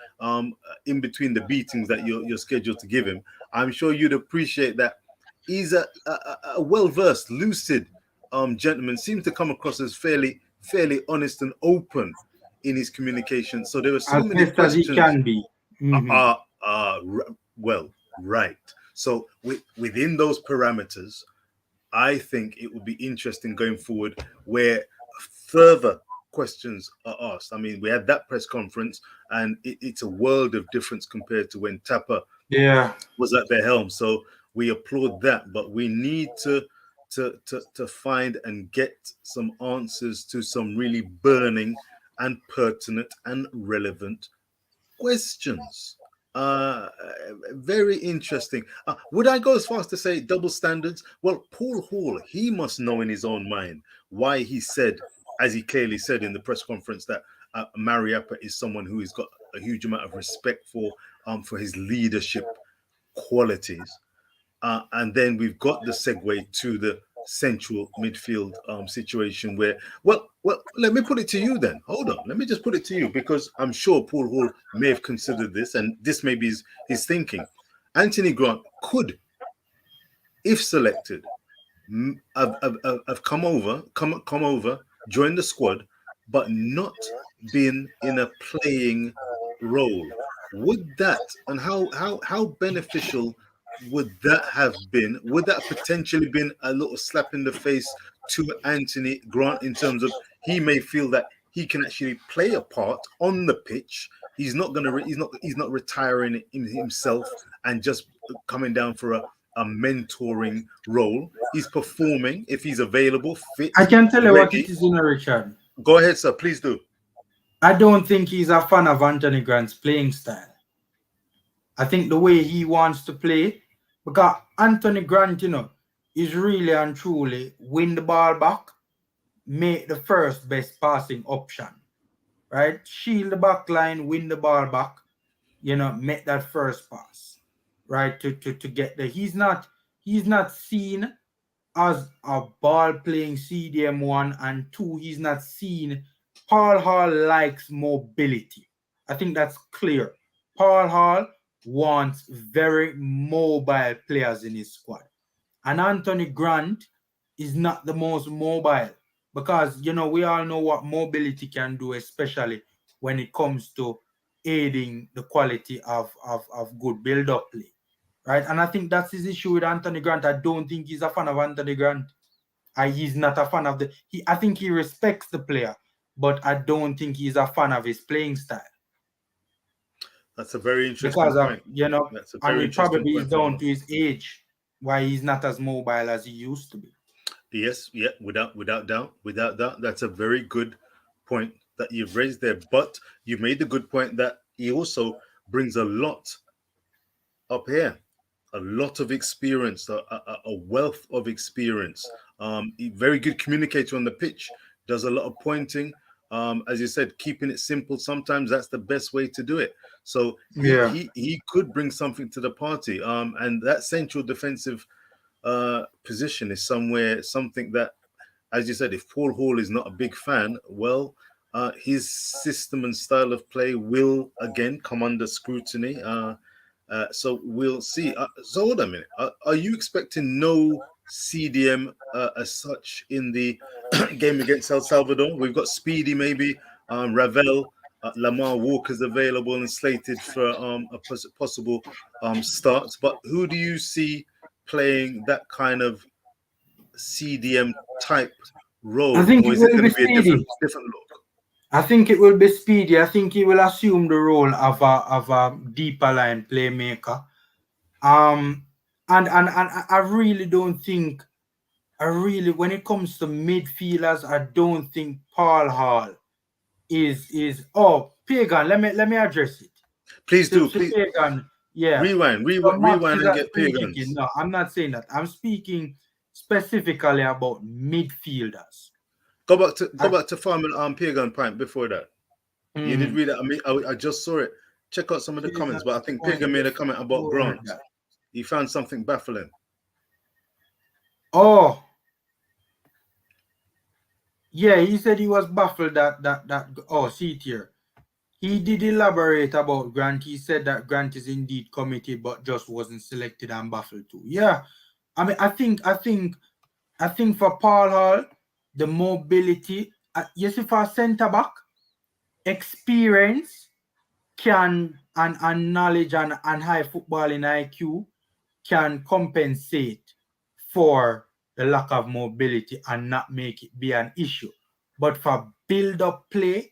in between the beatings that you're scheduled to give him, I'm sure you'd appreciate that. He's a well-versed, lucid gentleman. Seems to come across as fairly honest and open in his communication. So there are so As many best as he questions. can be. Well, right. So within those parameters, I think it would be interesting going forward where further questions are asked. I mean, we had that press conference, and it's a world of difference compared to when Tapper was at the helm. So we applaud that, but we need to find and get some answers to some really burning and pertinent and relevant questions. Very interesting. Would I go as far as to say double standards? Well, Paul Hall, he must know in his own mind why he said, as he clearly said in the press conference, that Mariappa is someone who has got a huge amount of respect for his leadership qualities. And then we've got the segue to the central midfield situation where, well, let me put it to you then. Hold on. Let me just put it to you, because I'm sure Paul Hall may have considered this, and this may be his thinking. Anthony Grant could, if selected, have come over, join the squad, but not been in a playing role. Would that, and how beneficial would that have been? Would that potentially been a little slap in the face to Anthony Grant, in terms of he may feel that he can actually play a part on the pitch? He's not retiring himself and just coming down for a mentoring role. He's performing if he's available, fit. I can tell you ready. what it is, Richard. Go ahead, sir. Please do. I don't think he's a fan of Anthony Grant's playing style. I think the way he wants to play, because Anthony Grant, is really and truly win the ball back, make the first best passing option, right? Shield the back line, win the ball back, make that first pass, right? To get there. He's not seen as a ball playing CDM one, and two, he's not seen. Paul Hall likes mobility. I think that's clear. Paul Hall wants very mobile players in his squad. And Anthony Grant is not the most mobile because, we all know what mobility can do, especially when it comes to aiding the quality of good build-up play, right? And I think that's his issue with Anthony Grant. I don't think he's a fan of Anthony Grant. He's not a fan of I think he respects the player, but I don't think he's a fan of his playing style. That's a very interesting point. That's a and very it probably interesting is point, down Farmer. to his age, why he's not as mobile as he used to be. Yes, yeah, without doubt. That's a very good point that you've raised there. But you made the good point that he also brings a lot up here, a lot of experience, a wealth of experience. Very good communicator on the pitch, does a lot of pointing. As you said, keeping it simple. Sometimes that's the best way to do it. So he could bring something to the party. And that central defensive position is something that, as you said, if Paul Hall is not a big fan, well, his system and style of play will again come under scrutiny. So we'll see. So hold on a minute. Are you expecting no CDM as such in the game against El Salvador? We've got Speedy, maybe Ravel, Lamar Walker's available and slated for a possible start. But who do you see playing that kind of CDM type role, I think or it is it will going be to be a Speedy. different look? I think it will be Speedy. I think he will assume the role of a deeper line playmaker. And I really don't think, when it comes to midfielders, I don't think Paul Hall is Pagan. Let me address it. Please do. So Please Pagan, yeah. rewind Max and get speaking. Pagans. No, I'm not saying that. I'm speaking specifically about midfielders. Go back to Farmer Pagan point before that. You did Mm. read that. I mean, I just saw it. Check out some of the comments, but I think Pagan made a comment about Grant. He found something baffling. Oh, yeah, he said he was baffled that see it here. He did elaborate about Grant. He said that Grant is indeed committed, but just wasn't selected and baffled too. Yeah, I mean, I think for Paul Hall, the mobility, yes, if a centre back, experience can and knowledge and high footballing IQ can compensate for the lack of mobility and not make it be an issue. But for build-up play,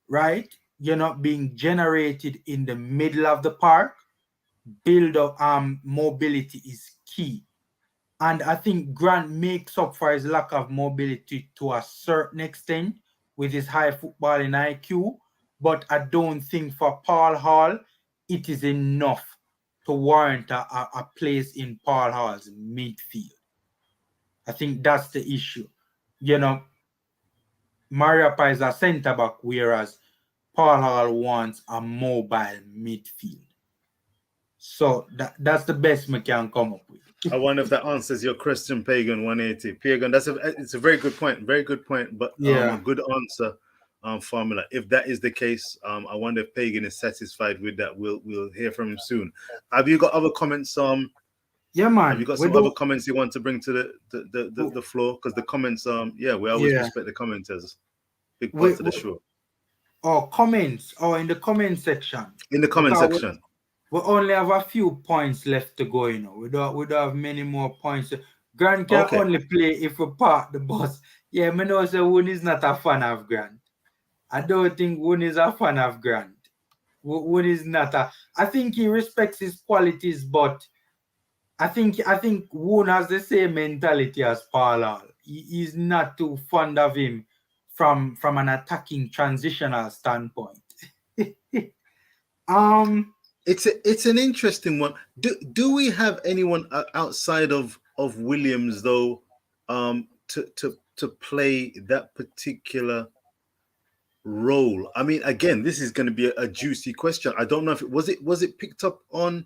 right, you're not being generated in the middle of the park, build-up mobility is key. And I think Grant makes up for his lack of mobility to a certain extent with his high footballing IQ. But I don't think for Paul Hall, it is enough to warrant a place in Paul Hall's midfield. I think that's the issue. Mariappa is a centre back, whereas Paul Hall wants a mobile midfield. So that's the best we can come up with. I wonder if that answers your question, Pagan 180. Pagan, it's a very good point. Very good point, but a good answer. Formula. If that is the case, I wonder if Pagan is satisfied with that. We'll hear from him soon. Have you got other comments? Yeah, man. Have you got some other comments you want to bring to the floor? Because the comments, we always respect the commenters. Big part of the show. Oh, comments. Oh, in the comment section. In the comment section. We only have a few points left to go, We don't have many more points. Grant can only play if we park the bus. Yeah, I know so Woon is not a fan of Grant. I don't think Woon is a fan of Grant. Woon is not I think he respects his qualities, but I think Woon has the same mentality as Paul Hall. He's not too fond of him from an attacking transitional standpoint. It's an interesting one. Do we have anyone outside of Williams though, to play that particular role? I mean, again, this is going to be a juicy question. I don't know if it was picked up on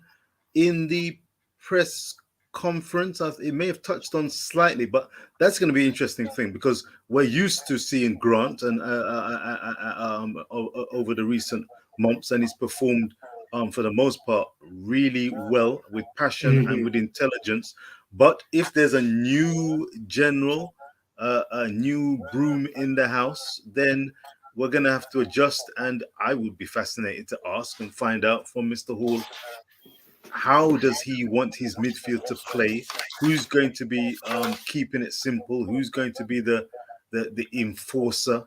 in the press conference. It may have touched on slightly, but that's going to be an interesting thing because we're used to seeing Grant and over the recent months, and he's performed for the most part really well with passion and with intelligence. But if there's a new general, a new broom in the house, then we're going to have to adjust. And I would be fascinated to ask and find out from Mr. Hall, how does he want his midfield to play? Who's going to be keeping it simple? Who's going to be the enforcer?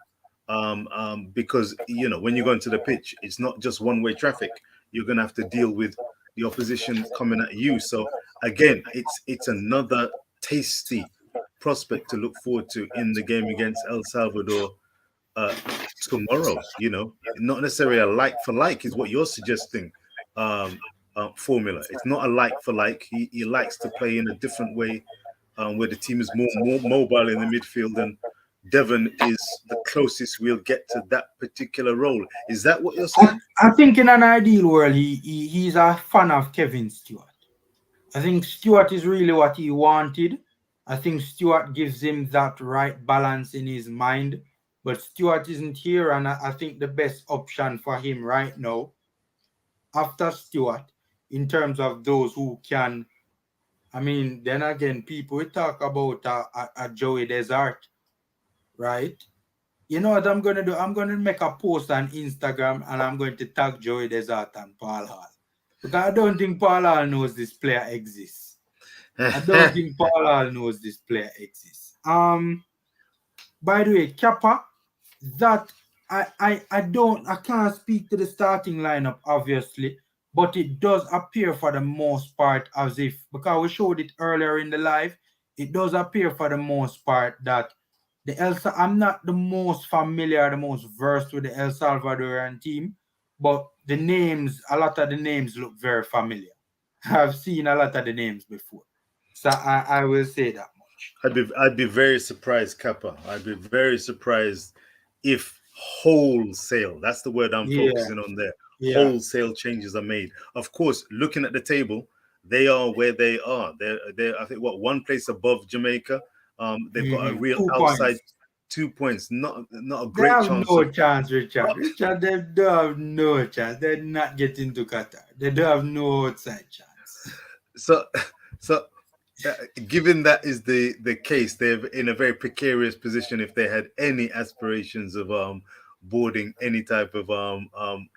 Because when you go into the pitch, it's not just one-way traffic. You're going to have to deal with the opposition coming at you. So again, it's another tasty prospect to look forward to in the game against El Salvador tomorrow. Not necessarily a like for like is what you're suggesting. Formula. It's not a like for like. He likes to play in a different way, where the team is more mobile in the midfield, and Devon is the closest we'll get to that particular role. Is that what you're saying? I think in an ideal world, he's a fan of Kevin Stewart. I think Stewart is really what he wanted. I think Stewart gives him that right balance in his mind, but Stewart isn't here, and I think the best option for him right now, after Stewart, in terms of those who can, then again, people talk about a Joey Desert, right? You know what I'm going to do? I'm going to make a post on Instagram and I'm going to tag Joey Desert and Paul Hall. Because I don't think Paul Hall knows this player exists. I don't think Paul Hall knows this player exists. By the way, Kappa, that I can't speak to the starting lineup, obviously, but it does appear for the most part as if, because we showed it earlier in the live, it does appear for the most part that I'm not the most familiar, the most versed with the El Salvadorian team, but a lot of the names look very familiar. I've seen a lot of the names before. So I will say that much. I'd be very surprised, Kappa. I'd be very surprised if wholesale, that's the word I'm focusing on there. Yeah. Wholesale changes are made. Of course, looking at the table, they are where they are. They're I think one place above Jamaica. They've got a real 2 outside points. 2 points. Not a great chance. They have no chance, Richard. Richard, they don't have no chance. They're not getting to Qatar. They don't have no outside chance. So given that is the case, they're in a very precarious position if they had any aspirations of boarding any type of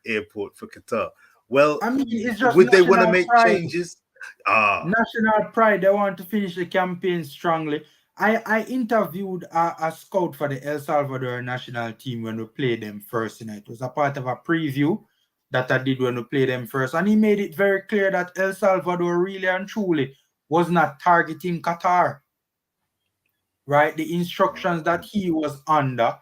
airport for Qatar. Well, it's just would they want to make changes? National pride. They want to finish the campaign strongly. I interviewed a scout for the El Salvador national team when we played them first tonight. It was a part of a preview that I did when we played them first. And he made it very clear that El Salvador really and truly was not targeting Qatar. Right? The instructions that he was under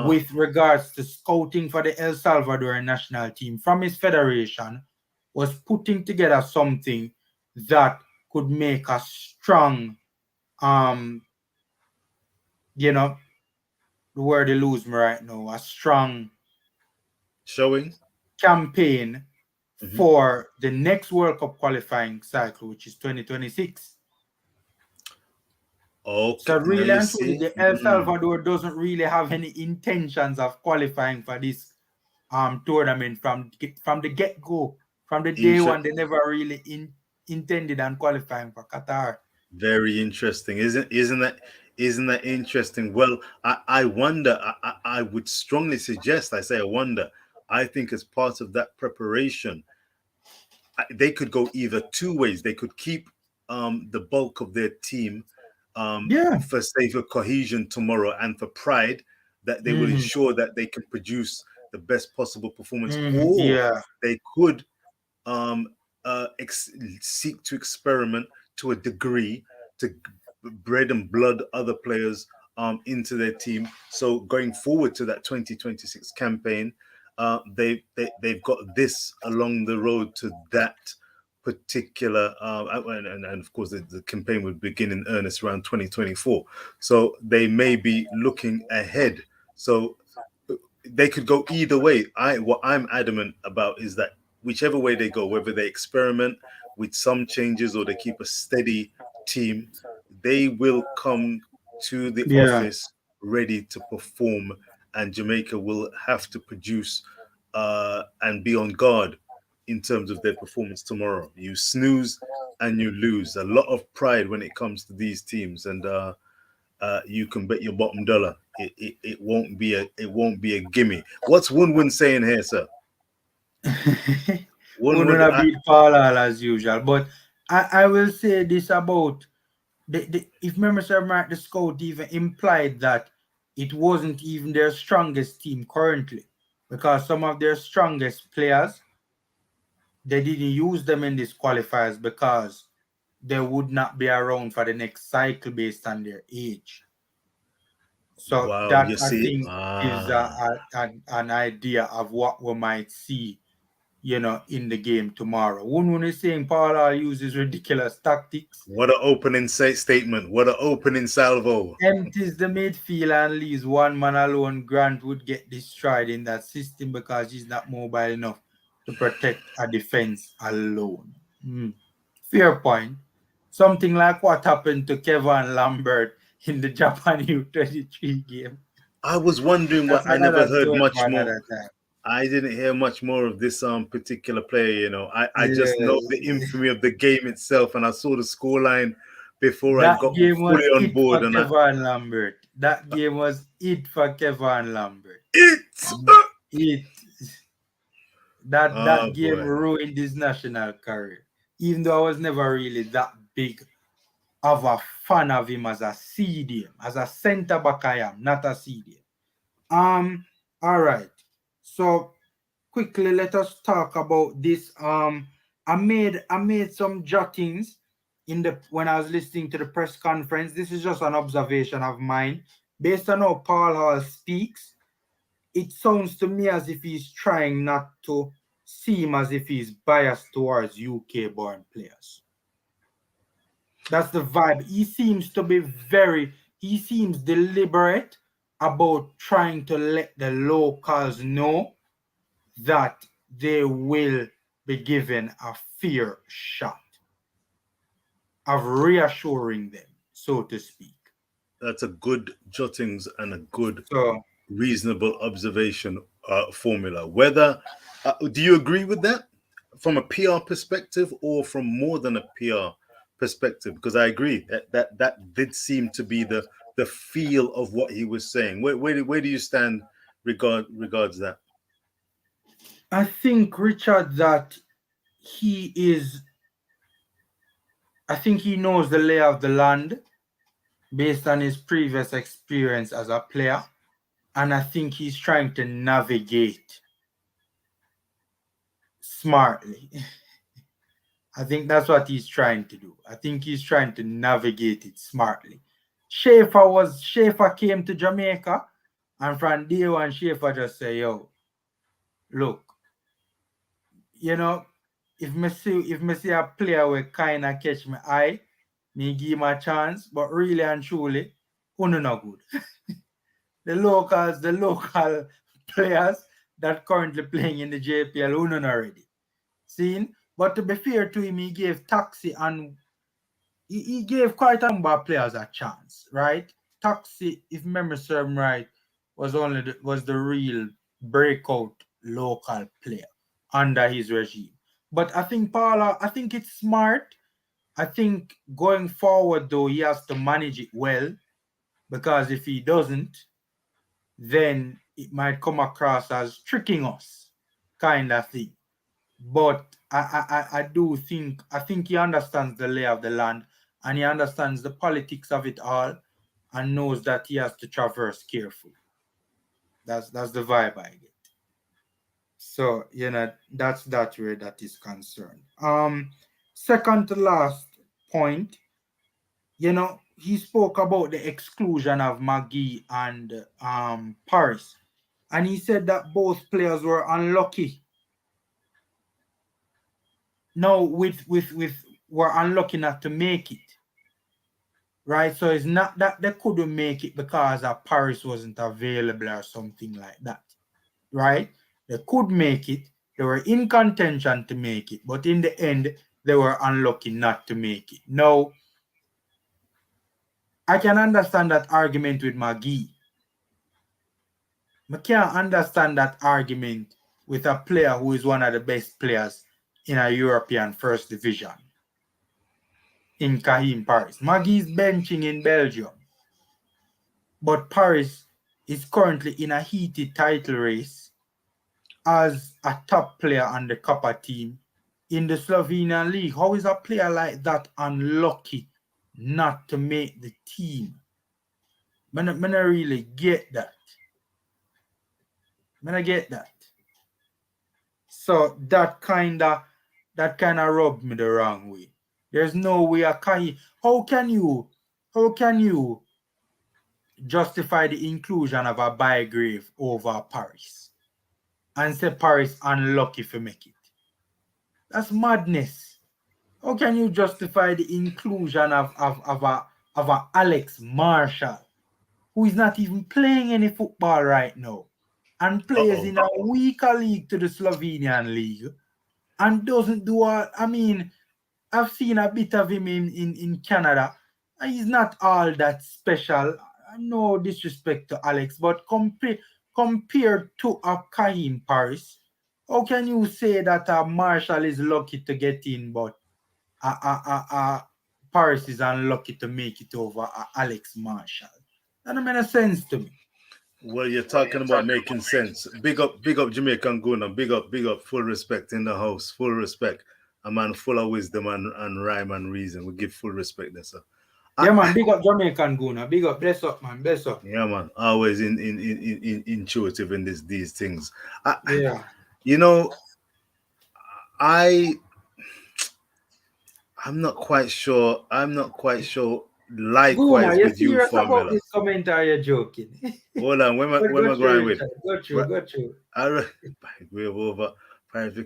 with regards to scouting for the El Salvador national team from his federation was putting together something that could make a strong, the word they lose me right now, a strong showing campaign for the next World Cup qualifying cycle, which is 2026. Okay. So really and truly, the El Salvador doesn't really have any intentions of qualifying for this tournament from the get-go. From the day one, they never really intended on qualifying for Qatar. Very interesting, isn't that interesting? Well, I wonder. I would strongly suggest. I say I wonder. I think as part of that preparation, they could go either two ways. They could keep the bulk of their team for safer cohesion tomorrow and for pride, that they will ensure that they can produce the best possible performance, or they could seek to experiment to a degree to bread and blood other players into their team. So going forward to that 2026 campaign, they've got this along the road to that particular and of course the campaign would begin in earnest around 2024. So they may be looking ahead. So they could go either way. What I'm adamant about is that whichever way they go, whether they experiment, with some changes, or they keep a steady team, they will come to the office ready to perform, and Jamaica will have to produce and be on guard in terms of their performance tomorrow. You snooze and you lose. A lot of pride when it comes to these teams, and you can bet your bottom dollar it won't be a gimme. What's Wun saying here, sir? Wouldn't have beat Paul as usual, but I will say this about if memory serves right, the scout even implied that it wasn't even their strongest team currently, because some of their strongest players, they didn't use them in these qualifiers because they would not be around for the next cycle based on their age. So wow, that you I see, think gives an idea of what we might see, in the game tomorrow. One is saying Paul uses ridiculous tactics. What an opening statement. What an opening salvo. Empties the midfield and leaves one man alone. Grant would get destroyed in that system because he's not mobile enough to protect a defense alone. Fair point. Something like what happened to Kevin Lambert in the Japan U23 game. I was wondering what I never heard much more. Time. I didn't hear much more of this particular player. I just know the infamy of the game itself, and I saw the scoreline before I got fully on board. And Kevin Lambert. That game was it for Kevin Lambert. That game ruined his national career. Even though I was never really that big of a fan of him as a CDM, as a centre back I am, not a CDM. All right. So quickly, let us talk about this. I made some jottings when I was listening to the press conference. This is just an observation of mine. Based on how Paul Hall speaks, it sounds to me as if he's trying not to seem as if he's biased towards UK-born players. That's the vibe. He seems deliberate about trying to let the locals know that they will be given a fair shot of reassuring them, so to speak. That's a good jottings and a good, reasonable observation formula. Whether do you agree with that from a PR perspective or from more than a PR perspective? Because I agree that did seem to be the feel of what he was saying. Where do you stand regards that? I think, Richard, that I think he knows the lay of the land based on his previous experience as a player. And I think he's trying to navigate smartly. I think that's what he's trying to do. I think he's trying to navigate it smartly. Schaefer came to Jamaica, and from day one, Schaefer just say, yo, look, if me see a player will kind of catch my eye, me give him a chance, but really and truly, uno no good. the local players that currently playing in the JPL, uno no ready. Seen? But to be fair to him, he gave Taxi and he gave quite a number of players a chance, right? Taxi, if memory serves right, was the real breakout local player under his regime. But I think Paula, I think it's smart. I think going forward, though, he has to manage it well, because if he doesn't, then it might come across as tricking us, kind of thing. But I think he understands the lay of the land, and he understands the politics of it all, and knows that he has to traverse carefully. That's the vibe I get. So, that's where that is concerned. Second to last point, he spoke about the exclusion of McGee and Paris, and he said that both players were unlucky. No, were unlucky not to make it. Right? So it's not that they couldn't make it because Paris wasn't available or something like that. Right? They could make it. They were in contention to make it. But in the end, they were unlucky not to make it. Now, I can understand that argument with McGee. I can't understand that argument with a player who is one of the best players in a European First Division, in Karim Paris. McGee is benching in Belgium, but Paris is currently in a heated title race as a top player on the Copper team in the Slovenian league. How is a player like that unlucky not to make the team? I don't really get that. I get that. So that kind of rubbed me the wrong way. There's no way how can you justify the inclusion of a Bygrave over Paris and say Paris unlucky for make it? That's madness. How can you justify the inclusion of a Alex Marshall, who is not even playing any football right now, and plays in a weaker league to the Slovenian league, and doesn't do I mean, I've seen a bit of him in Canada. He's not all that special. No disrespect to Alex, but compared to a Karim Paris, how can you say that Marshall is lucky to get in, but Paris is unlucky to make it over Alex Marshall? That don't make sense to me. Well, you're talking about making sense. Big up Jamaican Guna. Big up, full respect in the house. Full respect. A man full of wisdom and rhyme and reason. We give full respect there, sir. Yeah, man. Big up Jamaican Guna. Big up. Bless up, man. Bless up. Yeah, man. Always intuitive in these things. Yeah. You know, I'm not quite sure. Likewise Guna, with you, serious Formula. about this comment, are you joking? Hold on, where am I going with? Go through. We're over Paris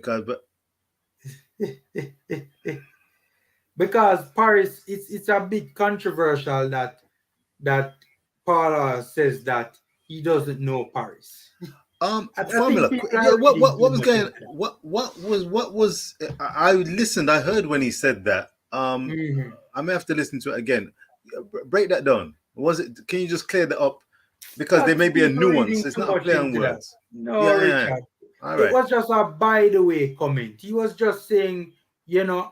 because Paris, it's a bit controversial that Paula says that he doesn't know Paris. Formula. Yeah, what was going? What was? I listened. I heard when he said that. I may have to listen to it again. Break that down. Was it? Can you just clear that up? Because there may be a nuance. It's not a play on words. No, yeah, Richard. Yeah. All right. It was just a by the way comment. He was just saying, I know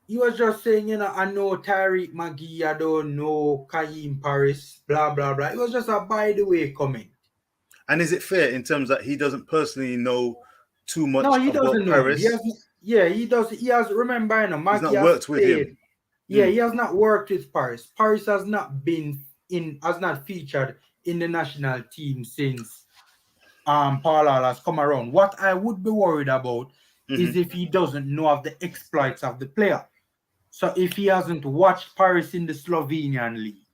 Tariq McGee, I don't know Karim Paris, blah, blah, blah. It was just a by the way comment. And is it fair in terms that he doesn't personally know too much about Paris? He does. He has, remember, McGee he's not worked with him. Yeah, he has not worked with Paris. Paris has not featured in the national team since Paula has come around. What I would be worried about is if he doesn't know of the exploits of the player. So if he hasn't watched Paris in the Slovenian league,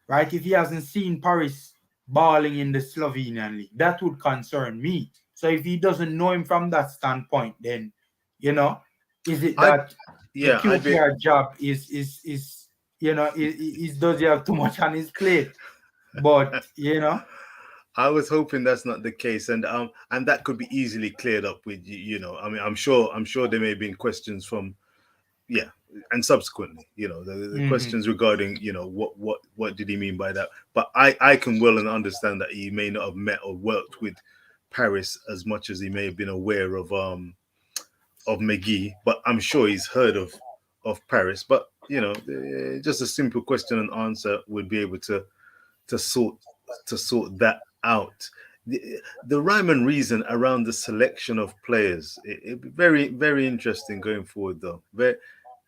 right? If he hasn't seen Paris balling in the Slovenian league, that would concern me. So if he doesn't know him from that standpoint, then, is it that the QPR job is does he have too much on his plate? But I was hoping that's not the case, and that could be easily cleared up with I mean, I'm sure there may have been questions from and subsequently, the questions regarding what did he mean by that. But I can well and understand that he may not have met or worked with Paris as much as he may have been aware of McGee, but I'm sure he's heard of Paris. But just a simple question and answer would be able to sort that out. The rhyme and reason around the selection of players, it'd be very, very interesting going forward, though. Very,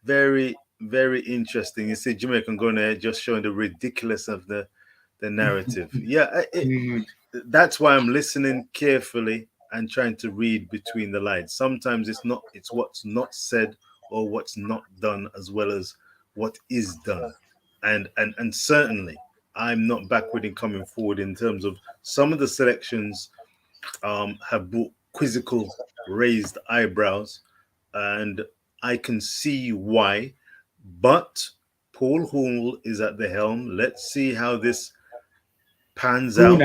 very, very interesting. You see Jamaican going there just showing the ridiculous of the narrative. That's why I'm listening carefully and trying to read between the lines. Sometimes it's what's not said or what's not done as well as what is done. And certainly I'm not backward in coming forward in terms of some of the selections have brought quizzical raised eyebrows, and I can see why. But Paul Hall is at the helm. Let's see how this pans out.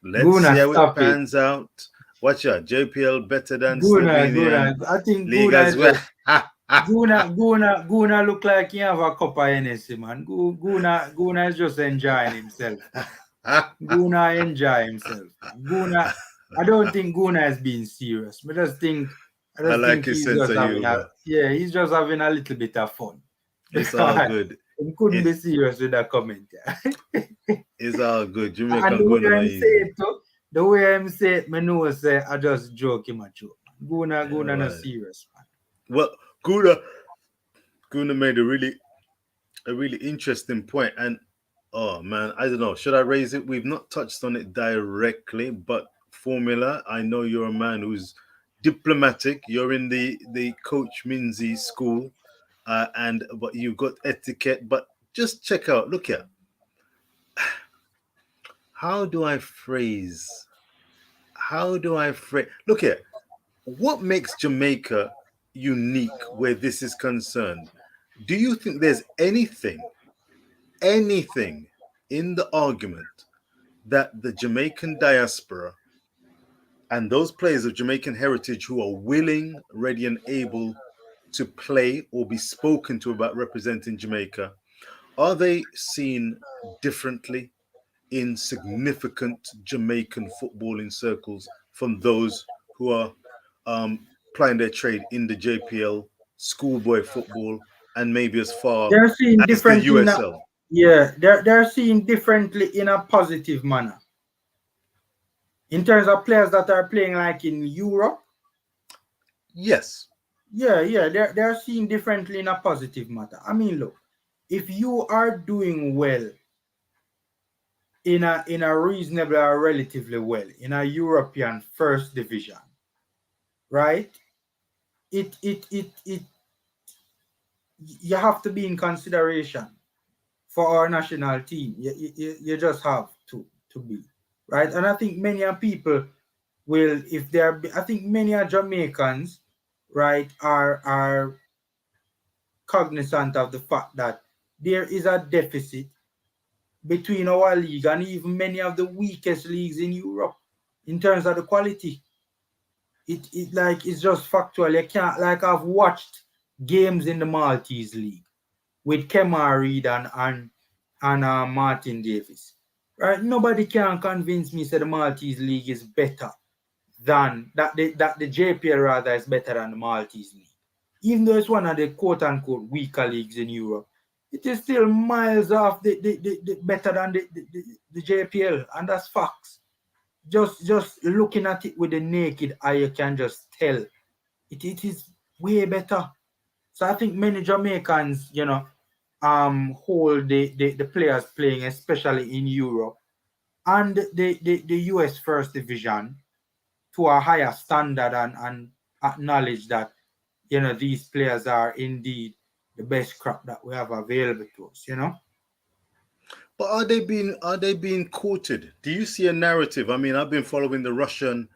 Let's see how it pans out. Watch out, JPL better than Slovenia. I think League as well. Guna look like he have a cup of Hennessy, man. Guna is just enjoying himself. Guna enjoy himself. Guna, I don't think Guna is being serious. I just think his sense of humor. He's just having a little bit of fun. It's all good. He couldn't be serious with that comment. It's all good. Jamaican and the way I'm say it, me know say I just joke him a joke. Guna not serious, man. Well, Guna made a really interesting point, and oh man, I don't know. Should I raise it? We've not touched on it directly, but formula. I know you're a man who's diplomatic. You're in the Coach Minzy school, but you've got etiquette. But just check out. Look here. How do I phrase? Look here. What makes Jamaica unique where this is concerned? Do you think there's anything in the argument that the Jamaican diaspora and those players of Jamaican heritage who are willing, ready, and able to play or be spoken to about representing Jamaica, are they seen differently in significant Jamaican footballing circles from those who are plying their trade in the JPL, schoolboy football, and maybe as far they're seen as the differently USL? They're seen differently in a positive manner. In terms of players that are playing like in Europe. Yes. Yeah, they're seen differently in a positive matter. I mean, look, if you are doing well in a reasonably or relatively well in a European first division, right? It you have to be in consideration for our national team. You just have to be, right? And I think many people will, I think many Jamaicans, right, are cognizant of the fact that there is a deficit between our league and even many of the weakest leagues in Europe in terms of the quality. It's just factual. You can't, like, I've watched games in the Maltese League with Kemar Reid and Martin Davis. Right? Nobody can convince me that the Maltese League is better than that the JPL rather is better than the Maltese League. Even though it's one of the quote unquote weaker leagues in Europe, it is still miles off the better than the JPL, and that's facts. Just looking at it with the naked eye, you can just tell it is way better. So I think many Jamaicans, hold the players playing, especially in Europe and the US First Division, to a higher standard and acknowledge that these players are indeed the best crop that we have available to us. But are they being quoted? Do you see a narrative? I mean, I've been following the Russian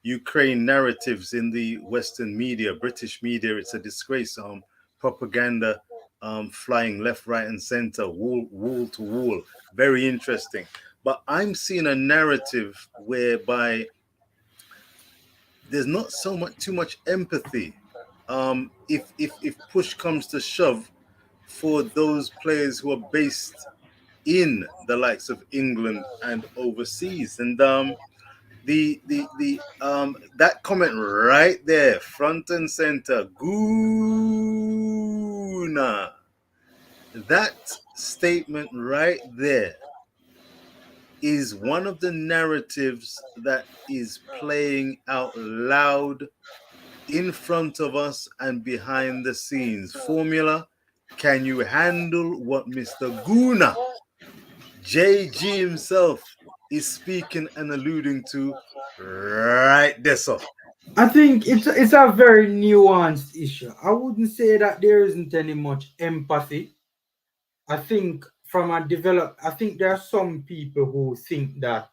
Ukraine narratives in the Western media, British media. It's a disgrace. Propaganda flying left, right, and center, wall to wall. Very interesting. But I'm seeing a narrative whereby there's not too much empathy. If push comes to shove, for those players who are based in the likes of England and overseas, and that comment right there, front and center, Guna. That statement right there is one of the narratives that is playing out loud in front of us and behind the scenes. Formula, can you handle what Mr. Guna, JG himself, is speaking and alluding to right there, sir? I think it's a very nuanced issue. I wouldn't say that there isn't any much empathy. I think I think there are some people who think that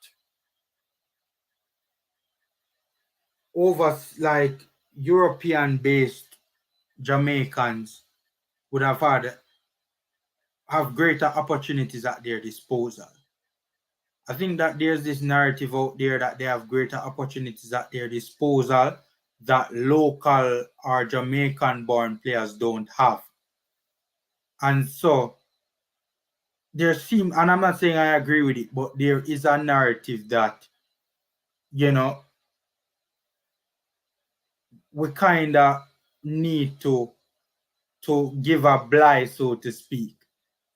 like European-based Jamaicans would have greater opportunities at their disposal. I think that there's this narrative out there that they have greater opportunities at their disposal that local or Jamaican born players don't have. And so and I'm not saying I agree with it, but there is a narrative that, we kind of need to give a blight, so to speak,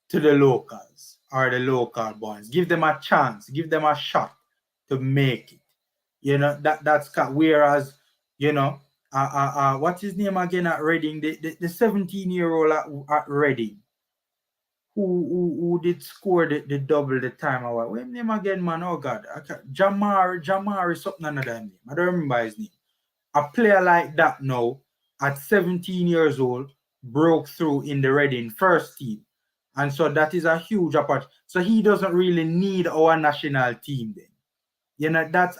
to the locals or the local boys. Give them a chance, give them a shot to make it. Whereas, what's his name again at Reading? The 17-year-old at Reading who did score the double the time away. What's his name again, man? Oh God. Jamari something another name. I don't remember his name. A player like that now, at 17 years old, broke through in the Reading first team. And so that is a huge opportunity. So he doesn't really need our national team then.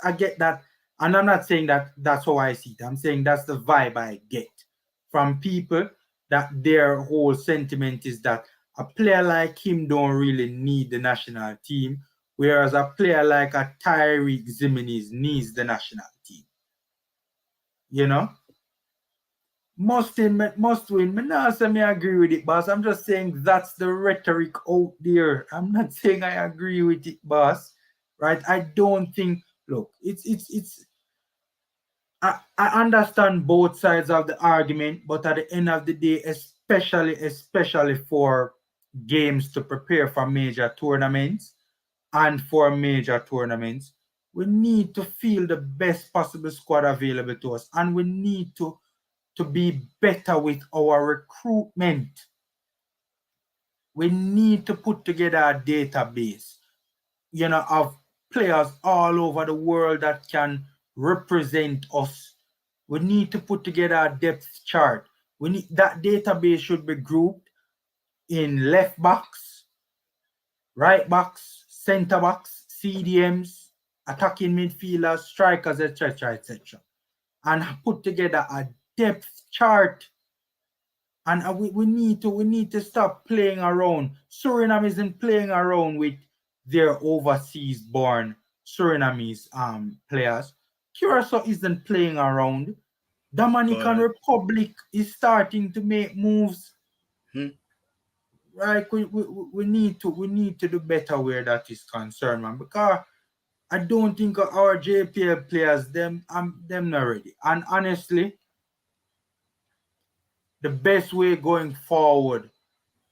I get that. And I'm not saying that that's how I see it. I'm saying that's the vibe I get from people, that their whole sentiment is that a player like him don't really need the national team, whereas a player like a Tyreek Jimenez needs the national team. Must win. Me not say me agree with it, boss. I'm just saying that's the rhetoric out there. I'm not saying I agree with it, boss. Right? I don't think. Look, I understand both sides of the argument, but at the end of the day, especially for games to prepare for major tournaments and for major tournaments, we need to field the best possible squad available to us, and we need to be better with our recruitment. We need to put together a database, of players all over the world that can represent us. We need to put together a depth chart. That database should be grouped in left backs, right backs, center backs, CDMs, attacking midfielders, strikers, etc., etc., and put together a depth chart. And we need to stop playing around. Suriname isn't playing around with their overseas born Surinamese players. Curacao isn't playing around. Dominican Republic is starting to make moves. Right? We need to do better where that is concerned, man. Because I don't think our JPL players, them not ready. And honestly, the best way going forward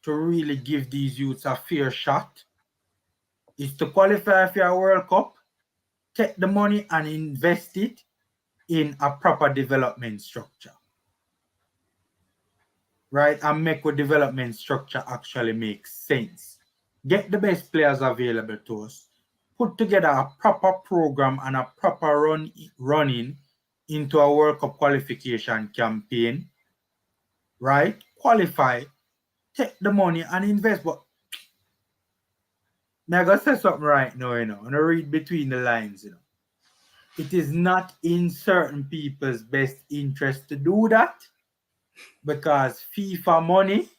to really give these youths a fair shot is to qualify for a World Cup, take the money and invest it in a proper development structure. Right? And make a development structure actually make sense. Get the best players available to us. Put together a proper program and a proper running into a World Cup qualification campaign. Right? Qualify, take the money and invest. But now I'm going to say something right now, I'm going to read between the lines, It is not in certain people's best interest to do that, because FIFA money,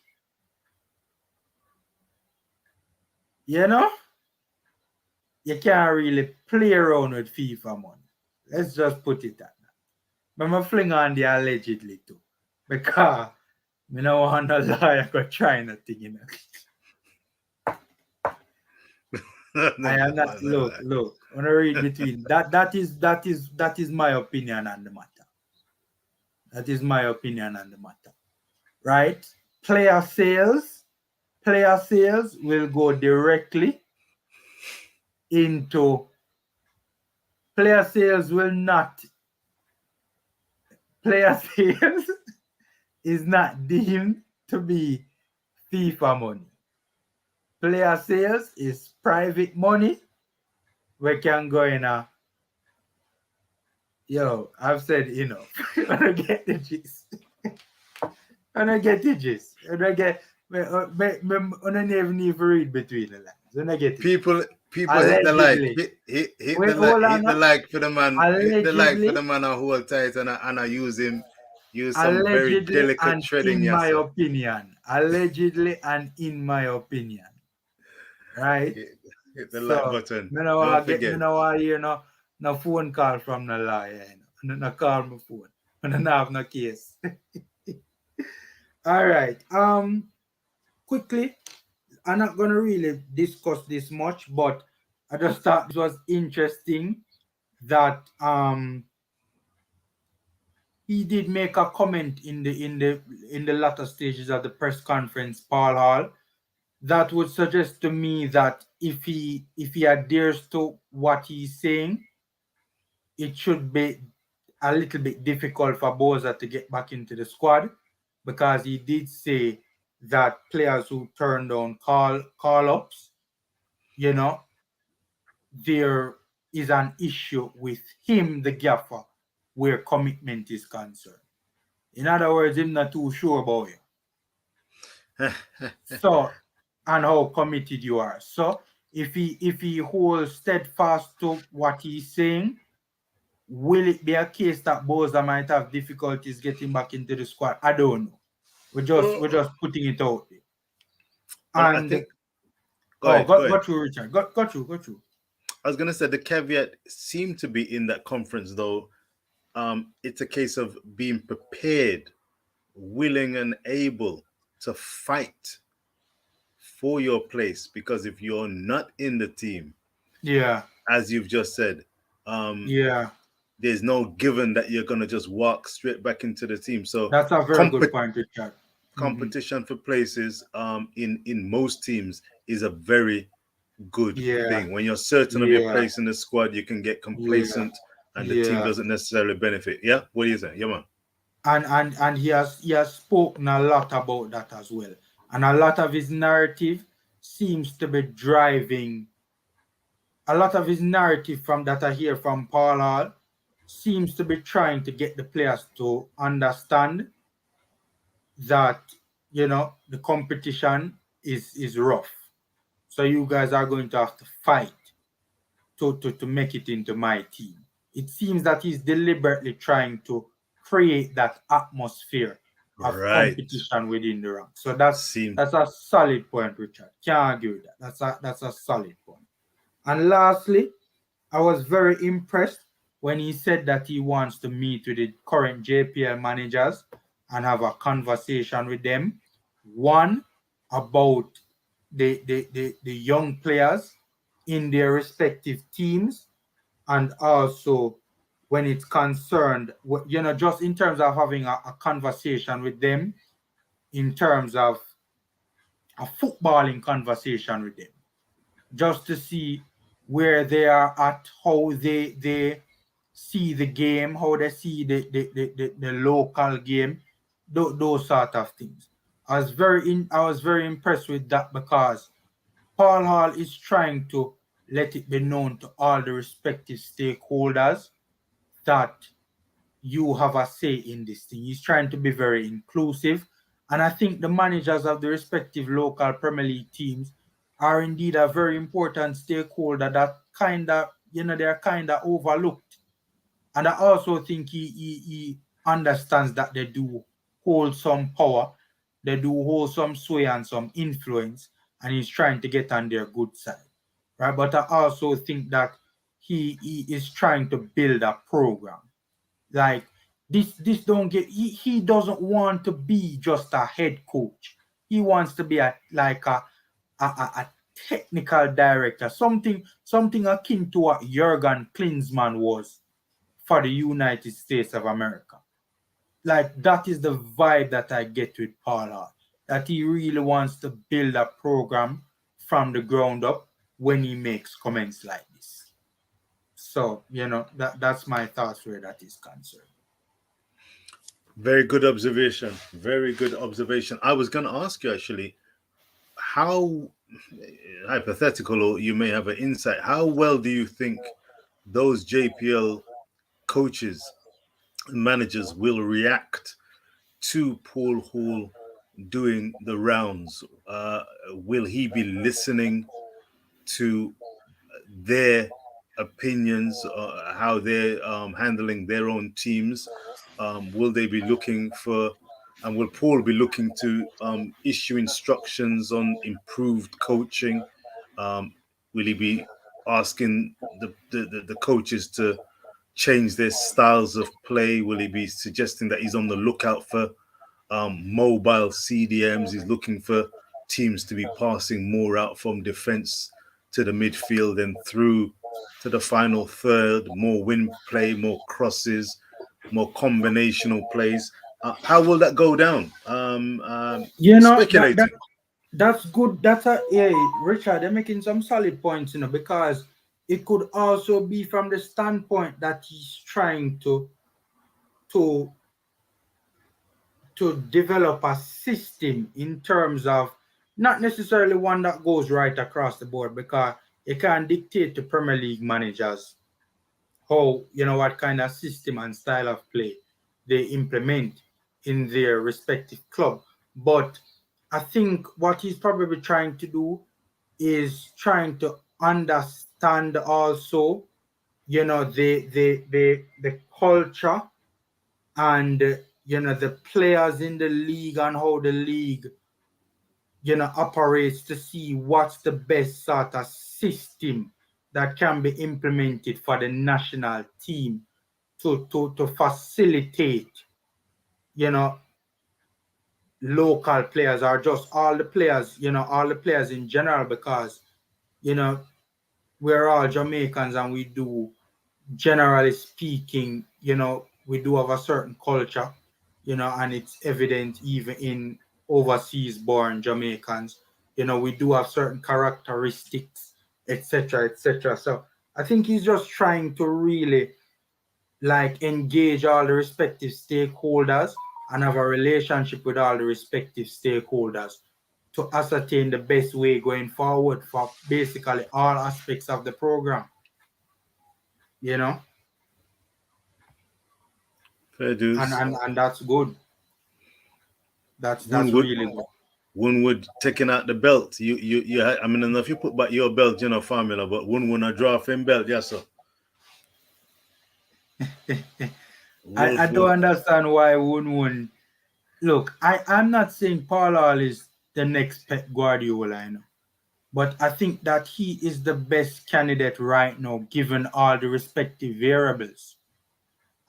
you can't really play around with FIFA money. Let's just put it at that. But I'm fling on the allegedly too, because I don't want no lawyer to try nothing, I am not. Look. I'm gonna read between that. That is my opinion on the matter. That is my opinion on the matter. Right? Player sales will go directly into. Player sales is not deemed to be FIFA money. Player sales is private money. We can go in a. I've said enough. I get the gist. I get the gist. I don't even need to read between the lines. I get it. People hit the like. Hit the like for the man. Hit the like for the man who hold tight and I use some very delicate treading. In my opinion. Allegedly and in my opinion. Right? Hit the like button. Don't forget. No phone call from the lawyer. No call my phone. I don't have no case. All right. Quickly, I'm not gonna really discuss this much, but I just thought it was interesting that he did make a comment in the latter stages of the press conference, Paul Hall, that would suggest to me that if he adheres to what he's saying, it should be a little bit difficult for Boza to get back into the squad, because he did say that players who turn down call ups, you know, there is an issue with him, the gaffer, where commitment is concerned. In other words, I'm not too sure about you. So, and how committed you are. So, if he holds steadfast to what he's saying, will it be a case that Boza might have difficulties getting back into the squad? I don't know. We're just putting it out there. I And think. Go ahead. got you, Richard. Got you. I was going to say the caveat seemed to be in that conference, though. It's a case of being prepared, willing and able to fight for your place, because if you're not in the team, Yeah, as you've just said, yeah, there's no given that you're going to just walk straight back into the team. So that's a very good point, Richard. competition for places in most teams is a very good thing. When you're certain of your place in the squad, you can get complacent and the team doesn't necessarily benefit. Yeah, what do you say? Yeah, man. And he has spoken a lot about that as well. And a lot of his narrative seems to be driving, a lot of his narrative from that I hear from Paul Hall seems to be trying to get the players to understand that, the competition is rough. So you guys are going to have to fight to make it into my team. It seems that he's deliberately trying to create that atmosphere of competition within the ranks. So that's a solid point, Richard. Can't argue with that. That's a solid point. And lastly, I was very impressed when he said that he wants to meet with the current JPL managers and have a conversation with them. One, about the young players in their respective teams, and also when it's concerned, just in terms of having a conversation with them, in terms of a footballing conversation with them, just to see where they are at, how they see the game, how they see the local game, those sort of things. I was very impressed with that, because Paul Hall is trying to let it be known to all the respective stakeholders that you have a say in this thing. He's trying to be very inclusive. And I think the managers of the respective local Premier League teams are indeed a very important stakeholder that they're kind of overlooked. And I also think he understands that they do hold some power, they do hold some sway and some influence, and he's trying to get on their good side. Right. But I also think that he is trying to build a program. Like this don't get he doesn't want to be just a head coach. He wants to be a technical director, something akin to what Jurgen Klinsmann was for the United States of America. Like that is the vibe that I get with Paul Hart, that he really wants to build a program from the ground up when he makes comments like this. So, that's my thoughts where that is concerned. Very good observation. Very good observation. I was going to ask you actually, how hypothetical, or you may have an insight, how well do you think those JPL coaches and managers will react to Paul Hall doing the rounds? Will he be listening to their opinions, how they're handling their own teams? Will they be looking for, and will Paul be looking to issue instructions on improved coaching? Will he be asking the coaches to change their styles of play? Will he be suggesting that he's on the lookout for mobile CDMs? He's looking for teams to be passing more out from defense to the midfield and through to the final third, more win play, more crosses, more combinational plays. How will that go down? You know, Speculating. that's good. That's a yeah, Richard. They're making some solid points, you know, because it could also be from the standpoint that he's trying to to develop a system in terms of not necessarily one that goes right across the board, because you can't dictate to Premier League managers how, you know, what kind of system and style of play they implement in their respective club. But I think what he's probably trying to do is trying to understand also, you know, the culture and you know, the players in the league and how the league, you know, operates, to see what's the best sort of system that can be implemented for the national team to facilitate, you know, local players or just all the players, you know, all the players in general, because, you know, we're all Jamaicans and we do, generally speaking, you know, we do have a certain culture, you know, and it's evident even in overseas born Jamaicans, you know, we do have certain characteristics, etc., etc. So I think he's just trying to really like engage all the respective stakeholders and have a relationship with all the respective stakeholders to ascertain the best way going forward for basically all aspects of the program, you know. Fair dues. And that's good. That's Winwood, really good. Winwood taking out the belt. I mean, I don't know if you put back your belt, you know, formula, but Winwood a draw from belt, yes, sir. I don't understand why Woon. Look, I'm not saying Paul Hall is the next Pep Guardiola, I know, but I think that he is the best candidate right now, given all the respective variables.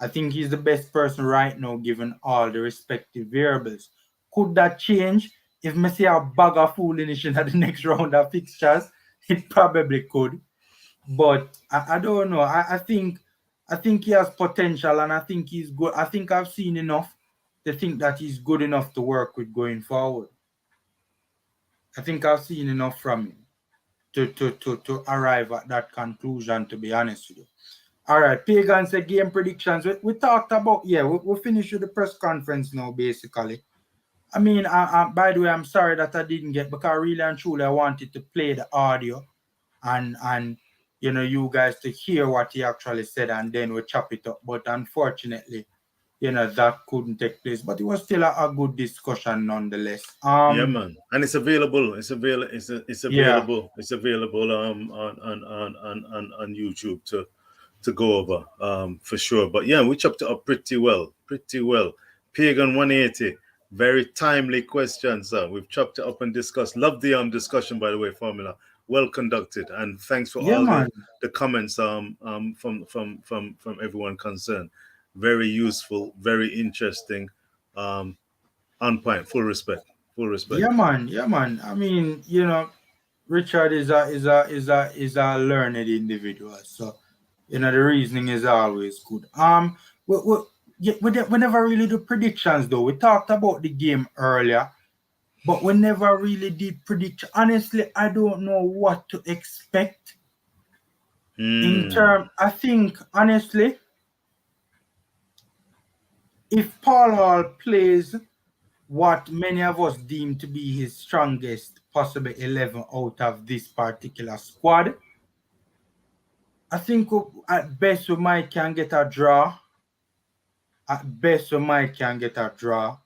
I think he's the best person right now, given all the respective variables. Could that change if Messi a bag of foolishness in the next round of fixtures? It probably could, but I don't know. I think he has potential, and I think he's good. I think I've seen enough to think that he's good enough to work with going forward. I think I've seen enough from him to arrive at that conclusion, to be honest with you. All right, Pagan said game predictions. We talked about, yeah, we finished with the press conference now, basically. I mean, by the way, I'm sorry that I didn't get, because really and truly I wanted to play the audio and you know, you guys to hear what he actually said, and then we chop it up. But unfortunately, you know, that couldn't take place. But it was still a good discussion nonetheless. Yeah, man, and it's available. It's available. It's Yeah. available. It's available on YouTube to go over for sure. But yeah, we chopped it up pretty well. Pagan 180, very timely question, sir. We've chopped it up and discussed. Love the discussion, by the way, formula. Well conducted, and thanks for Yeah, all man. the comments from everyone concerned. Very useful, very interesting. On point. Full respect. Yeah, man. Yeah, man. I mean, you know, Richard is a learned individual. So, you know, the reasoning is always good. We never really do predictions though. We talked about the game earlier, but we never really did predict. Honestly, I don't know what to expect in term. I think honestly, if Paul Hall plays what many of us deem to be his strongest possible 11 out of this particular squad, I think at best we might can get a draw. At best we might can get a draw.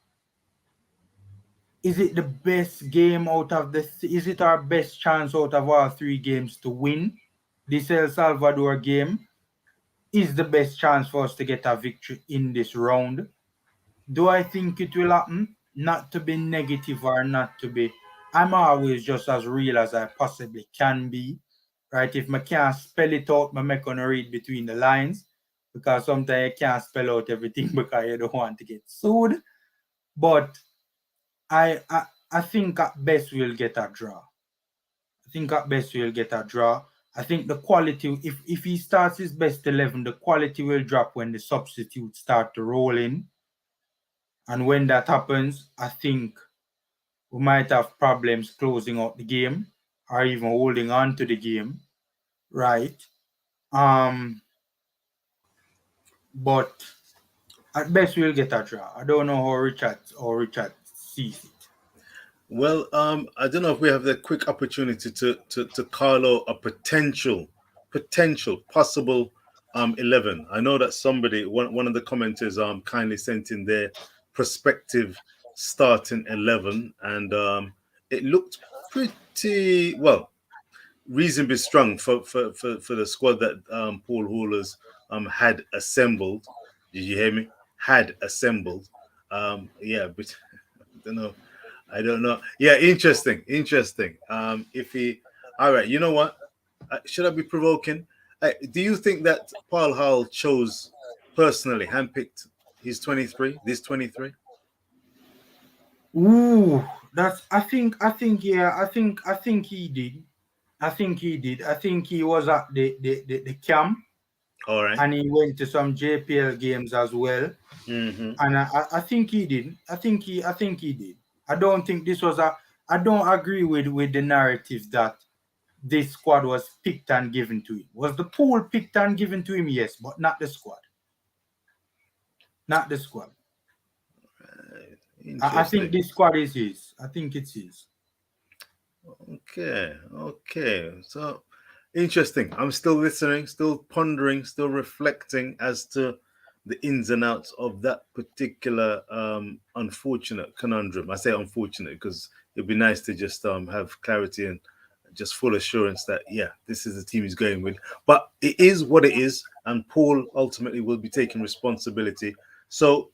Is it the best game out of the? Is it our best chance out of all three games to win? This El Salvador game is the best chance for us to get a victory in this round. Do I think it will happen? Not to be negative or not to be. I'm always just as real as I possibly can be, right? If I can't spell it out, I'm gonna read between the lines. because sometimes you can't spell out everything because you don't want to get sued. But I think at best we'll get a draw. I think at best we'll get a draw. I think the quality, if he starts his best 11, the quality will drop when the substitutes start to roll in. And when that happens, I think we might have problems closing out the game or even holding on to the game, right? But at best we'll get a draw. I don't know how Richard sees it. Well, I don't know if we have the quick opportunity to call out a potential possible 11. I know that somebody, one of the commenters kindly sent in their prospective starting 11, and it looked pretty well, reasonably strong for the squad that Paul Hallers had assembled. Did you hear me? Had assembled. Yeah, but I don't know. Yeah, interesting. If he, all right, you know what? Should I be provoking? Do you think that Paul Hall chose personally, handpicked his 23? This 23? Ooh, that's. I think yeah. I think he did. I think he was at the camp. All right. And he went to some JPL games as well. Mm-hmm. And I think he did. I think he did. I don't think this was a. I don't agree with the narrative that this squad was picked and given to him. Was the pool picked and given to him? Yes, but not the squad. Not the squad. I think this squad is his. I think it's his. Okay. So interesting. I'm still listening, still pondering, still reflecting as to the ins and outs of that particular unfortunate conundrum. I say unfortunate because it'd be nice to just have clarity and just full assurance that this is the team he's going with. But it is what it is, and Paul ultimately will be taking responsibility. So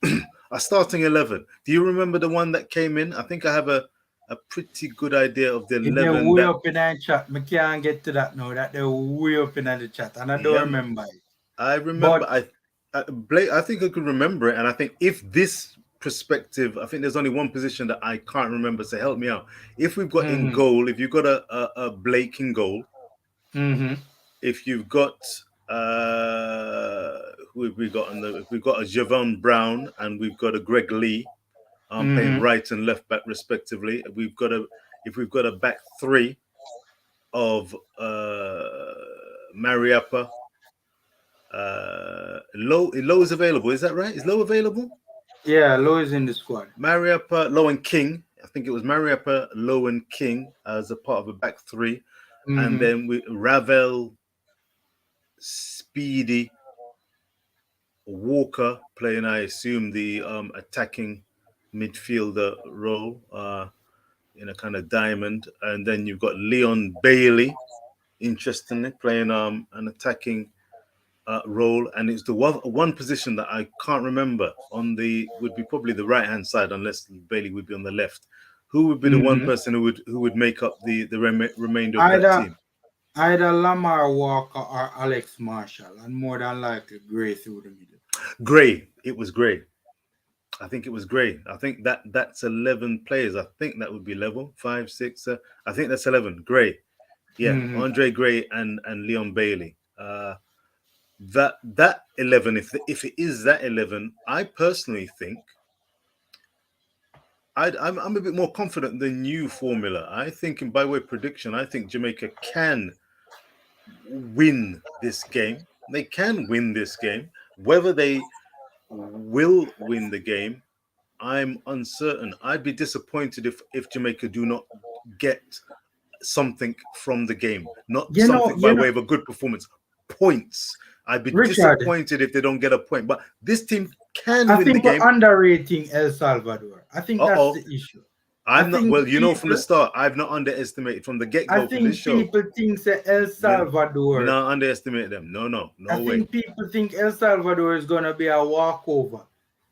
a starting 11. Do you remember the one that came in? I think I have a pretty good idea of the 11. They're way up in that chat. I can't get to that now. That they're way up in the chat, and I don't remember it. I remember. I think I could remember it, and I think if this perspective, I think there's only one position that I can't remember. So help me out. If we've got in goal, if you've got a Blake in goal, if you've got who have we got if we've got a Javon Brown and we've got a Greg Lee. Playing right and left back respectively. If we've got a back three of Mariappa. Low is available. Is that right? Is Low available? Yeah, Low is in the squad. Mariappa, Low and King. I think it was Mariappa, Low and King as a part of a back three. And then we Ravel, Speedy, Walker playing, I assume, the attacking midfielder role in a kind of diamond, and then you've got Leon Bailey, interestingly, playing an attacking role, and it's the one position that I can't remember would be probably the right hand side, unless Bailey would be on the left. Who would be the one person who would make up the remainder of that team? Either Lamar Walker or Alex Marshall, and more than likely Gray through the middle. Gray. It was Gray. I think it was Gray. I think that's 11 players. I think that would be level 5, 6. I think that's 11. Gray. Yeah, Andre Gray and Leon Bailey. That 11, if it is that 11, I personally think I'm a bit more confident than you, Formula. I think, by way of prediction, I think Jamaica can win this game. They can win this game. Whether they will win the game, I'm uncertain. I'd be disappointed if Jamaica do not get something from the game, not something by way of a good performance. Points. I'd be disappointed if they don't get a point. But this team can win the game. I think we're underrating El Salvador. I think that's the issue. I'm not. Well, you know, from the start, I've not underestimated from the get-go. I think people think that El Salvador. No, underestimate them. No way. I think people think El Salvador is going to be a walkover,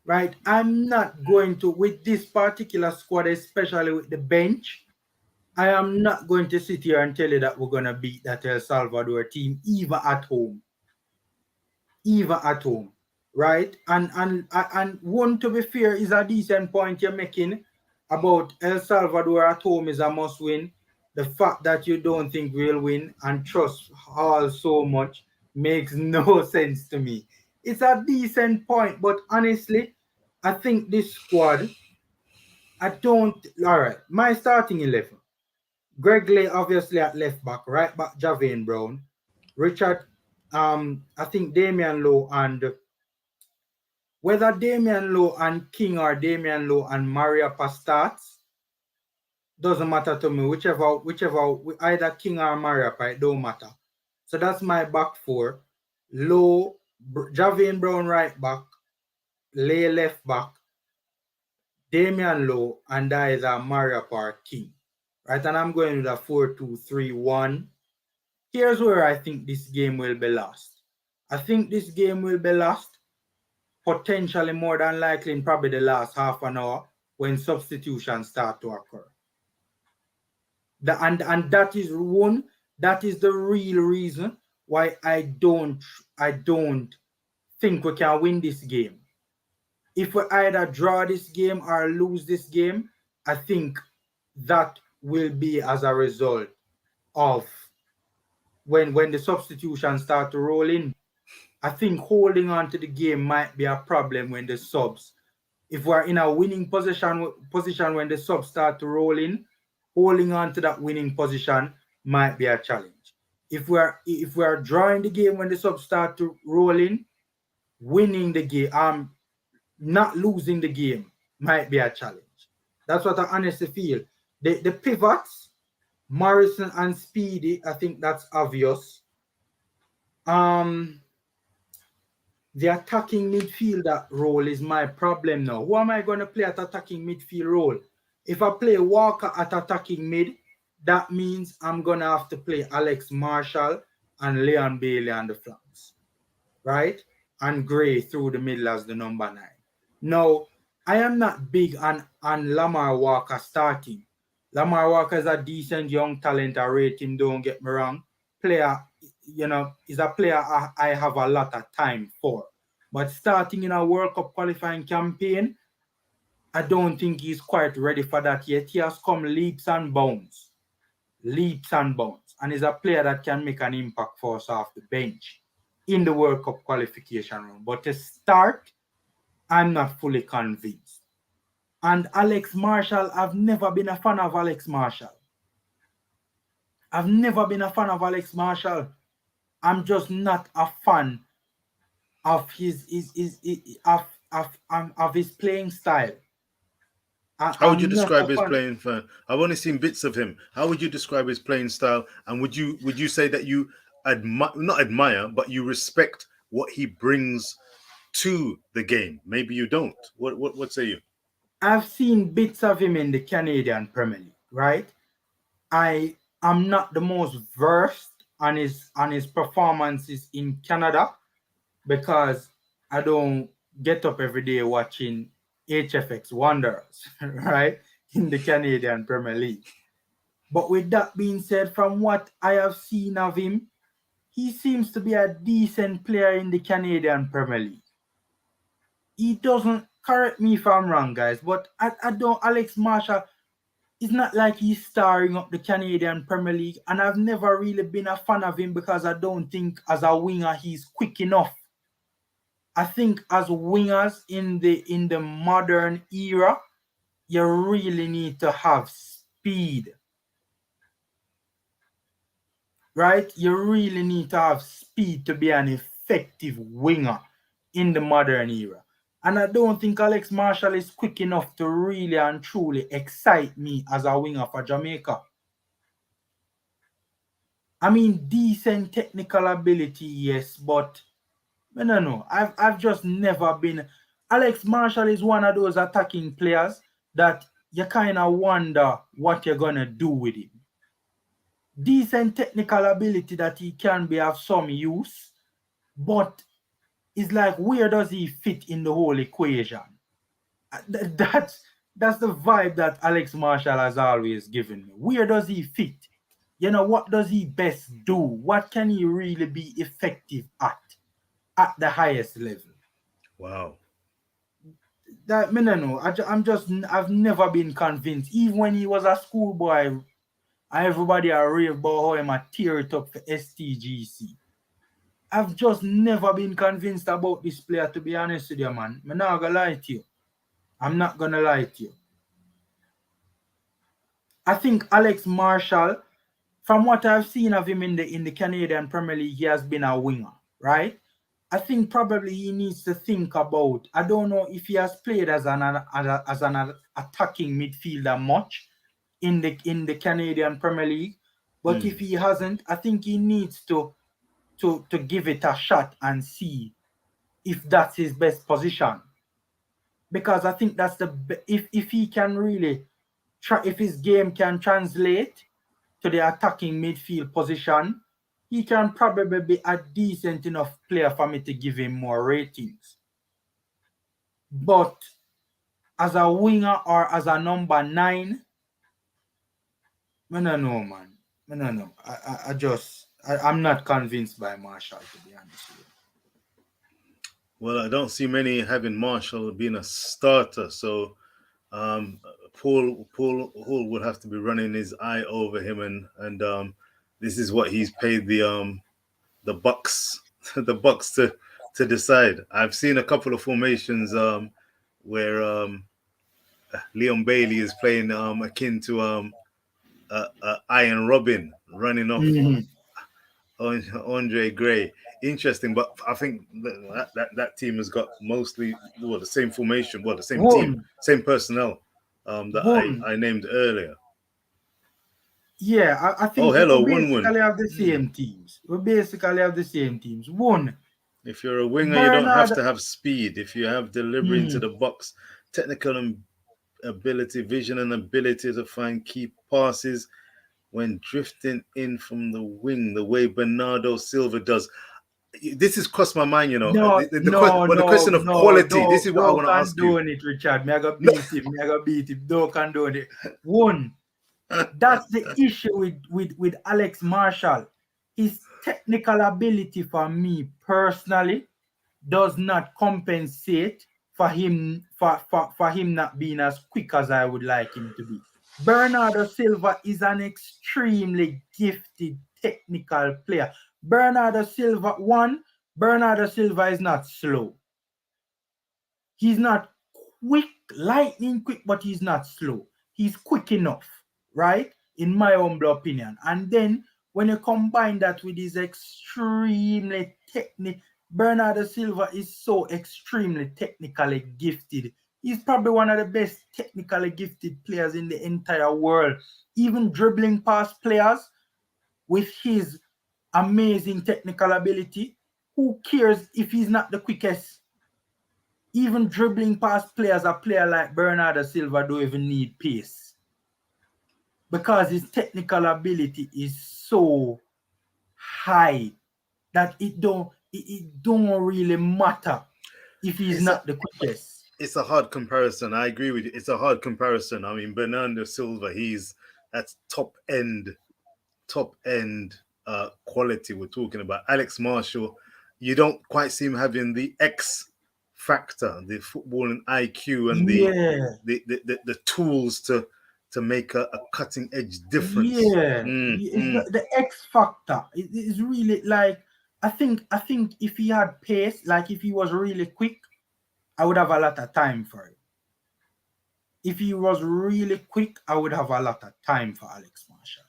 right? I'm not going to, with this particular squad, especially with the bench, I am not going to sit here and tell you that we're going to beat that El Salvador team, even at home. even at home, right? And one, to be fair, is a decent point you're making about El Salvador at home is a must win. The fact that you don't think we'll win and trust Hall so much makes no sense to me. It's a decent point, but honestly, I think this squad, I don't. All right, my starting 11. Greg Lay obviously at left back, right back Javane Brown, Richard, I think Damian Lowe, and whether Damian Lowe and King or Damian Lowe and Mariapa starts doesn't matter to me. Whichever, either King or Mariapa, it don't matter. So that's my back four. Lowe, Javane Brown right back, Lay left back, Damian Lowe, and either Mariapa or King. Right, and I'm going with a 4-2-3-1. Here's where I think this game will be lost. I think this game will be lost potentially more than likely in probably the last half an hour when substitutions start to occur. And that is one, that is the real reason why I don't think we can win this game. If we either draw this game or lose this game, I think that will be as a result of when the substitutions start to roll in. I think holding on to the game might be a problem when the subs, if we're in a winning position when the subs start to roll in, holding on to that winning position might be a challenge. If we're drawing the game when the subs start to roll in, winning the game, not losing the game might be a challenge. That's what I honestly feel. The pivots, Morrison and Speedy, I think that's obvious. The attacking midfielder role is my problem now. Who am I going to play at attacking midfield role? If I play Walker at attacking mid, that means I'm going to have to play Alex Marshall and Leon Bailey on the flanks, right? And Gray through the middle as the number 9. Now, I am not big on Lamar Walker starting. Lamar Walker is a decent young talent. I rate him, don't get me wrong. Player, is a player I have a lot of time for. But starting in a World Cup qualifying campaign, I don't think he's quite ready for that yet. He has come leaps and bounds. Leaps and bounds. And he's a player that can make an impact for us off the bench in the World Cup qualification round. But to start, I'm not fully convinced. And Alex Marshall, I've never been a fan of Alex Marshall. I'm just not a fan of his playing style. How would you describe his playing style? I've only seen bits of him. How would you describe his playing style? And would you say that you not admire, but you respect what he brings to the game? Maybe you don't. What say you? I've seen bits of him in the Canadian Premier League, right? I am not the most versed on his performances in Canada because I don't get up every day watching HFX Wanderers, right, in the Canadian Premier League. But with that being said, from what I have seen of him, he seems to be a decent player in the Canadian Premier League. He doesn't, correct me if I'm wrong, guys, but Alex Marshall, it's not like he's starring up the Canadian Premier League, and I've never really been a fan of him because I don't think as a winger he's quick enough. I think as wingers in the modern era, you really need to have speed. Right? You really need to have speed to be an effective winger in the modern era. And I don't think Alex Marshall is quick enough to really and truly excite me as a winger for Jamaica. I mean, decent technical ability, yes, but I don't know. I've just never been. Alex Marshall is one of those attacking players that you kind of wonder what you're gonna do with him. Decent technical ability that he can be of some use, but it's like, where does he fit in the whole equation? That's the vibe that Alex Marshall has always given me. Where does he fit? What does he best do? What can he really be effective at? at the highest level. Wow. That me no know. I've never been convinced. Even when he was a schoolboy, everybody are rave about how him a tear it up for STGC. I've just never been convinced about this player, to be honest with you, man. I'm not gonna lie to you. I'm not gonna lie to you. I think Alex Marshall, from what I've seen of him in the Canadian Premier League, he has been a winger, right? I think probably he needs to think about. I don't know if he has played as an attacking midfielder much in the Canadian Premier League, but if he hasn't, I think he needs to give it a shot and see if that's his best position. Because I think that's if he can really try, if his game can translate to the attacking midfield position, he can probably be a decent enough player for me to give him more ratings. But as a winger or as a number 9, I don't know, man. I don't know. I'm not convinced by Marshall, to be honest with you. Well, I don't see many having Marshall being a starter, so Paul Hall would have to be running his eye over him, and this is what he's paid the Bucks the Bucks to decide. I've seen a couple of formations where Leon Bailey is playing akin to Iron Robin running off Andre Gray. Interesting, but I think that team has got mostly the same formation, the same team, same personnel that I named earlier. Yeah, I think hello, we basically have the same teams. We basically have the same teams. If you're a winger, you don't have to have speed. If you have delivery into the box, technical and ability, vision and ability to find key passes when drifting in from the wing, the way Bernardo Silva does. This has crossed my mind, the question of quality. This is what I want to ask you. Don't condone it, Richard. I gotta beat him. Don't condone it. That's the issue with Alex Marshall. His technical ability, for me personally, does not compensate for him not being as quick as I would like him to be. Bernardo Silva is an extremely gifted technical player. Bernardo Silva is not slow. He's not quick, lightning quick, but he's not slow. He's quick enough, right? In my humble opinion. And then when you combine that with his extremely technical, Bernardo Silva is so extremely technically gifted. He's probably one of the best technically gifted players in the entire world. Even dribbling past players with his amazing technical ability, who cares if he's not the quickest? Even dribbling past players, a player like Bernardo Silva don't even need pace. Because his technical ability is so high that it don't really matter if he's not the quickest. It's a hard comparison. I agree with you. It's a hard comparison. I mean, Bernardo Silva, that's top end quality we're talking about. Alex Marshall, you don't quite see him having the X factor, the footballing IQ and the tools to make a cutting edge difference. The X factor is really like, I think if he had pace, like if he was really quick, I would have a lot of time for it. If he was really quick, I would have a lot of time for Alex Marshall.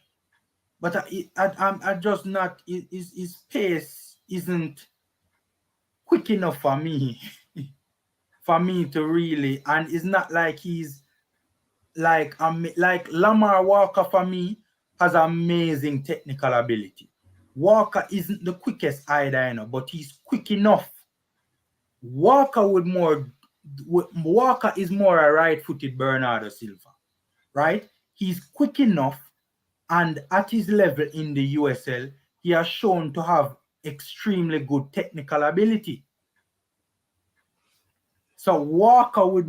But I'm just not. His pace isn't quick enough for me, for me to really. And it's not like he's like Lamar Walker for me has amazing technical ability. Walker isn't the quickest either, but he's quick enough. Walker is more a right-footed Bernardo Silva, right? He's quick enough, and at his level in the USL, he has shown to have extremely good technical ability. So Walker would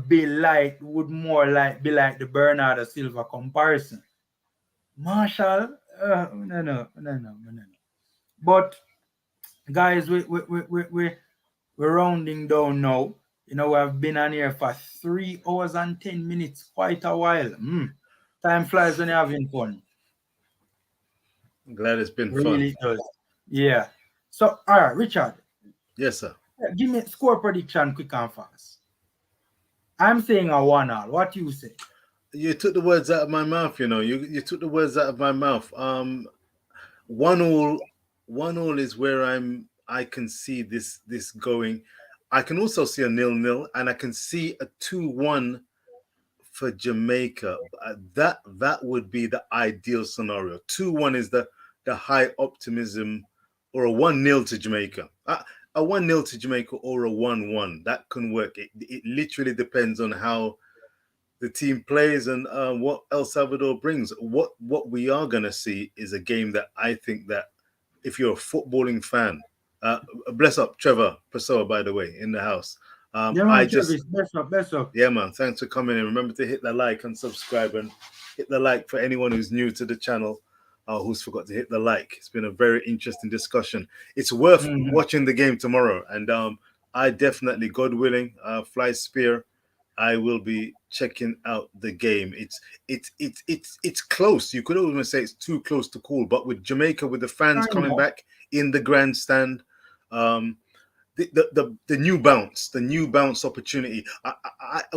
be like the Bernardo Silva comparison. Marshall, no. But Guys, we're rounding down now. You know, I've been on here for 3 hours and 10 minutes, quite a while. Time flies when you're having fun. I'm glad it's been fun. Really does. Yeah. So, all right, Richard, Yes, sir. give me score prediction quick and fast. I'm saying a 1-all. What you say? You took the words out of my mouth. You know, you took the words out of my mouth. 1-1, 1-1 is where I can see this going. I can also see a 0-0, and I can see a 2-1 for Jamaica. That would be the ideal scenario. 2-1 is the high optimism, or a 1-0 to Jamaica. A 1-0 to Jamaica or a 1-1. That can work. It literally depends on how the team plays and what El Salvador brings. What we are going to see is a game that I think that if you're a footballing fan, bless up Trevor Pessoa, by the way, in the house. Yeah, I man, just Travis, best up, best up. Yeah, man. Thanks for coming in. Remember to hit the like and subscribe, and hit the like for anyone who's new to the channel, who's forgot to hit the like. It's been a very interesting discussion. It's worth watching the game tomorrow, and I definitely, God willing, fly spear, I will be checking out the game. It's close. You could almost say it's too close to call, but with Jamaica, with the fans coming back in the grandstand, the new bounce, opportunity.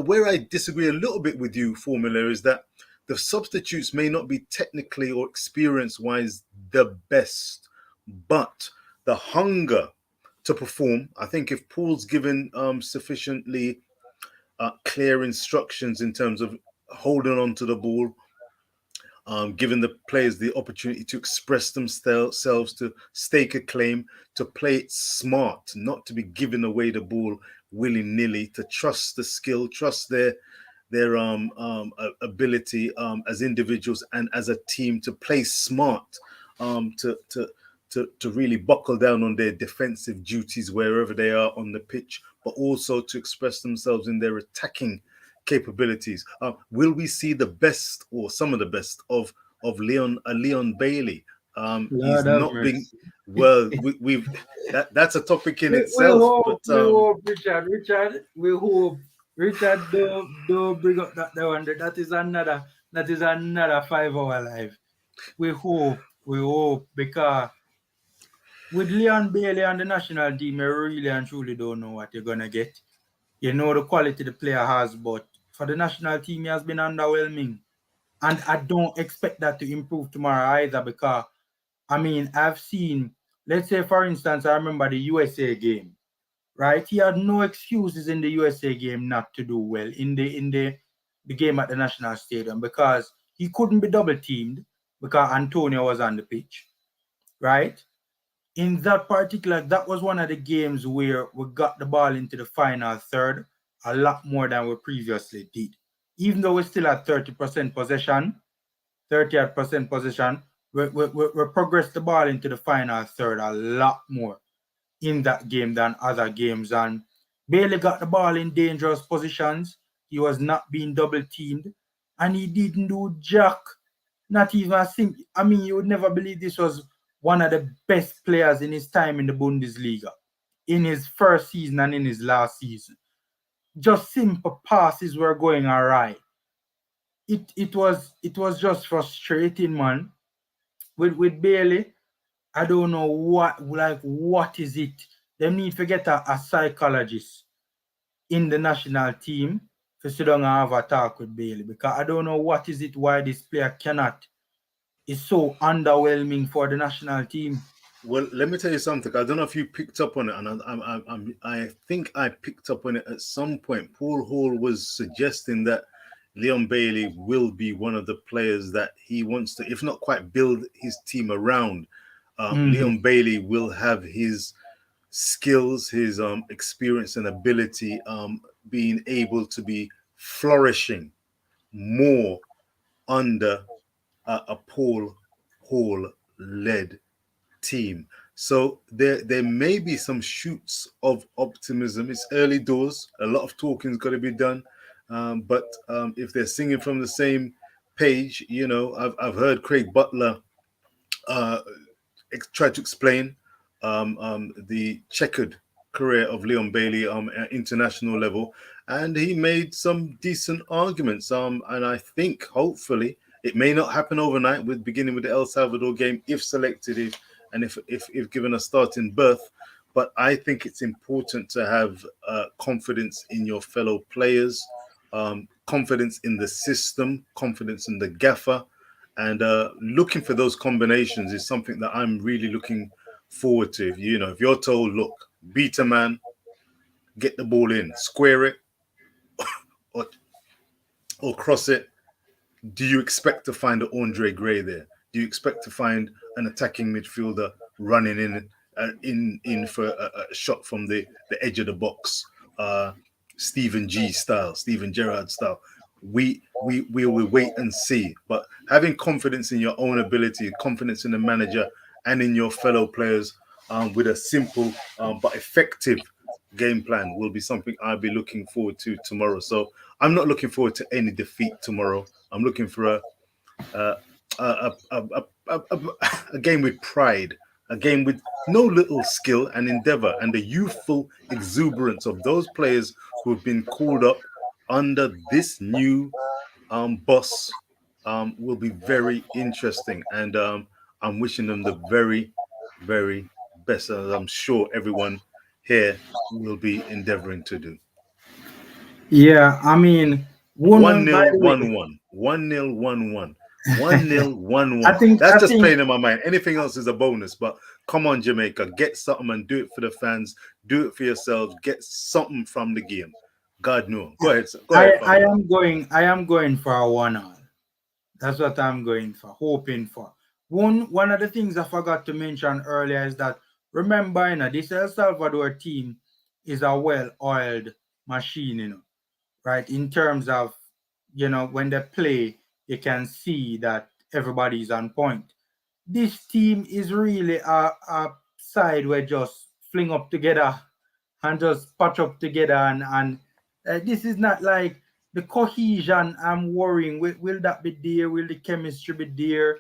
Where I disagree a little bit with you, Formula, is that the substitutes may not be technically or experience-wise the best, but the hunger to perform. I think if Paul's given sufficiently clear instructions in terms of holding on to the ball, giving the players the opportunity to express themselves, to stake a claim, to play it smart, not to be giving away the ball willy-nilly, to trust the skill, trust their ability as individuals and as a team, to play smart, to really buckle down on their defensive duties wherever they are on the pitch, but also to express themselves in their attacking capabilities. Will we see the best or some of the best of Leon Bailey? He's not being well. We've that's a topic in itself. We hope, Richard. We hope Richard do bring up that one. That is another 5-hour live. We hope because with Leon Bailey and the national team, I really and truly don't know what you're gonna get. You know the quality the player has, but for the national team, he has been underwhelming. And I don't expect that to improve tomorrow either because, I mean, I've seen, let's say, for instance, I remember the USA game, right? He had no excuses in the USA game not to do well in the game at the National Stadium because he couldn't be double teamed because Antonio was on the pitch, right? In that particular, that was one of the games where we got the ball into the final third a lot more than we previously did. Even though we still had 30% possession, 38% possession, we progressed the ball into the final third a lot more in that game than other games. And Bailey got the ball in dangerous positions. He was not being double teamed, and he didn't do jack. Not even a thing. I mean, you would never believe this was one of the best players in his time in the Bundesliga, in his first season and in his last season. Just simple passes were going awry. It was just frustrating, man. With Bailey, I don't know what is it. They need to get a psychologist in the national team to sit down and have a talk with Bailey because I don't know what is it why this player cannot. It's so underwhelming for the national team. Well, let me tell you something. I don't know if you picked up on it, and I think I picked up on it at some point. Paul Hall was suggesting that Leon Bailey will be one of the players that he wants to, if not quite build his team around. Leon Bailey will have his skills, his experience and ability being able to be flourishing more under a Paul Hall led team. So there may be some shoots of optimism. It's early doors. A lot of talking's got to be done. But if they're singing from the same page, I've heard Craig Butler try to explain the checkered career of Leon Bailey at international level, and he made some decent arguments. And I think hopefully it may not happen overnight, with beginning with the El Salvador game, if selected, if given a starting berth. But I think it's important to have confidence in your fellow players, confidence in the system, confidence in the gaffer, and looking for those combinations is something that I'm really looking forward to. If you're told, look, beat a man, get the ball in, square it, or cross it, do you expect to find an Andre Gray there? Do you expect to find an attacking midfielder running in for a shot from the edge of the box, Stephen Gerrard style? We will wait and see. But having confidence in your own ability, confidence in the manager and in your fellow players, with a simple but effective game plan, will be something I'll be looking forward to tomorrow. So I'm not looking forward to any defeat tomorrow. I'm looking for a game with pride, a game with no little skill and endeavor, and the youthful exuberance of those players who have been called up under this new boss will be very interesting. And I'm wishing them the very, very best, as I'm sure everyone here will be endeavoring to do. Yeah, I mean, 1 by 0 the way, 1 1. 1 0 1 1. 1 0 1 I 1. think That's I just think playing in my mind. Anything else is a bonus. But come on, Jamaica, get something and do it for the fans. Do it for yourselves. Get something from the game. God no. Go ahead, sir. Go ahead, family. I am going for a 1-all. That's what I'm going for, hoping for. One of the things I forgot to mention earlier is that, remember, this El Salvador team is a well-oiled machine, right? In terms of, when they play, you can see that everybody's on point. This team is really a side where just fling up together and just patch up together, and this is not like the cohesion. I'm worrying, will that be there? Will the chemistry be there?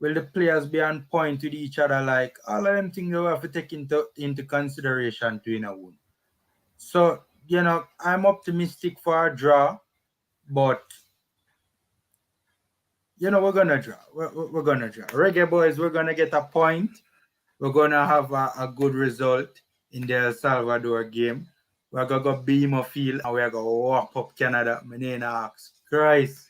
Will the players be on point with each other? Like, all of them things we have to take into consideration to win. So, I'm optimistic for a draw, but we're gonna draw. We're gonna draw. Reggae Boys, we're gonna get a point. We're gonna have a good result in the El Salvador game. We're gonna go beam a field and we're gonna walk up Canada. My name is Christ.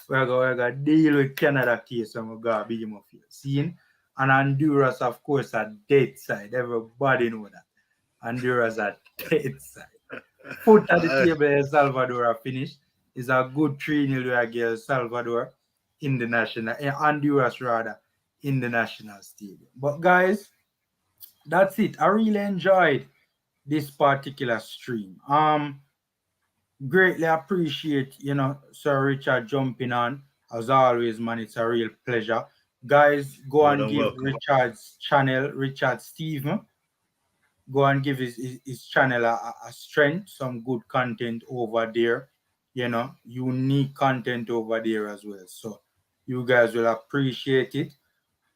We're gonna deal with Canada case and we're gonna beam a field. Seeing? And Honduras, of course, are dead side. Everybody know that. Honduras are dead side. Foot at the table, El Salvador are finished. It's a good 3-0 against El Salvador in the national, Honduras rather, in the national stadium. But guys, that's it. I really enjoyed this particular stream. Greatly appreciate, Sir Richard jumping on. As always, man, it's a real pleasure. Guys, go More and than give welcome. Richard's channel, Richard Stephen, go and give his channel a strength, some good content over there, unique content over there as well. So you guys will appreciate it.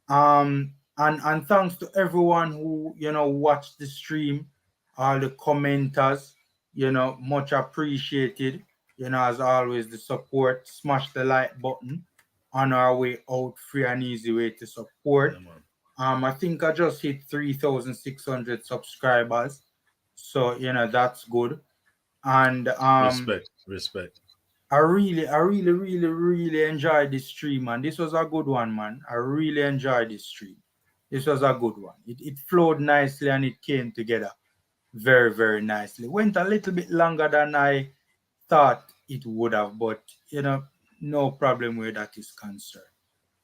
And thanks to everyone who watched the stream, all the commenters, much appreciated. As always, the support. Smash the like button on our way out, free and easy way to support. Yeah, man. I think I just hit 3,600 subscribers, so that's good. And Respect. I really enjoyed this stream, man. This was a good one, man. I really enjoyed this stream. This was a good one. It flowed nicely and it came together very, very nicely. Went a little bit longer than I thought it would have, but no problem where that is concerned.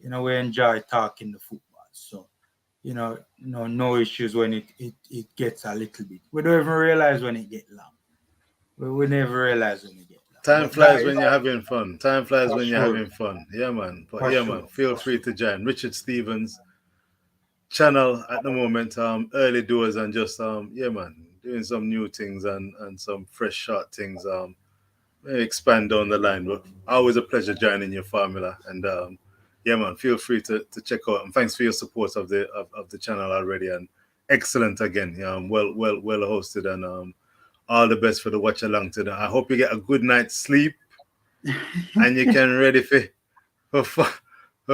We enjoy talking the football. So, no issues when it gets a little bit. We don't even realize when it get long. We never realize when it get long. Time But flies guys, when you're having fun. Time flies for when you're sure. having fun. Yeah, man. But For yeah, sure. man. Feel free to join Richard Stevens channel at the moment. Early doors and just yeah, man, doing some new things and some fresh short things. Maybe expand down the line. But always a pleasure joining your formula. And yeah, man, feel free to check out. And thanks for your support of the channel already. And excellent again. Well hosted, and all the best for the watch along today. I hope you get a good night's sleep and you can ready for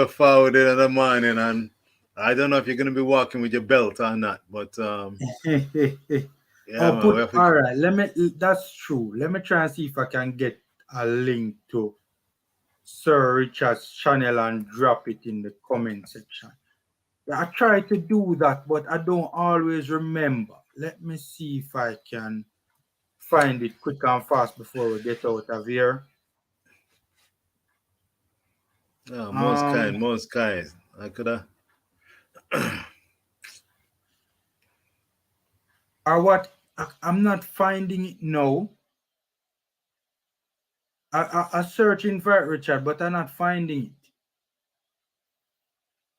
forward in the morning. And I don't know if you're gonna be walking with your belt or not, but yeah, man, all right. That's true. Let me try and see if I can get a link to Sir Richard's channel and drop it in the comment section. I try to do that, but I don't always remember. Let me see if I can find it quick and fast before we get out of here. most kind. I could have. Or what? I'm not finding it now. I'm searching for it, Richard, but I'm not finding it.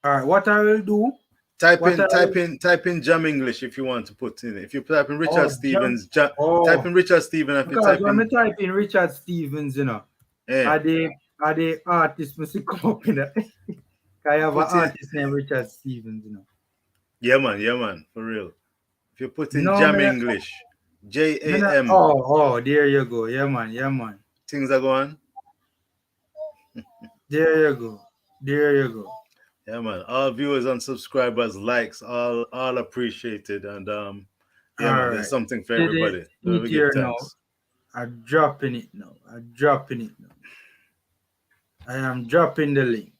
All right, what I will do? Type in Jam English if you want to put in it. If you type in Richard Stevens, type in Richard Stevens. Because when I type in Richard Stevens, are they artists must come up in it? I have an artist named Richard Stevens, Yeah, man, for real. If you put in Jam English, JAM. Oh, there you go. Yeah, man. Things are going. There you go. Yeah, man. All viewers and subscribers, likes, all appreciated. And man, there's something for everybody. Now. I'm dropping it now. I am dropping the link.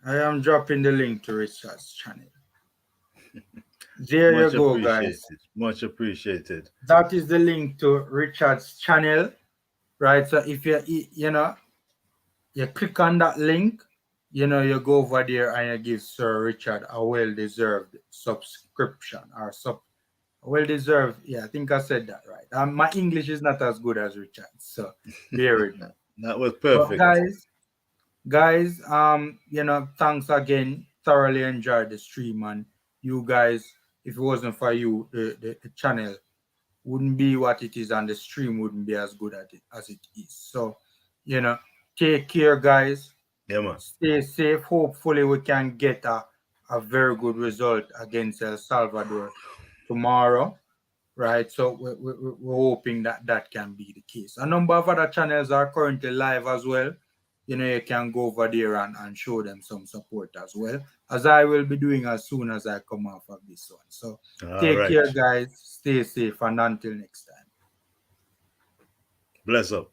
To Richard's channel. There you go, guys. Much appreciated. That is the link to Richard's channel, right? So if you click on that link, you go over there and you give Sir Richard a well-deserved subscription or well-deserved. Yeah, I think I said that right. My English is not as good as Richard's, so bear with me. That was perfect. But guys, thanks again. Thoroughly enjoyed the stream, and you guys, if it wasn't for you, the channel wouldn't be what it is, and the stream wouldn't be as good as it is. So, take care, guys. Yeah, man. Stay safe. Hopefully, we can get a very good result against El Salvador tomorrow, right? So we're hoping that can be the case. A number of other channels are currently live as well. You can go over there and show them some support as well, as I will be doing as soon as I come off of this one. So take care, guys. Stay safe, and until next time. Bless up.